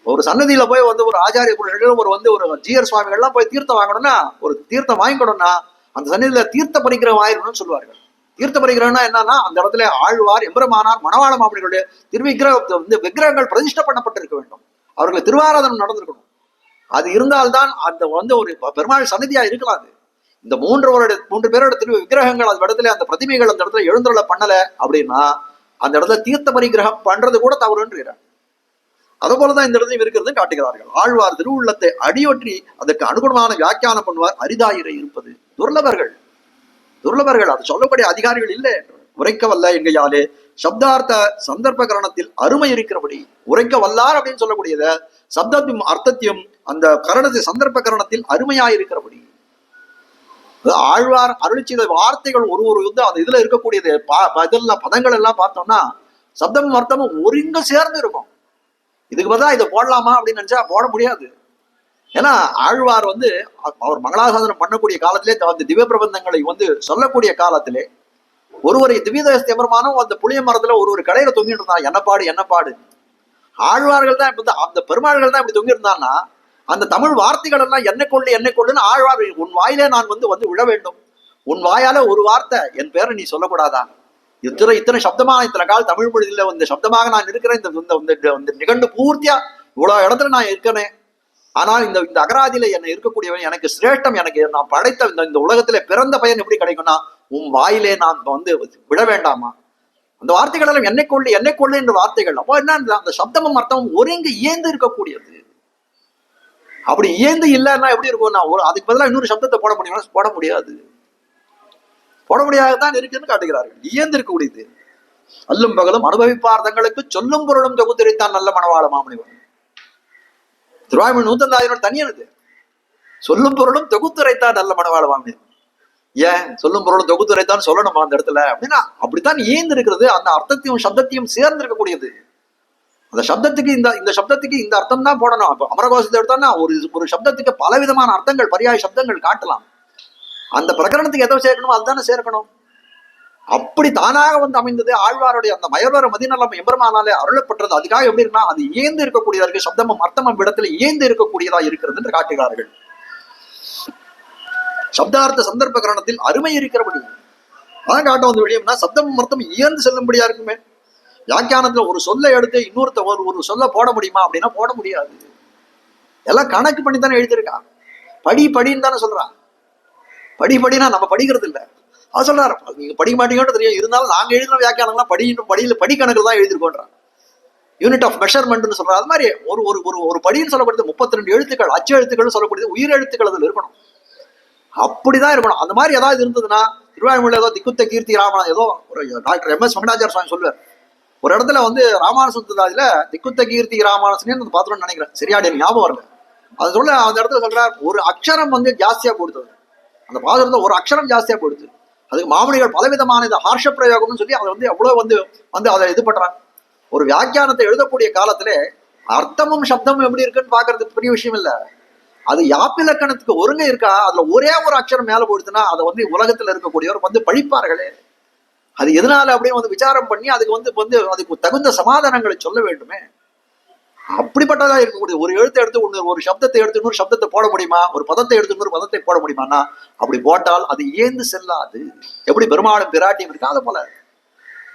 ஒரு சன்னதியில போய் ஒரு ஆச்சாரிய புருஷர்கள் ஒரு ஜீயர் சுவாமிகள்லாம் போய் தீர்த்தம் வாங்கணும்னா, ஒரு தீர்த்தம் வாங்கிக்கணும்னா அந்த சன்னிதியில தீர்த்த பரிகிரகம் ஆயிரும்னு சொல்லுவார்கள். தீர்த்த பரிகிரகம்னா என்னன்னா, அந்த இடத்துல ஆழ்வார், எம்பெருமானார், மணவாள மாமனிகளுடைய விக்கிரகங்கள் பிரதிஷ்டை பண்ணப்பட்டிருக்க வேண்டும். அவர்களுக்கு திருவாராதனம் நடந்திருக்கணும். அது இருந்தால்தான் அந்த ஒரு பெருமாள் சன்னிதியா இருக்கலாம். அது இந்த மூன்று பேரோட விக்கிரகங்கள் அந்த இடத்துல, அந்த பிரதிமைகள் அந்த இடத்துல எழுந்துள்ள பண்ணல அப்படின்னா அந்த இடத்துல தீர்த்த பரிகிரகம் பண்றது கூட தவறுன்றார். அதே போலதான் இந்த இடத்தையும் இருக்கிறது காட்டுகிறார்கள். ஆழ்வார் திருவுள்ளத்தை அடியொற்றி அதற்கு அனுகுணமான வியாக்கியானம் பண்ணுவார். அரிதாயிரை இருப்பது துர்லபர்கள் அது சொல்லக்கூடிய அதிகாரிகள் இல்லை. உரைக்க வல்ல எங்கையாலே சப்தார்த்த சந்தர்ப்ப கரணத்தில் அருமை இருக்கிறபடி உரைக்க வல்லார் அப்படின்னு சொல்லக்கூடியத சப்தத்தையும் அர்த்தத்தையும் அந்த கரணத்தை சந்தர்ப்ப கரணத்தில் அருமையாயிருக்கிறபடி ஆழ்வார் அருளி செய்த வார்த்தைகள் ஒரு அந்த இதுல இருக்கக்கூடியது இதெல்லாம் பதங்கள் எல்லாம் பார்த்தோம்னா சப்தமும் அர்த்தமும் ஒருங்க சேர்ந்து இருக்கும். இதுக்கு பதிலா இதை போடலாமா அப்படின்னு நினைச்சா போட முடியாது. ஏன்னா ஆழ்வார் அவர் மங்களாசாசனம் பண்ணக்கூடிய காலத்திலே அந்த திவ்ய பிரபந்தங்களை சொல்லக்கூடிய காலத்திலே ஒருவரை திவ்யதேச எம்பெருமானும் அந்த புளிய மரத்துல ஒரு கடையில தொங்கிட்டு இருந்தான். என்ன பாடு ஆழ்வார்கள் தான் அந்த பெருமாள்கள் தான் இப்படி தொங்கி இருந்தான்னா அந்த தமிழ் வார்த்தைகள் எல்லாம் என்னை கொள்ளுன்னு ஆழ்வார், உன் வாயிலே நான் விழ வேண்டும், உன் வாயால ஒரு வார்த்தை என் பேரை நீ சொல்லக்கூடாதா, இத்தனை சப்தமாக இத்தனை கால் தமிழ் மொழியில இந்த சப்தமாக நான் இருக்கிறேன், இந்த நிகழ்ந்து பூர்த்தியா இவ்வளவு இடத்துல நான் இருக்கிறேன், ஆனால் இந்த அகராதியில என்ன இருக்கக்கூடியவன் எனக்கு சிரேஷ்டம், எனக்கு நான் படைத்த இந்த உலகத்துல பிறந்த பயன் எப்படி கிடைக்கும்னா உன் வாயிலே நான் விட வேண்டாமா, அந்த வார்த்தைகள் எல்லாம் என்னை கொள்ளு என்ற வார்த்தைகள். அப்போ என்ன, அந்த சப்தமும் அர்த்தமும் ஒருங்கு இயந்து இருக்கக்கூடியது. அப்படி இயந்து இல்லைன்னா எப்படி இருக்கும்னா அதுக்கு பதிலாக இன்னொரு சப்தத்தை போட முடியுமா? போட முடியாததான் இருக்குன்னு காட்டுகிறார்கள். இயந்து இருக்கக்கூடியது. அல்லும் பகலும் அனுபவிப்பார் தங்களுக்கு சொல்லும் பொருளும் தொகுத்துரைத்தான் நல்ல மணவாள மாமுனிவன். திருவாய்மொழி 150 தனியானது. சொல்லும் பொருளும் தொகுத்துரைத்தான் நல்ல மணவாள மாமுனிவன். ஏன் சொல்லும் பொருளும் தொகுத்துரைத்தான் சொல்லணுமா அந்த இடத்துல அப்படின்னா அப்படித்தான் இயந்து இருக்கிறது. அந்த அர்த்தத்தையும் சப்தத்தையும் சேர்ந்து இருக்கக்கூடியது. அந்த சப்தத்துக்கு இந்த சப்தத்துக்கு இந்த அர்த்தம் தான் போடணும். அப்போ அமரகோஷத்தை எடுத்தோம்னா ஒரு சப்தத்துக்கு பலவிதமான அர்த்தங்கள் பரியாய சப்தங்கள் காட்டலாம். அந்த பிரகரணத்துக்கு எதை சேர்க்கணும் அதுதானே சேர்க்கணும். அப்படி தானாக அமைந்தது ஆழ்வாருடைய அந்த மயர்வர மதிநலம் எம்பெருமானாலே அருளப்பட்டது. அதுக்காக எப்படி இருக்குன்னா அது இயந்து இருக்கக்கூடியதா இருக்கு. சப்தமும் அர்த்தமும் இடத்துல இயந்து இருக்கக்கூடியதா இருக்கிறது என்று காட்டுகிறார்கள். சப்தார்த்த சந்தர்ப்ப கரணத்தில் அருமை இருக்கிறபடி அதான் காட்ட வந்து வெளியம்னா சப்தமும் அர்த்தம் இயந்து செல்லும்படியா இருக்குமே. வியாக்கியானத்துல ஒரு சொல்லை எடுத்து இன்னொருத்த ஒரு சொல்ல போட முடியுமா அப்படின்னா போட முடியாது. எல்லாம் கணக்கு பண்ணி தானே எழுதியிருக்கா. படின்னு தானே சொல்றான். படினா நம்ம படிக்கிறது இல்லை. அது சொல்றாரு நீங்க படிக்க மாட்டீங்கன்னு தெரியும், இருந்தாலும் நாங்க எழுதின வியாக்கியானங்கள்லாம் படிக்கணக்கு தான் எழுதிருக்கோன்றான். யூனிட் ஆஃப் மெஷர்மெண்ட்னு சொல்றாரு. அது மாதிரி ஒரு படின்னு சொல்லக்கூடியது 32 எழுத்துக்கள், அச்சு எழுத்துக்கள் சொல்லக்கூடியது உயிர் எழுத்துக்கள் அதுல இருக்கணும். அப்படிதான் இருக்கணும். அந்த மாதிரி ஏதாவது இருந்ததுன்னா திருவாய்மொழியில ஏதோ திக்குத்த கீர்த்தி ராமன் ஏதோ ஒரு டாக்டர் MS வெங்கடாச்சார சுவாமி சொல்லுவார். ஒரு இடத்துல ராமானுசத்துல திக்குத்த கீர்த்தி ராமானுசன் பாத்திரம்னு நினைக்கிறேன், சரியாடி ஞாபகம் வரல. அது சொல்ல அந்த இடத்துல சொல்றார் ஒரு அக்ஷரம் ஜாஸ்தியா கொடுத்தது. அந்த பாத்திரத்துல ஒரு அக்ஷரம் ஜாஸ்தியா கொடுத்து அதுக்கு மாமனிகள் பலவிதமான இந்த ஹார்ஷ பிரயோகம்னு சொல்லி அதை எவ்வளவு அதை இது பண்றாங்க. ஒரு வியாக்கியானத்தை எழுதக்கூடிய காலத்துல அர்த்தமும் சப்தமும் எப்படி இருக்குன்னு பாக்குறதுக்கு பெரிய விஷயம் இல்ல. அது யாப்பிலக்கணத்துக்கு ஒருங்க இருக்கா, அதுல ஒரே ஒரு அக்ஷரம் மேல போடுதுன்னா அதை உலகத்துல இருக்கக்கூடியவர் பழிப்பார்களே. அது எதனால அப்படின்னு விசாரம் பண்ணி அதுக்கு அதுக்கு தகுந்த சமாதானங்களை சொல்ல வேண்டுமே. அப்படிப்பட்டதா இருக்கக்கூடிய ஒரு எழுத்தை எடுத்து ஒரு சப்தத்தை எடுத்து இன்னொரு சப்தத்தை போட முடியுமா, ஒரு பதத்தை எடுத்து இன்னொரு பதத்தை போட முடியுமான்னா அப்படி போட்டால் அது ஏந்து செல்லாது. எப்படி பெருமாளும் பிராட்டியும் இருக்காத போல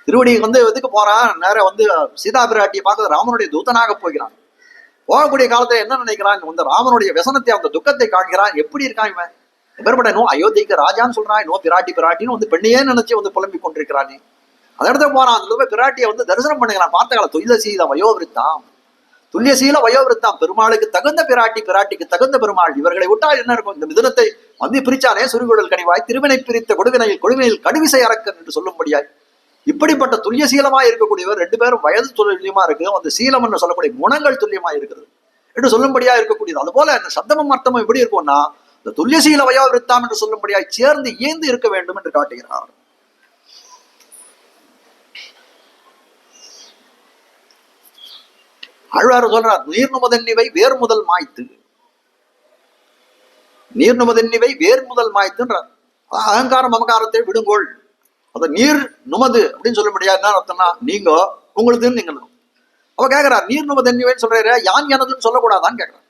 திருவடி எதுக்கு போறான், நேரம் சீதா பிராட்டியை பார்க்க ராமனுடைய தூதனாக போகிறான். போகக்கூடிய காலத்துல என்ன நினைக்கிறான், ராமனுடைய விசனத்தை அந்த துக்கத்தை காண்கிறான். எப்படி இருக்கான் இவன் எப்பேற்பட்ட நோ அயோத்திக்கு ராஜான்னு சொல்றான், நோ பிராட்டின்னு பெண்ணையே நினைச்சு புலம்பிக் கொண்டிருக்கிறானே. அந்த இடத்துல போறான். அந்த பிராட்டியை தரிசனம் பண்ணுகிறான். பார்த்த கால துல்லியசீல வயோவிருத்தாம் பெருமாளுக்கு தகுந்த பிராட்டிக்கு தகுந்த பெருமாள். இவர்களை விட்டால் என்ன இருக்கும்? இந்த மிதுனத்தை பிரிச்சானே சுருகுடல் கனிவாய் திருவினை பிரித்த கொடுவினையில் கடுவிசை அரக்கன் என்று சொல்லும்படியாய் இப்படிப்பட்ட துல்லிய சீலமா இருக்கக்கூடியவர் 2 பேரும் வயது துல்லியமா இருக்கு. அந்த சீலம் என்று சொல்லக்கூடிய குணங்கள் துல்லியமா இருக்கிறது என்று சொல்லும்படியா இருக்கக்கூடியது. அது போல இந்த சப்தமும் அர்த்தமும் எப்படி இருக்கும்னா இந்த துல்லியசீல வயோவிருத்தாம் என்று சொல்லும்படியாய் சேர்ந்து இயந்து இருக்க வேண்டும் என்று காட்டுகிறார். ஆழ்வார் சொல்றார் நீர்நுமதன்னிவை வேர் முதல் மாய்த்து, நீர்நுமதன்னிவை வேர் முதல் மாய்த்துன்றார். அகங்காரம் மமகாரத்தை விடுங்கோள். அத நீர் நுமது அப்படின்னு சொல்ல முடியாது. என்ன அர்த்தம்னா நீங்க உங்களுக்கு நீங்க. அவ கேட்கிறார் நீர் நுமதன்னிவைன்னு சொல்றாரு, யான் எனதுன்னு சொல்லக்கூடாதான்னு கேட்கிறார்.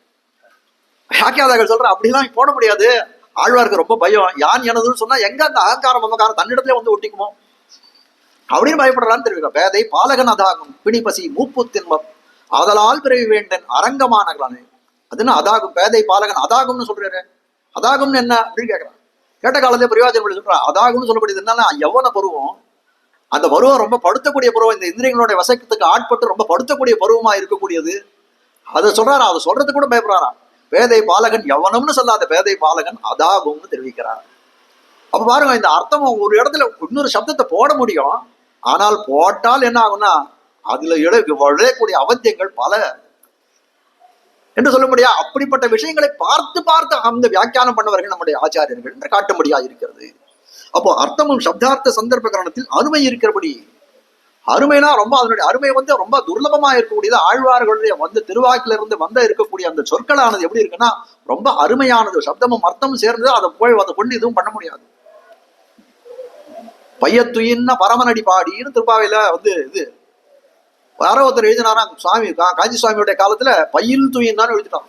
யாக்கியாதாக்கள் சொல்ற அப்படிலாம் போட முடியாது, ஆழ்வாருக்கு ரொம்ப பயம். யான் எனதுன்னு சொன்னா எங்க அந்த அகங்காரம் மமகாரம் தன்னிடத்துல வந்து ஒட்டிக்குமோ அப்படின்னு பயப்படுறான்னு தெரிவிக்க. பேதை பாலகன் அதாகும் பிணி பசி மூப்பு தின்பம் ஆதலால் பிறவி வேண்டன் அரங்கமானே. அதுன்னு அதாகும், பேதை பாலகன் அதாகும்னு சொல்றாரு. அதாகும்னு என்ன அப்படின்னு கேட்கறான். கேட்ட காலத்துல பிரயோஜனம் சொல்றான். அதாகும்னு சொல்லக்கூடியது என்னன்னா யவன பருவம். அந்த பருவம் ரொம்ப படுத்தக்கூடிய பருவம். இந்த இந்திரியங்களுடைய வசக்கத்துக்கு ஆட்பட்டு ரொம்ப படுத்தக்கூடிய பருவமா இருக்கக்கூடியது. அதை சொல்றாரா, அதை சொல்றதுக்கு கூட பயப்படுறாரா. பேதை பாலகன் யவனம்னு சொல்லாத பேதை பாலகன் அதாகும்னு தெரிவிக்கிறார். அப்ப பாருங்க, இந்த அர்த்தம் ஒரு இடத்துல இன்னொரு சப்தத்தை போட முடியும். ஆனால் போட்டால் என்ன ஆகும்னா அதுல விளையக்கூடிய அவத்தியங்கள் பல என்று சொல்ல முடியா. அப்படிப்பட்ட விஷயங்களை பார்த்து பார்த்து அந்த வியாக்கியானம் பண்ணவர்கள் நம்முடைய ஆச்சாரியர்கள் என்று காட்ட முடியாது இருக்கிறது. அப்போ அர்த்தமும் சப்தார்த்த சந்தர்ப்ப காரணத்தில் அருமை இருக்கிறபடி, அருமைனா ரொம்ப அதனுடைய அருமை வந்து ரொம்ப துர்லபமா இருக்கக்கூடியது. ஆழ்வார்களுடைய வந்து திருவாக்கில இருந்து வந்த இருக்கக்கூடிய அந்த சொற்களானது எப்படி இருக்குன்னா ரொம்ப அருமையானது. சப்தமும் அர்த்தமும் சேர்ந்து அதை போய் அதை கொண்டு இதுவும் பண்ண முடியாது. பையத்துயின்னா பரமனடி பாடின்னு திருப்பாவையில வந்து இது யாரோ ஒருத்தர் எழுதினாரா, சுவாமி காஞ்சி சுவாமியுடைய காலத்துல பையில் தூயின் தான் எழுதிட்டான்.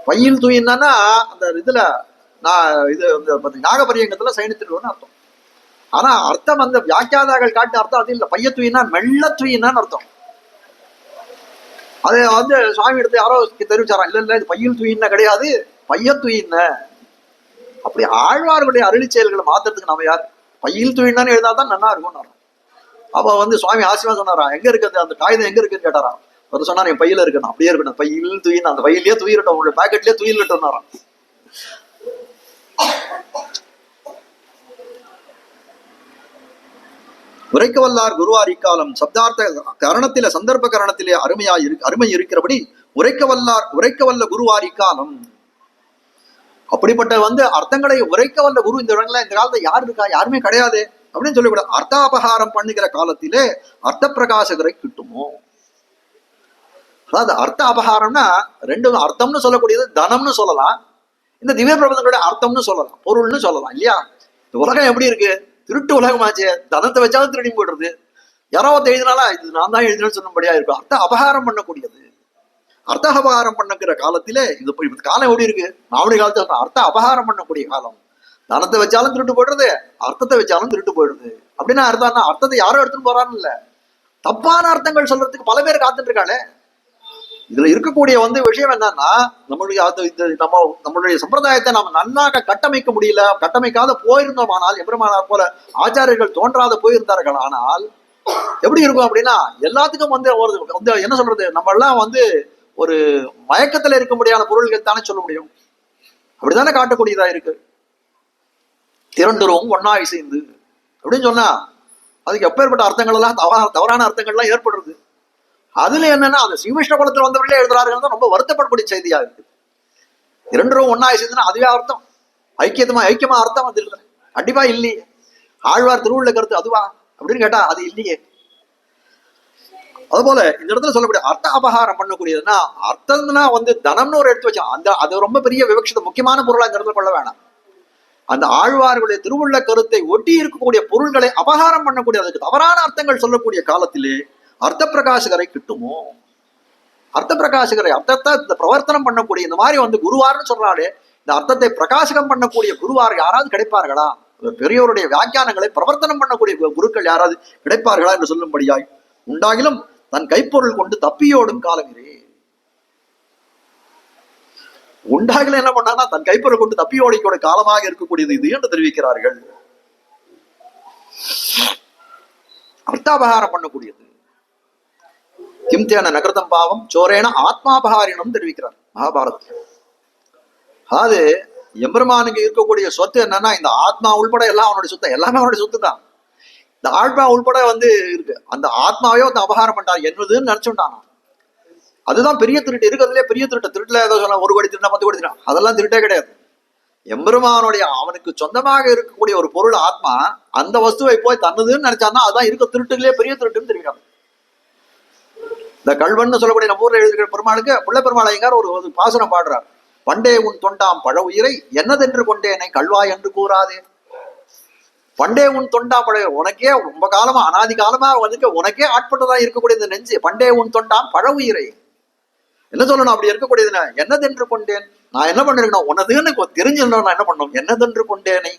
பையில் தூயின்னா அந்த இதுல இது நாகபரியங்கத்துல சைனித்திருவோன்னு அர்த்தம். ஆனா அர்த்தம் அந்த வியாக்கியாதார்கள் காட்டு அர்த்தம் அது இல்லை. பையத்துயின்னா மெல்ல தூயின்னு அர்த்தம். அதை வந்து சுவாமி எடுத்து யாரோ தெரிவிச்சாராம். இல்ல இல்ல இது பையில் தூயின்னா கிடையாது, பையத்துயின்ன. அப்படி ஆழ்வார்களுடைய அருளி செயல்களை மாத்துறதுக்கு நம்ம யார்? பையில் தூயின்னு எழுதாதான் நல்லா இருக்கும். அப்ப வந்து சுவாமி ஆசிரியமா சொன்னாரா, எங்க இருக்குது அந்த காகிதம் எங்க இருக்குன்னு கேட்டாரா. அவர் சொன்னார் என் பையில இருக்கணும். அப்படியே இருக்கணும். பையில் தூயின் அந்த பையிலேயே தூயிரட்டும், உங்களுடைய பாக்கெட்லயே தூயிரட்டும். உரைக்க வல்லார் குருவார் இக்காலம் சப்தார்த்த கரணத்தில சந்தர்ப்ப கரணத்திலே அருமை இருக்கிறபடி உரைக்க வல்ல குருவார் இக்காலம். அப்படிப்பட்ட வந்து அர்த்தங்களை உரைக்க வல்ல குரு இந்த இடங்கள்ல இந்த காலத்துல யாரு இருக்கா? யாருமே கிடையாது அப்படின்னு சொல்லிவிட. அர்த்தாபகாரம் பண்ணுகிற காலத்திலே அர்த்த பிரகாசகரை கிட்டுமோ. அதாவது அர்த்த அபகாரம்னா ரெண்டு அர்த்தம்னு சொல்லக்கூடியது தனம்னு சொல்லலாம், இந்த திவ்ய பிரபந்தங்களுடைய அர்த்தம்னு சொல்லலாம், பொருள்னு சொல்லலாம் இல்லையா. இந்த உலகம் எப்படி இருக்கு? திருட்டு உலகமாச்சே. தனத்தை வச்சாலும் திருடி போடுறது. யாராவது எழுதினாலும் இது நான் தான் எழுதினு சொன்னபடியா இருக்கும். அர்த்த அபகாரம் பண்ணக்கூடியது. அர்த்த அபகாரம் பண்ணுகிற காலத்திலே இது காலம் எப்படி இருக்கு? நாவடி காலத்துல அர்த்த அபகாரம் பண்ணக்கூடிய காலம். தனத்தை வச்சாலும் திருட்டு போயிடுறது, அர்த்தத்தை வச்சாலும் திருட்டு போயிடுது. அப்படின்னா அர்த்தம்னா அர்த்தத்தை யாரும் எடுத்துன்னு போறான்னு இல்ல, தப்பான அர்த்தங்கள் சொல்றதுக்கு பல பேர் காத்துட்டு இருக்காளே. இதுல இருக்கக்கூடிய வந்து விஷயம் என்னன்னா நம்மளுடைய சம்பிரதாயத்தை நாம நன்னாக கட்டமைக்க முடியல. கட்டமைக்காத போயிருந்தோம். ஆனால் எம்பெருமானார் போல ஆச்சாரியர்கள் தோன்றாத போயிருந்தார்கள். ஆனால் எப்படி இருக்கும் அப்படின்னா எல்லாத்துக்கும் வந்து ஒரு என்ன சொல்றது, நம்ம எல்லாம் வந்து ஒரு மயக்கத்துல இருக்க முடியாத பொருள்கள் தானே சொல்ல முடியும். அப்படித்தானே காட்டக்கூடியதா இருக்கு. திரண்டுரும் ஒன்னாய் சேர்ந்து அப்படின்னு சொன்னா அதுக்கு எப்பேற்பட்ட அர்த்தங்கள் எல்லாம் தவறான அர்த்தங்கள்லாம் ஏற்படுறது. அதுல என்னன்னா அந்த ஸ்ரீவிஷ்ண குலத்தில் வந்தவர்களே எழுதுறார்கள் தான் ரொம்ப வருத்தப்படக்கூடிய செய்தியா இருக்கு. இரண்டும் ஒன்னாய் சேர்ந்துன்னா அதுவே அர்த்தம் ஐக்கியமா அர்த்தம் அது இல்லை, கண்டிப்பா இல்லையே. ஆழ்வார் திருவுள்ள கருத்து அதுவா அப்படின்னு கேட்டா அது இல்லையே. அதுபோல இந்த இடத்துல சொல்லக்கூடிய அர்த்த அபகாரம் பண்ணக்கூடியதுன்னா அர்த்தம்னா வந்து தனம்னு ஒரு எடுத்து வச்சா அந்த அது ரொம்ப பெரிய விவக்ஷத்தை முக்கியமான பொருளா இந்த இடத்துல கொள்ள வேணாம். அந்த ஆழ்வார்களுடைய திருவுள்ள கருத்தை ஒட்டி இருக்கக்கூடிய பொருள்களை அபகாரம் பண்ணக்கூடிய அதுக்கு தவறான அர்த்தங்கள் சொல்லக்கூடிய காலத்திலே அர்த்த பிரகாசகரை கிட்டுமோ. அர்த்த பிரகாசகரை அர்த்தத்தை இந்த பிரவர்த்தனம் பண்ணக்கூடிய இந்த மாதிரி வந்து குருவார்னு சொல்றாலே இந்த அர்த்தத்தை பிரகாசகம் பண்ணக்கூடிய குருவார் யாராவது கிடைப்பார்களா? பெரியவருடைய வியாக்கியானங்களை பிரவர்த்தனம் பண்ணக்கூடிய குருக்கள் யாராவது கிடைப்பார்களா என்று சொல்லும்படியாய் உண்டாகிலும் தன் கைப்பொருள் கொண்டு தப்பியோடும் காலகிறே. உண்டாகல என்ன பண்ணான்னா தன் கைப்பொருள் கொண்டு தப்பியோடிக்கோட காலமாக இருக்கக்கூடியது இது என்று தெரிவிக்கிறார்கள். அர்த்தாபகாரம் பண்ணக்கூடியது. கிம்தேன நகர்தம் பாவம் சோரேன ஆத்மாபகாரினம் தெரிவிக்கிறார் மகாபாரதத்தில். அது எம்பெருமானுக்கு இருக்கக்கூடிய சொத்து என்னன்னா இந்த ஆத்மா உள்பட எல்லாம் அவனுடைய சொத்து, எல்லாமே அவனுடைய சொத்து தான். இந்த ஆத்மா உள்பட வந்து இருக்கு. அந்த ஆத்மாவே வந்து அபகாரம் பண்ணார் என்னதுன்னு நினைச்சுட்டான். அதுதான் பெரிய திருட்டு இருக்கிறதுலே பெரிய திருட்டு. திருட்டுல ஏதோ சொல்லலாம் 1 கோடி திருட்டா 10 கோடி திருட்டா, அதெல்லாம் திருட்டே கிடையாது. எம்பெருமானுடைய அவனுக்கு சொந்தமாக இருக்கக்கூடிய ஒரு பொருள் ஆத்மா, அந்த வஸ்துவை போய் தன்னதுன்னு நினைச்சான்னா அதுதான் இருக்க திருட்டுகளே பெரிய திருட்டுன்னு தெரிவிக்கிறாங்க. இந்த கல்வன்னு சொல்லக்கூடிய நம்ம ஊர்ல எழுதுகிற பெருமாளுக்கு பிள்ளை பெருமாள் ஐயங்கார் ஒரு பாசுரம் பாடுறார். பண்டே உன் தொண்டாம் பழ உயிரை என்னதென்று கொண்டேனை கல்வாய் என்று கூறாதே. பண்டே உன் தொண்டாம் பழ, உனக்கே ரொம்ப காலமா அனாதி காலமா வந்து உனக்கே ஆட்பட்டதா இருக்கக்கூடிய இந்த நெஞ்சு. பண்டே உன் தொண்டாம் பழ உயிரை, என்ன சொல்லணும்? அப்படி இருக்கக்கூடியதுன்னா என்னதென்று கொண்டேன், நான் என்ன பண்ணிருக்கணும், உன்னதுன்னு தெரிஞ்சிருந்தோம், நான் என்ன பண்ணணும், என்னதென்று கொண்டேனே,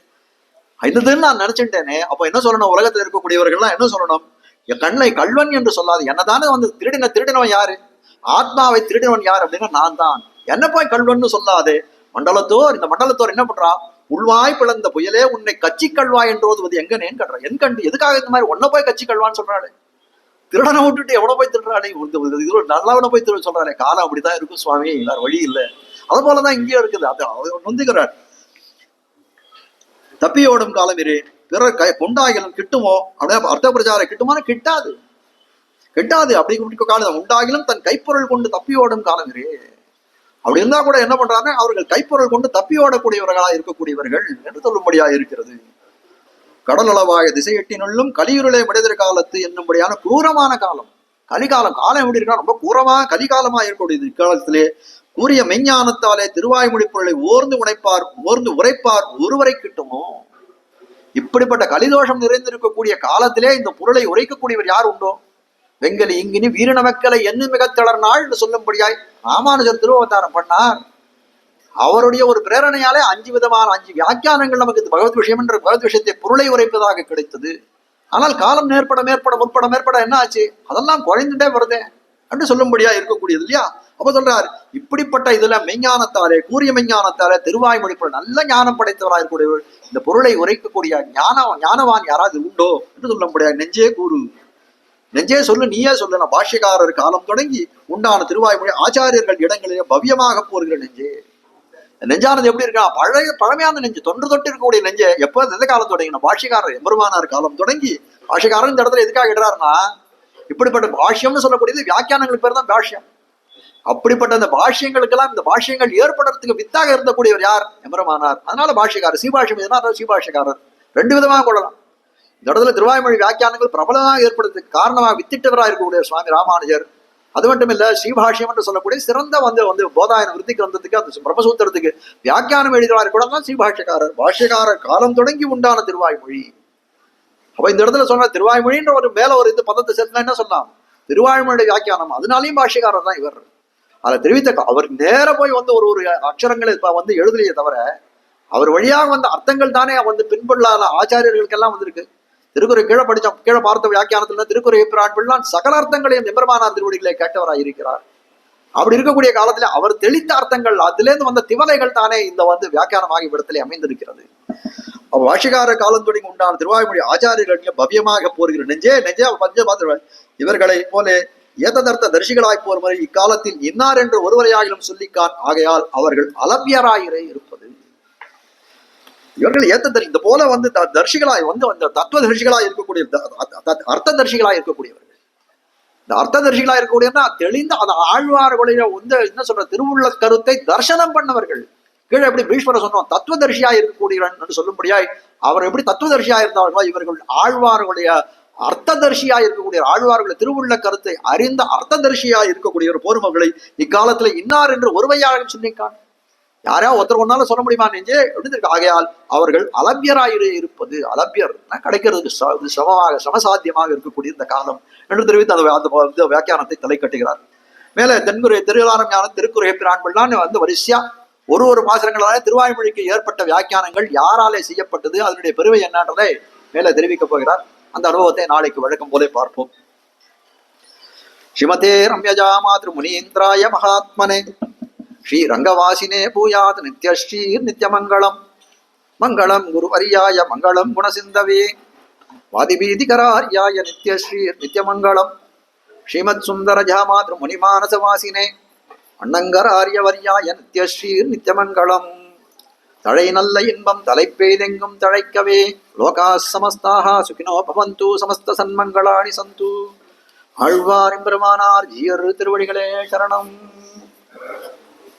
என்னதுன்னு நான் நினைச்சுட்டேனே. அப்ப என்ன சொல்லணும்? உலகத்தில் இருக்கக்கூடியவர்கள்லாம் என்ன சொல்லணும்? என் கண்ணை கல்வன் என்று சொல்லாது. என்னதானே வந்து திருடினவன் யாரு? ஆத்மாவை திருடினவன் யார் அப்படின்னா நான் தான். என்ன போய் கல்வன்னு சொல்லாது. மண்டலத்தோர், இந்த மண்டலத்தோர் என்ன பண்றான்? உள்வாய் பிளந்த புயலே உன்னை கட்சி கல்வாய் என்று ஓதுவது எங்கன்னு கட்டுறான். என் கண்டு எதுக்காக இந்த மாதிரி ஒன்ன போய் கட்சி கல்வான்னு சொல்றாரு? திருடனை விட்டுட்டு எவ்வளவு போய் திருடுறானே, இது நல்லவனை போய் திருட சொல்றாரு. காலம் அப்படிதான் இருக்கும் சுவாமி, எல்லாரும் வழி இல்லை. அது போலதான் இங்கேயும் இருக்குது. அது நொந்துகிறார். தப்பியோடும் காலம் இரு, பிறர் உண்டாகிலும் கிட்டுமோ அப்படின்னா அர்த்த பிரச்சாரம் கிட்டுமான்னு கிட்டாது. அப்படி காலம் உண்டாகிலும் தன் கைப்பொருள் கொண்டு தப்பியோடும் காலம் இரு. அப்படி இருந்தா கூட என்ன பண்றாங்க? அவர்கள் கைப்பொருள் கொண்டு தப்பியோடக்கூடியவர்களா இருக்கக்கூடியவர்கள் என்று சொல்லும்படியா இருக்கிறது. கடல் அளவாக திசையெட்டினுள்ளும் கலியுருளை மனிதர் காலத்து என்னும்படியான கூரமான காலம். கலிகாலம். காலம் எப்படி இருக்கா? ரொம்ப கூரமா கலிகாலமா இருக்கக்கூடியது. இக்காலத்திலே கூறிய மெஞ்ஞானத்தாலே திருவாய்மொழி பொருளை ஓர்ந்து உரைப்பார் ஒருவரை கிட்டுமோ. இப்படிப்பட்ட கலிதோஷம் நிறைந்திருக்கக்கூடிய காலத்திலே இந்த பொருளை உரைக்கக்கூடியவர் யார் உண்டோ? வெங்கலி இங்கினி வீரன மக்களை என்ன மிக தளர்நாள் என்று சொல்லும்படியாய் ராமானுஜர் திருவவதாரம் பண்ணார். அவருடைய ஒரு பிரேரணையாலே 5 விதமான 5 வியாக்கியானங்கள் நமக்கு இந்த பகவத் விஷயம் என்ற பகவத் விஷயத்தை பொருளை உரைப்பதாக கிடைத்தது. ஆனால் காலம் மேற்பட என்ன ஆச்சு? அதெல்லாம் குறைந்துட்டே வருதே என்று சொல்லும்படியா இருக்கக்கூடியது இல்லையா? அப்ப சொல்றாரு, இப்படிப்பட்ட இதுல மெஞ்ஞானத்தாலே, கூறிய மெஞ்ஞானத்தாலே திருவாய்மொழி பொருள் நல்ல ஞானம் படைத்தவராக இருக்கக்கூடியவர், இந்த பொருளை உரைக்கக்கூடிய ஞானவான் யாராவது உண்டோ என்று சொல்லும்படியா. நெஞ்சே கூறு, நெஞ்சே சொல்லு, நீயே சொல்லு. நான் பாஷ்யக்காரர் காலம் தொடங்கி உண்டான திருவாய்மொழி ஆச்சாரியர்கள் இடங்களிலே பவ்யமாக போர்கிற நெஞ்சே. நெஞ்சானது எப்படி இருக்கா? பழமையான நெஞ்சு, தொன்று தொட்டு இருக்கக்கூடிய நெஞ்சு. எப்போ எந்த காலம் தொடங்கினா? பாஷ்யக்காரர் எம்பெருமானார் காலம் தொடங்கி. பாஷ்யக்காரர் இந்த இடத்துல எதுக்காக இடுறாருன்னா, இப்படிப்பட்ட பாஷ்யம்னு சொல்லக்கூடியது வியாக்கியானங்களுக்கு பேர் தான் பாஷ்யம். அப்படிப்பட்ட அந்த பாஷ்யங்களுக்கெல்லாம் இந்த பாஷ்யங்கள் ஏற்படுறதுக்கு வித்தாக இருந்தக்கூடியவர் யார்? எம்பெருமானார். அதனால பாஷ்யக்காரர். சீபாஷ்யம் எதுனா சீபாஷ்யக்காரர். 2 விதமாக கொள்ளலாம். இந்த இடத்துல திருவாய்மொழி வியாக்கியானங்கள் பிரபலமாக ஏற்படுறதுக்கு காரணமாக வித்திட்டவராக இருக்கக்கூடிய சுவாமி ராமானுஜர். அது மட்டும் இல்ல, ஸ்ரீபாஷ்யம் என்று சொல்லக்கூடிய சிறந்த வந்து போதாயன விருத்தி கிரந்தத்துக்கு, அந்த பிரம்மசூத்திரத்துக்கு வியாக்கியானம் எழுதுவார் கூட தான் ஸ்ரீபாஷ்யக்காரர். பாஷ்யக்காரர் காலம் தொடங்கி உண்டான திருவாய்மொழி. அப்ப இந்த இடத்துல சொன்ன திருவாய்மொழின்ற ஒரு மேல ஒரு இது பதத்தை சேர்த்துனா என்ன சொல்லலாம்? திருவாய்மொழியுடைய வியாக்கியானம். அதனாலையும் பாஷ்யக்காரர் தான் இவர். அதை தெரிவித்த அவர் நேர போய் வந்து ஒரு அக்ஷரங்களை வந்து எழுதலையே தவிர, அவர் வழியாக வந்த அர்த்தங்கள் தானே வந்து பின்புள்ளாத ஆச்சாரியர்களுக்கெல்லாம் வந்திருக்கு. திருக்குறை கீழே பார்த்த வியாக்கியானத்துல திருக்குறை பிரான் சகல அர்த்தங்களையும் எம்பெருமானார் திருவடிகளை கேட்டவராக இருக்கிறார். அப்படி இருக்கக்கூடிய காலத்துல அவர் தெளித்த அர்த்தங்கள், அதுல இருந்து வந்த திவலைகள் தானே இந்த வந்து வியாக்கியானமாகி இடத்திலே அமைந்திருக்கிறது. பாஷ்யக்கார காலம் தொடங்கி உண்டான திருவாய்மொழி ஆச்சாரியர்கள் பவ்யமாக போர்கிற நெஞ்சே பஞ்ச பார்த்து இவர்களை போல ஏததர்த்த தரிசிகளாய் போர் முறை இக்காலத்தில் இன்னார் என்று ஒருவரையாகிலும் சொல்லிக்கான். ஆகையால் அவர்கள் அலபியராயிரே இருப்பது. இவர்கள் இந்த போல வந்து தர்ஷிகளாய் வந்து அந்த தத்துவ தரிசிகளாய் இருக்கக்கூடிய, அர்த்த தரிசிகளாய் இருக்கக்கூடியவர்கள். இந்த அர்த்த தரிசிகளாய் இருக்கக்கூடியன்னா தெளிந்த அந்த ஆழ்வார்களுடைய வந்து என்ன சொல்ற திருவுள்ள கருத்தை தர்சனம் பண்ணவர்கள். கீழே எப்படி பீஷ்மரை சொன்னோம், தத்துவதர்ஷியா இருக்கக்கூடியவன் என்று சொல்லும்படியாய் அவர் எப்படி தத்துவதர்ஷியா இருந்தார்களோ, இவர்கள் ஆழ்வார்களுடைய அர்த்ததர்ஷியா இருக்கக்கூடிய, ஆழ்வார்களை திருவுள்ள கருத்தை அறிந்த அர்த்ததர்ஷியா இருக்கக்கூடிய ஒரு போர்மகளை இக்காலத்துல இன்னார் என்று ஒருவையாக சொல்லிக்கான். யாரையா ஒருத்தர் ஒன்னாலும் சொல்ல முடியுமா நெஞ்சே அப்படின்னு? ஆகையால் அவர்கள் அலபியராயிரே இருப்பது. அலபியர் கிடைக்கிறதுக்கு சமசாத்தியமாக இருக்கக்கூடிய இந்த காலம் என்று தெரிவித்து அந்த வியாக்கியானத்தை தலை கட்டுகிறார். மேல தென்குறை திருவாரம் ஞானம், திருக்குறை பிரான்கள்லாம் வந்து வரிசையா ஒரு பாசனங்களாலே திருவாய்மொழிக்கு ஏற்பட்ட வியாக்கியானங்கள் யாராலே செய்யப்பட்டது, அதனுடைய பெருமை என்னன்றதை மேல தெரிவிக்க போகிறார். அந்த அனுபவத்தை நாளைக்கு வழக்கம் போல பார்ப்போம். ஸ்ரீமதே ரம்யஜா மாத்ரு முனீந்திராய மகாத்மனே ஸ்ரீ ரங்கவாசினே பூயாத் நித்யஸ்ரீர் நித்யமங்கலம். மங்களம் குருவரியாய மங்களம் குணசிந்தவே வாதிபீதிகரார்யாய நித்யஸ்ரீர் நித்யமங்கலம். ஸ்ரீமத் சுந்தரஜா மாத்ரு முனிமானசவாசினே அண்ணங்கராரியவரியாய நித்யஸ்ரீர் நித்யமங்கலம். தழை நல்ல இன்பம் தலைப்பெய்தெங்கும் தழைக்கவே. லோகா சமஸ்தாக சுகினோ பவந்து. சமஸ்த சன்மங்களாணி சந்து. ஆழ்வார் எம்பெருமானார் ஜீயர் திருவடிகளே சரணம்.